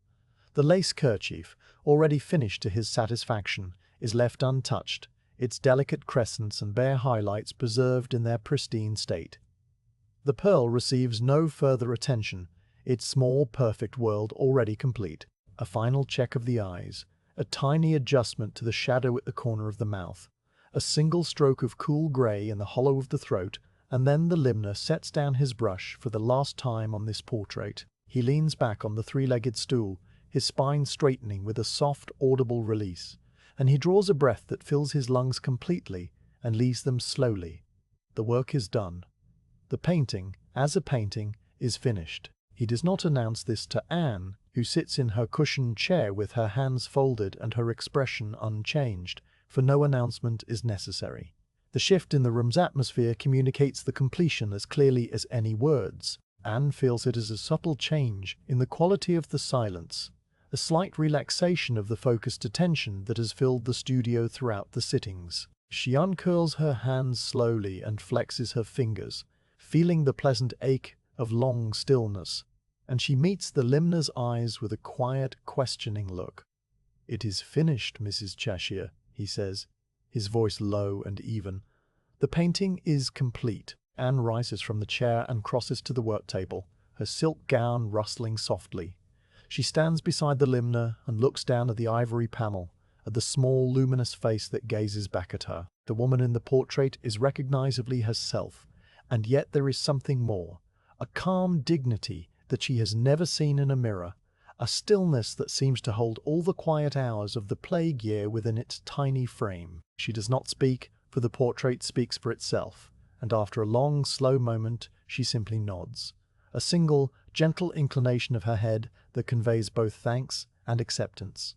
The lace kerchief, already finished to his satisfaction, is left untouched, its delicate crescents and bare highlights preserved in their pristine state. The pearl receives no further attention, its small, perfect world already complete. A final check of the eyes, a tiny adjustment to the shadow at the corner of the mouth, a single stroke of cool grey in the hollow of the throat, and then the limner sets down his brush for the last time on this portrait. He leans back on the three-legged stool, his spine straightening with a soft, audible release, and he draws a breath that fills his lungs completely and leaves them slowly. The work is done. The painting, as a painting, is finished. He does not announce this to Anne, who sits in her cushioned chair with her hands folded and her expression unchanged, for no announcement is necessary. The shift in the room's atmosphere communicates the completion as clearly as any words. Anne feels it as a subtle change in the quality of the silence, a slight relaxation of the focused attention that has filled the studio throughout the sittings. She uncurls her hands slowly and flexes her fingers, feeling the pleasant ache of long stillness, and she meets the limner's eyes with a quiet, questioning look. "It is finished, Mrs. Cheshire," he says, his voice low and even. "The painting is complete." Anne rises from the chair and crosses to the work table, her silk gown rustling softly. She stands beside the limner and looks down at the ivory panel, at the small, luminous face that gazes back at her. The woman in the portrait is recognizably herself, and yet there is something more, a calm dignity that she has never seen in a mirror, a stillness that seems to hold all the quiet hours of the plague year within its tiny frame. She does not speak, for the portrait speaks for itself, and after a long, slow moment, she simply nods. A single, gentle inclination of her head that conveys both thanks and acceptance.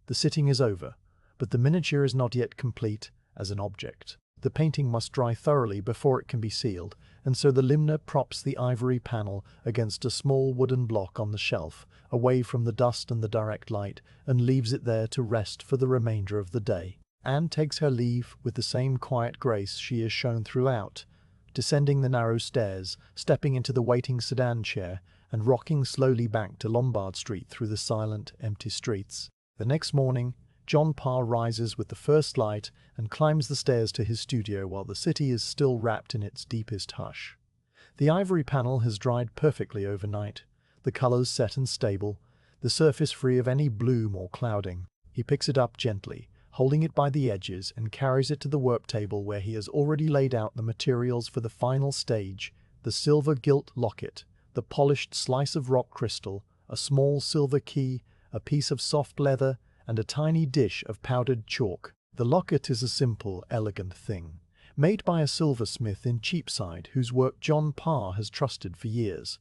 The sitting is over, but the miniature is not yet complete as an object. The painting must dry thoroughly before it can be sealed, and so the limner props the ivory panel against a small wooden block on the shelf, away from the dust and the direct light, and leaves it there to rest for the remainder of the day. Anne takes her leave with the same quiet grace she has shown throughout, descending the narrow stairs, stepping into the waiting sedan chair, and rocking slowly back to Lombard Street through the silent, empty streets. The next morning, John Parr rises with the first light and climbs the stairs to his studio while the city is still wrapped in its deepest hush. The ivory panel has dried perfectly overnight, the colors set and stable, the surface free of any bloom or clouding. He picks it up gently, holding it by the edges, and carries it to the work table where he has already laid out the materials for the final stage: the silver gilt locket, the polished slice of rock crystal, a small silver key, a piece of soft leather, and a tiny dish of powdered chalk. The locket is a simple, elegant thing, made by a silversmith in Cheapside whose work John Parr has trusted for years.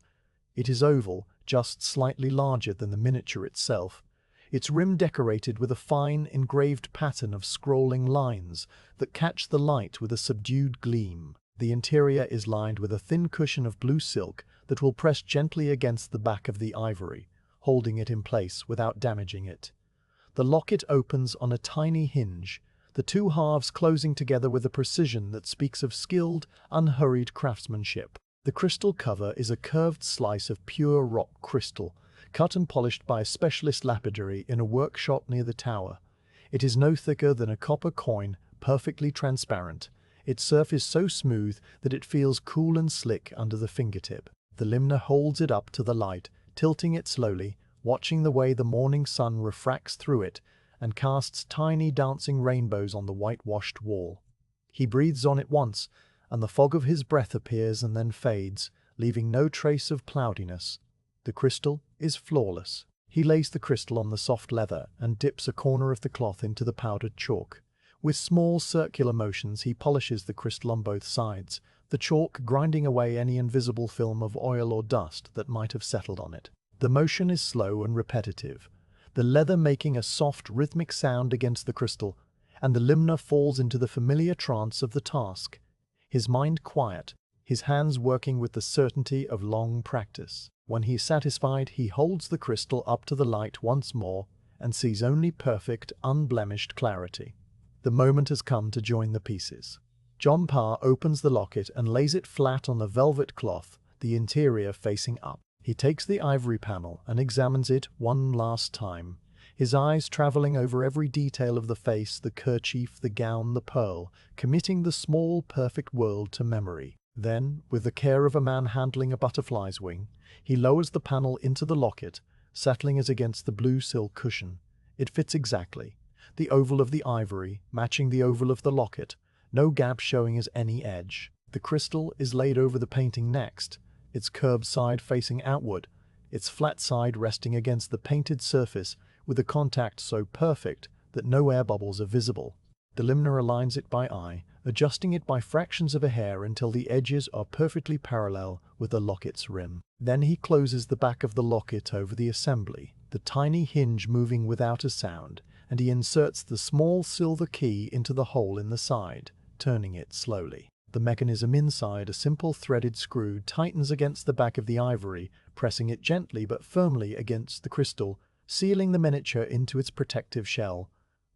It is oval, just slightly larger than the miniature itself, its rim decorated with a fine, engraved pattern of scrolling lines that catch the light with a subdued gleam. The interior is lined with a thin cushion of blue silk that will press gently against the back of the ivory, holding it in place without damaging it. The locket opens on a tiny hinge, the two halves closing together with a precision that speaks of skilled, unhurried craftsmanship. The crystal cover is a curved slice of pure rock crystal, cut and polished by a specialist lapidary in a workshop near the tower. It is no thicker than a copper coin, perfectly transparent, its surface so smooth that it feels cool and slick under the fingertip. The limner holds it up to the light, tilting it slowly, watching the way the morning sun refracts through it and casts tiny dancing rainbows on the whitewashed wall. He breathes on it once, and the fog of his breath appears and then fades, leaving no trace of cloudiness. The crystal is flawless. He lays the crystal on the soft leather and dips a corner of the cloth into the powdered chalk. With small circular motions he polishes the crystal on both sides, the chalk grinding away any invisible film of oil or dust that might have settled on it. The motion is slow and repetitive, the leather making a soft rhythmic sound against the crystal, and the limner falls into the familiar trance of the task, his mind quiet, his hands working with the certainty of long practice. When he is satisfied, he holds the crystal up to the light once more and sees only perfect, unblemished clarity. The moment has come to join the pieces. John Parr opens the locket and lays it flat on the velvet cloth, the interior facing up. He takes the ivory panel and examines it one last time, his eyes traveling over every detail of the face, the kerchief, the gown, the pearl, committing the small, perfect world to memory. Then, with the care of a man handling a butterfly's wing, he lowers the panel into the locket, settling it against the blue silk cushion. It fits exactly, the oval of the ivory matching the oval of the locket, no gap showing as any edge. The crystal is laid over the painting next, its curved side facing outward, its flat side resting against the painted surface with a contact so perfect that no air bubbles are visible. The limner aligns it by eye, adjusting it by fractions of a hair until the edges are perfectly parallel with the locket's rim. Then he closes the back of the locket over the assembly, the tiny hinge moving without a sound, and he inserts the small silver key into the hole in the side, turning it slowly. The mechanism inside, a simple threaded screw, tightens against the back of the ivory, pressing it gently but firmly against the crystal, sealing the miniature into its protective shell.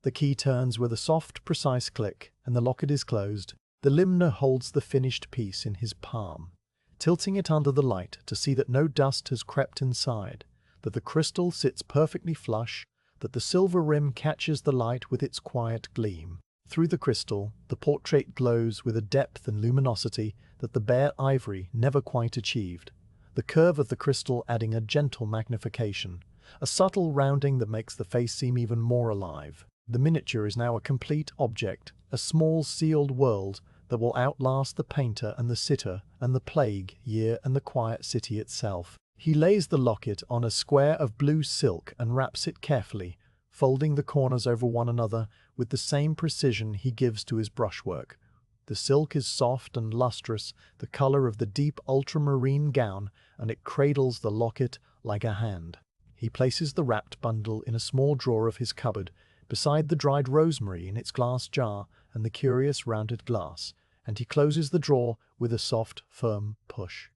The key turns with a soft, precise click, and the locket is closed. The limner holds the finished piece in his palm, tilting it under the light to see that no dust has crept inside, that the crystal sits perfectly flush, that the silver rim catches the light with its quiet gleam. Through the crystal, the portrait glows with a depth and luminosity that the bare ivory never quite achieved, the curve of the crystal adding a gentle magnification, a subtle rounding that makes the face seem even more alive. The miniature is now a complete object, a small sealed world that will outlast the painter and the sitter and the plague year and the quiet city itself. He lays the locket on a square of blue silk and wraps it carefully, folding the corners over one another with the same precision he gives to his brushwork. The silk is soft and lustrous, the color of the deep ultramarine gown, and it cradles the locket like a hand. He places the wrapped bundle in a small drawer of his cupboard, beside the dried rosemary in its glass jar and the curious rounded glass, and he closes the drawer with a soft, firm push.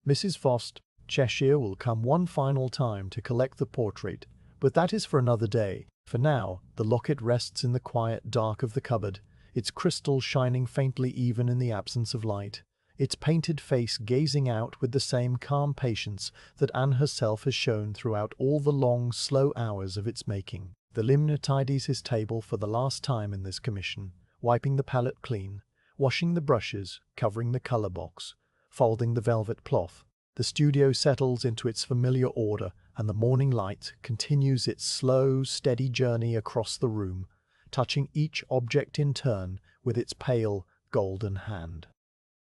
Mrs. Fost, Cheshire, will come one final time to collect the portrait, but that is for another day. For now, the locket rests in the quiet dark of the cupboard, its crystal shining faintly even in the absence of light, its painted face gazing out with the same calm patience that Anne herself has shown throughout all the long, slow hours of its making. The limner tidies his table for the last time in this commission, wiping the palette clean, washing the brushes, covering the color box, folding the velvet cloth. The studio settles into its familiar order, and the morning light continues its slow, steady journey across the room, touching each object in turn with its pale, golden hand.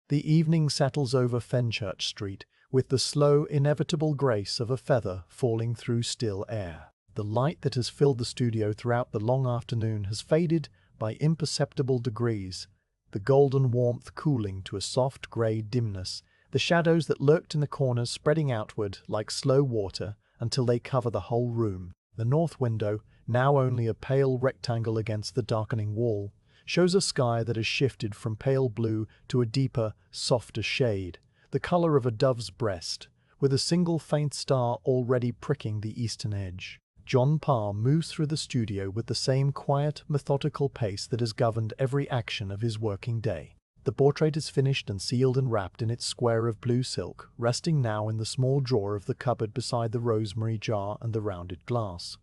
The evening settles over Fenchurch Street with the slow, inevitable grace of a feather falling through still air. The light that has filled the studio throughout the long afternoon has faded by imperceptible degrees, the golden warmth cooling to a soft grey dimness, the shadows that lurked in the corners spreading outward like slow water until they cover the whole room. The north window, now only a pale rectangle against the darkening wall, shows a sky that has shifted from pale blue to a deeper, softer shade, the colour of a dove's breast, with a single faint star already pricking the eastern edge. John Parr moves through the studio with the same quiet, methodical pace that has governed every action of his working day. The portrait is finished and sealed and wrapped in its square of blue silk, resting now in the small drawer of the cupboard beside the rosemary jar and the rounded glass.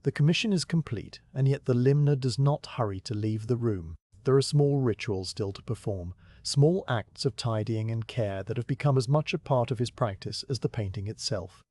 The commission is complete, and yet the limner does not hurry to leave the room. There are small rituals still to perform, small acts of tidying and care that have become as much a part of his practice as the painting itself.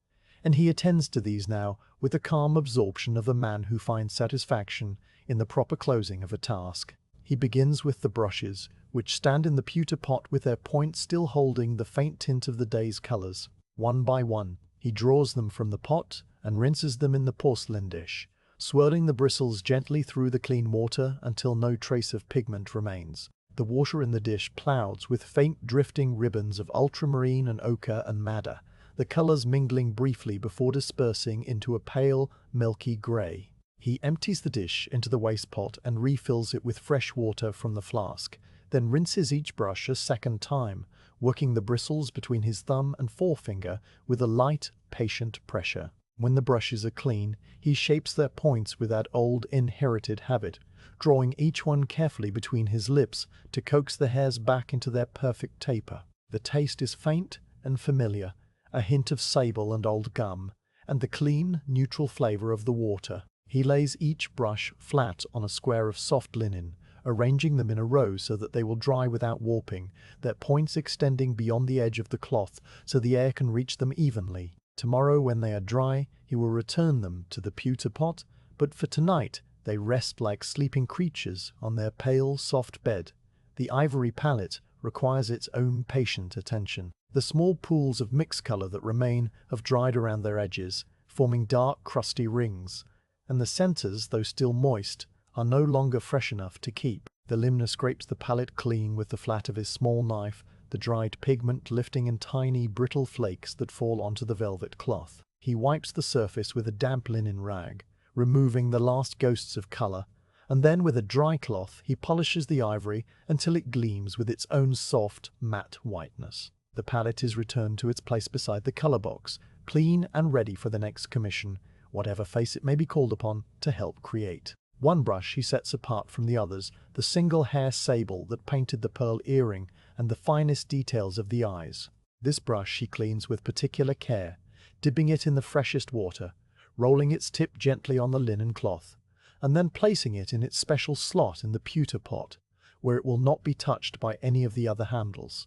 And he attends to these now with the calm absorption of a man who finds satisfaction in the proper closing of a task. He begins with the brushes, which stand in the pewter pot with their points still holding the faint tint of the day's colours. One by one, he draws them from the pot and rinses them in the porcelain dish, swirling the bristles gently through the clean water until no trace of pigment remains. The water in the dish clouds with faint drifting ribbons of ultramarine and ochre and madder, the colours mingling briefly before dispersing into a pale, milky grey. He empties the dish into the waste pot and refills it with fresh water from the flask, then rinses each brush a second time, working the bristles between his thumb and forefinger with a light, patient pressure. When the brushes are clean, he shapes their points with that old inherited habit, drawing each one carefully between his lips to coax the hairs back into their perfect taper. The taste is faint and familiar, a hint of sable and old gum, and the clean, neutral flavour of the water. He lays each brush flat on a square of soft linen, arranging them in a row so that they will dry without warping, their points extending beyond the edge of the cloth so the air can reach them evenly. Tomorrow, when they are dry, he will return them to the pewter pot, but for tonight they rest like sleeping creatures on their pale, soft bed. The ivory palette requires its own patient attention. The small pools of mixed colour that remain have dried around their edges, forming dark, crusty rings, and the centres, though still moist, are no longer fresh enough to keep. The limner scrapes the palette clean with the flat of his small knife, the dried pigment lifting in tiny, brittle flakes that fall onto the velvet cloth. He wipes the surface with a damp linen rag, removing the last ghosts of colour, and then with a dry cloth he polishes the ivory until it gleams with its own soft, matte whiteness. The palette is returned to its place beside the colour box, clean and ready for the next commission, whatever face it may be called upon to help create. One brush he sets apart from the others, the single hair sable that painted the pearl earring and the finest details of the eyes. This brush he cleans with particular care, dipping it in the freshest water, rolling its tip gently on the linen cloth, and then placing it in its special slot in the pewter pot, where it will not be touched by any of the other handles.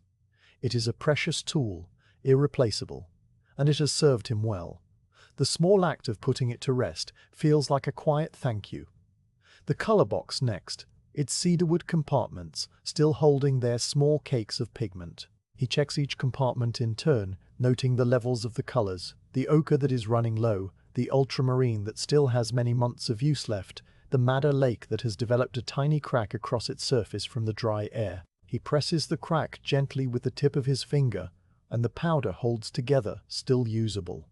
It is a precious tool, irreplaceable, and it has served him well. The small act of putting it to rest feels like a quiet thank you. The colour box next, its cedarwood compartments still holding their small cakes of pigment. He checks each compartment in turn, noting the levels of the colours, the ochre that is running low, the ultramarine that still has many months of use left, the madder lake that has developed a tiny crack across its surface from the dry air. He presses the crack gently with the tip of his finger, and the powder holds together, still usable.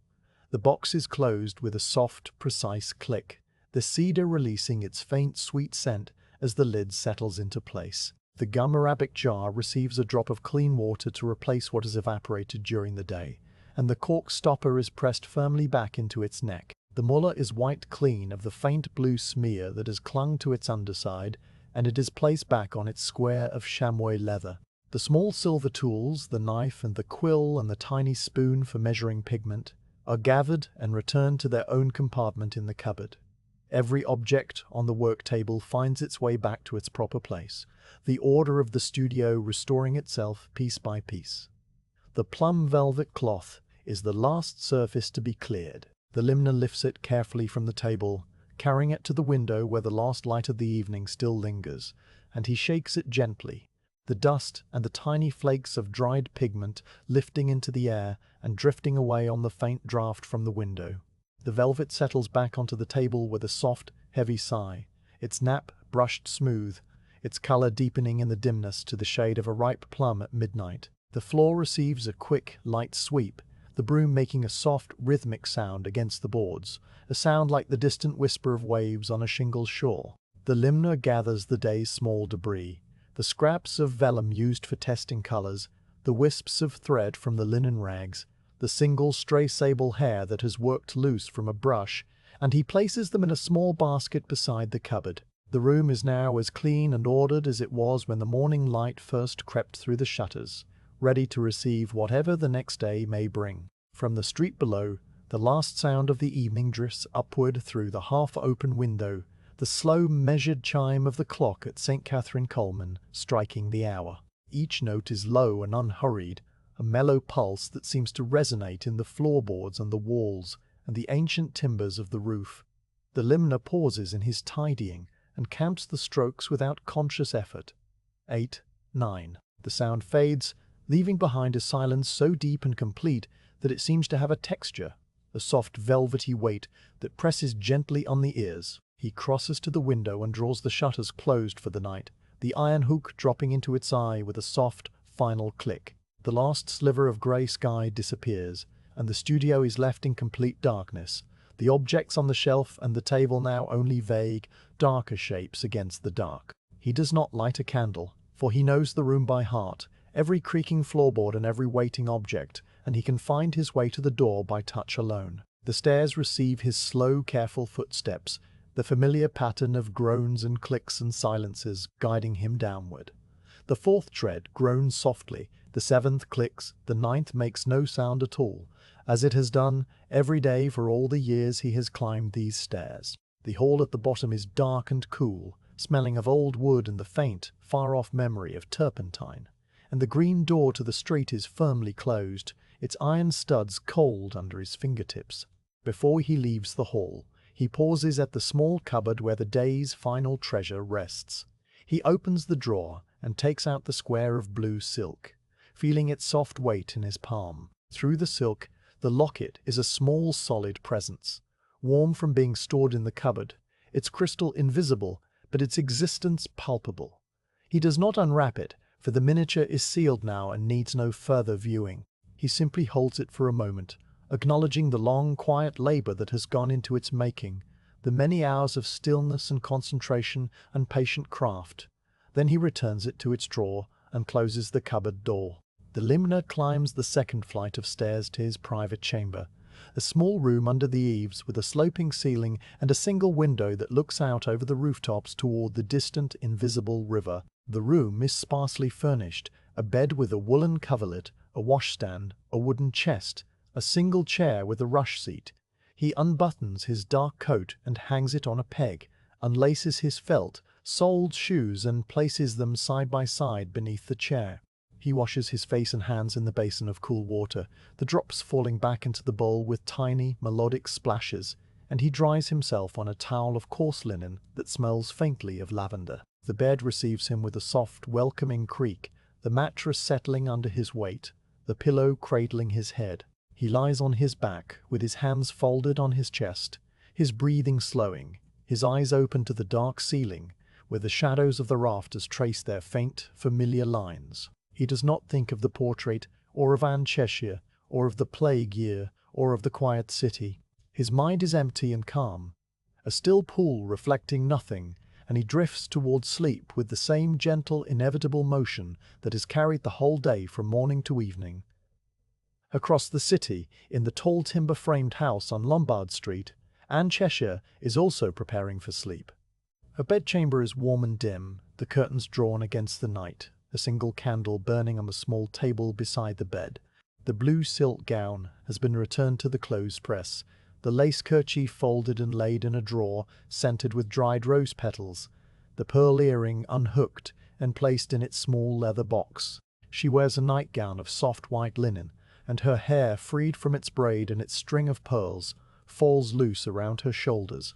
The box is closed with a soft, precise click, the cedar releasing its faint, sweet scent as the lid settles into place. The gum arabic jar receives a drop of clean water to replace what has evaporated during the day, and the cork stopper is pressed firmly back into its neck. The muller is wiped clean of the faint blue smear that has clung to its underside, and it is placed back on its square of chamois leather. The small silver tools, the knife and the quill and the tiny spoon for measuring pigment, are gathered and returned to their own compartment in the cupboard. Every object on the work table finds its way back to its proper place, the order of the studio restoring itself piece by piece. The plum velvet cloth is the last surface to be cleared. The limner lifts it carefully from the table, carrying it to the window where the last light of the evening still lingers, and he shakes it gently, the dust and the tiny flakes of dried pigment lifting into the air and drifting away on the faint draught from the window. The velvet settles back onto the table with a soft, heavy sigh, its nap brushed smooth, its color deepening in the dimness to the shade of a ripe plum at midnight. The floor receives a quick, light sweep, the broom making a soft, rhythmic sound against the boards, a sound like the distant whisper of waves on a shingle shore. The limner gathers the day's small debris, the scraps of vellum used for testing colors, the wisps of thread from the linen rags, the single stray sable hair that has worked loose from a brush, and he places them in a small basket beside the cupboard. The room is now as clean and ordered as it was when the morning light first crept through the shutters, ready to receive whatever the next day may bring. From the street below, the last sound of the evening drifts upward through the half-open window, the slow, measured chime of the clock at St. Catherine Coleman striking the hour. Each note is low and unhurried, a mellow pulse that seems to resonate in the floorboards and the walls and the ancient timbers of the roof. The limner pauses in his tidying and counts the strokes without conscious effort. 8, 9. The sound fades, leaving behind a silence so deep and complete that it seems to have a texture, a soft velvety weight that presses gently on the ears. He crosses to the window and draws the shutters closed for the night, the iron hook dropping into its eye with a soft, final click. The last sliver of grey sky disappears, and the studio is left in complete darkness, the objects on the shelf and the table now only vague, darker shapes against the dark. He does not light a candle, for he knows the room by heart, every creaking floorboard and every waiting object, and he can find his way to the door by touch alone. The stairs receive his slow, careful footsteps, the familiar pattern of groans and clicks and silences guiding him downward. The fourth tread groans softly, the seventh clicks, the ninth makes no sound at all, as it has done every day for all the years he has climbed these stairs. The hall at the bottom is dark and cool, smelling of old wood and the faint, far-off memory of turpentine, and the green door to the street is firmly closed, its iron studs cold under his fingertips. Before he leaves the hall, he pauses at the small cupboard where the day's final treasure rests. He opens the drawer and takes out the square of blue silk, feeling its soft weight in his palm. Through the silk, the locket is a small solid presence, warm from being stored in the cupboard, its crystal invisible, but its existence palpable. He does not unwrap it, for the miniature is sealed now and needs no further viewing. He simply holds it for a moment, acknowledging the long, quiet labor that has gone into its making, the many hours of stillness and concentration and patient craft. Then he returns it to its drawer and closes the cupboard door. The limner climbs the second flight of stairs to his private chamber, a small room under the eaves with a sloping ceiling and a single window that looks out over the rooftops toward the distant, invisible river. The room is sparsely furnished, a bed with a woolen coverlet, a washstand, a wooden chest, a single chair with a rush seat. He unbuttons his dark coat and hangs it on a peg, unlaces his felt, soled shoes and places them side by side beneath the chair. He washes his face and hands in the basin of cool water, the drops falling back into the bowl with tiny, melodic splashes, and he dries himself on a towel of coarse linen that smells faintly of lavender. The bed receives him with a soft, welcoming creak, the mattress settling under his weight, the pillow cradling his head. He lies on his back, with his hands folded on his chest, his breathing slowing, his eyes open to the dark ceiling, where the shadows of the rafters trace their faint, familiar lines. He does not think of the portrait, or of Anne Cheshire, or of the plague year, or of the quiet city. His mind is empty and calm, a still pool reflecting nothing, and he drifts towards sleep with the same gentle, inevitable motion that has carried the whole day from morning to evening. Across the city, in the tall timber-framed house on Lombard Street, Anne Cheshire is also preparing for sleep. Her bedchamber is warm and dim, the curtains drawn against the night, a single candle burning on the small table beside the bed. The blue silk gown has been returned to the clothes press, the lace kerchief folded and laid in a drawer scented with dried rose petals, the pearl earring unhooked and placed in its small leather box. She wears a nightgown of soft white linen, and her hair, freed from its braid and its string of pearls, falls loose around her shoulders,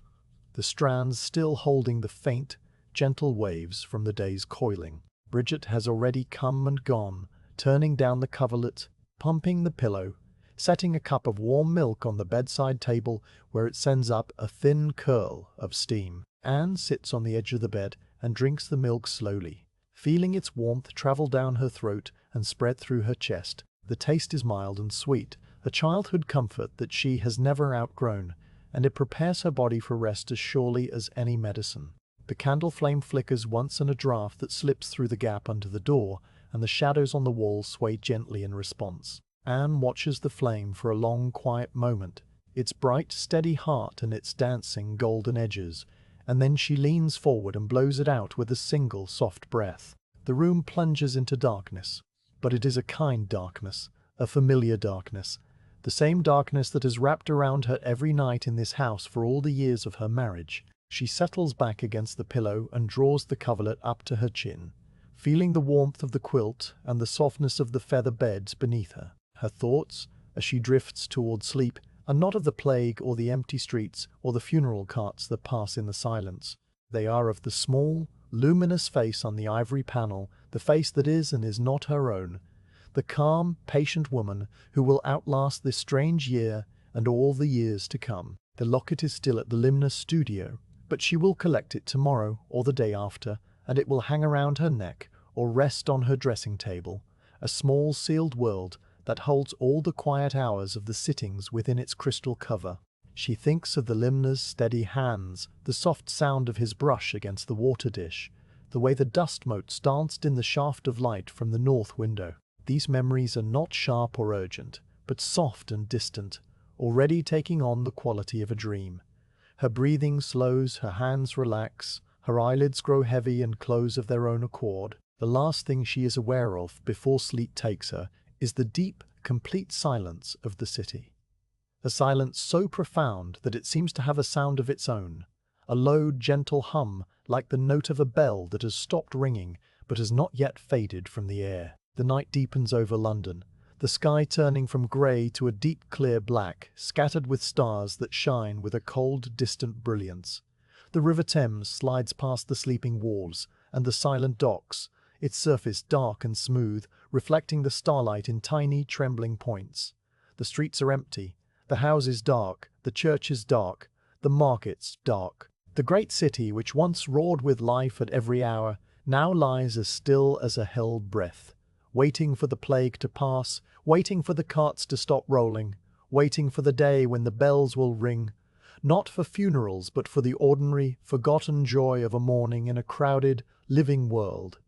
the strands still holding the faint, gentle waves from the day's coiling. Bridget has already come and gone, turning down the coverlet, pumping the pillow, setting a cup of warm milk on the bedside table where it sends up a thin curl of steam. Anne sits on the edge of the bed and drinks the milk slowly. Feeling its warmth travel down her throat and spread through her chest, the taste is mild and sweet, a childhood comfort that she has never outgrown, and it prepares her body for rest as surely as any medicine. The candle flame flickers once in a draught that slips through the gap under the door, and the shadows on the wall sway gently in response. Anne watches the flame for a long, quiet moment, its bright, steady heart and its dancing golden edges, and then she leans forward and blows it out with a single soft breath. The room plunges into darkness, but it is a kind darkness, a familiar darkness, the same darkness that has wrapped around her every night in this house for all the years of her marriage. She settles back against the pillow and draws the coverlet up to her chin, feeling the warmth of the quilt and the softness of the feather beds beneath her. Her thoughts, as she drifts toward sleep, are not of the plague or the empty streets or the funeral carts that pass in the silence. They are of the small, luminous face on the ivory panel, the face that is and is not her own, the calm, patient woman who will outlast this strange year and all the years to come. The locket is still at the Limner studio, but she will collect it tomorrow or the day after, and it will hang around her neck or rest on her dressing table, a small sealed world that holds all the quiet hours of the sittings within its crystal cover. She thinks of the Limner's steady hands, the soft sound of his brush against the water dish, the way the dust motes danced in the shaft of light from the north window. These memories are not sharp or urgent, but soft and distant, already taking on the quality of a dream. Her breathing slows, her hands relax, her eyelids grow heavy and close of their own accord. The last thing she is aware of before sleep takes her is the deep, complete silence of the city. A silence so profound that it seems to have a sound of its own, a low, gentle hum like the note of a bell that has stopped ringing but has not yet faded from the air. The night deepens over London, the sky turning from grey to a deep clear black, scattered with stars that shine with a cold, distant brilliance. The River Thames slides past the sleeping wharves and the silent docks, its surface dark and smooth, reflecting the starlight in tiny, trembling points. The streets are empty, the houses dark, the churches dark, the markets dark. The great city, which once roared with life at every hour, now lies as still as a held breath, waiting for the plague to pass, waiting for the carts to stop rolling, waiting for the day when the bells will ring, not for funerals but for the ordinary, forgotten joy of a morning in a crowded, living world.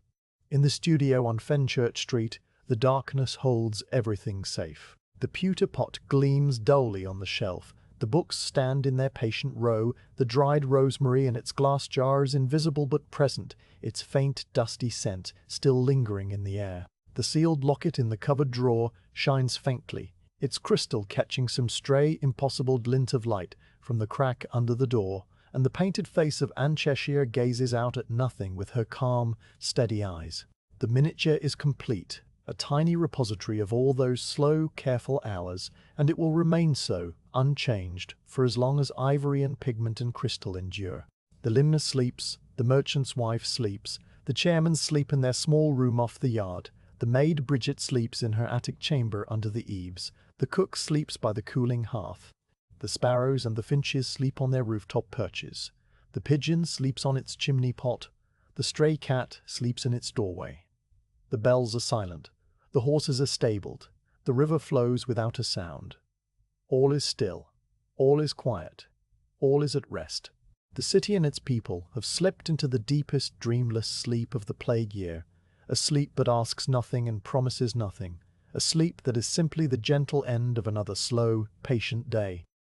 In the studio on Fenchurch Street, the darkness holds everything safe. The pewter pot gleams dully on the shelf, the books stand in their patient row, the dried rosemary in its glass jar is invisible but present, its faint, dusty scent still lingering in the air. The sealed locket in the cupboard drawer shines faintly, its crystal catching some stray, impossible glint of light from the crack under the door, and the painted face of Anne Cheshire gazes out at nothing with her calm, steady eyes. The miniature is complete, a tiny repository of all those slow, careful hours, and it will remain so, unchanged, for as long as ivory and pigment and crystal endure. The Limner sleeps, the merchant's wife sleeps, the chairmen sleep in their small room off the yard, the maid Bridget sleeps in her attic chamber under the eaves, the cook sleeps by the cooling hearth. The sparrows and the finches sleep on their rooftop perches. The pigeon sleeps on its chimney pot. The stray cat sleeps in its doorway. The bells are silent. The horses are stabled. The river flows without a sound. All is still. All is quiet. All is at rest. The city and its people have slipped into the deepest, dreamless sleep of the plague year, a sleep that asks nothing and promises nothing, a sleep that is simply the gentle end of another slow, patient day.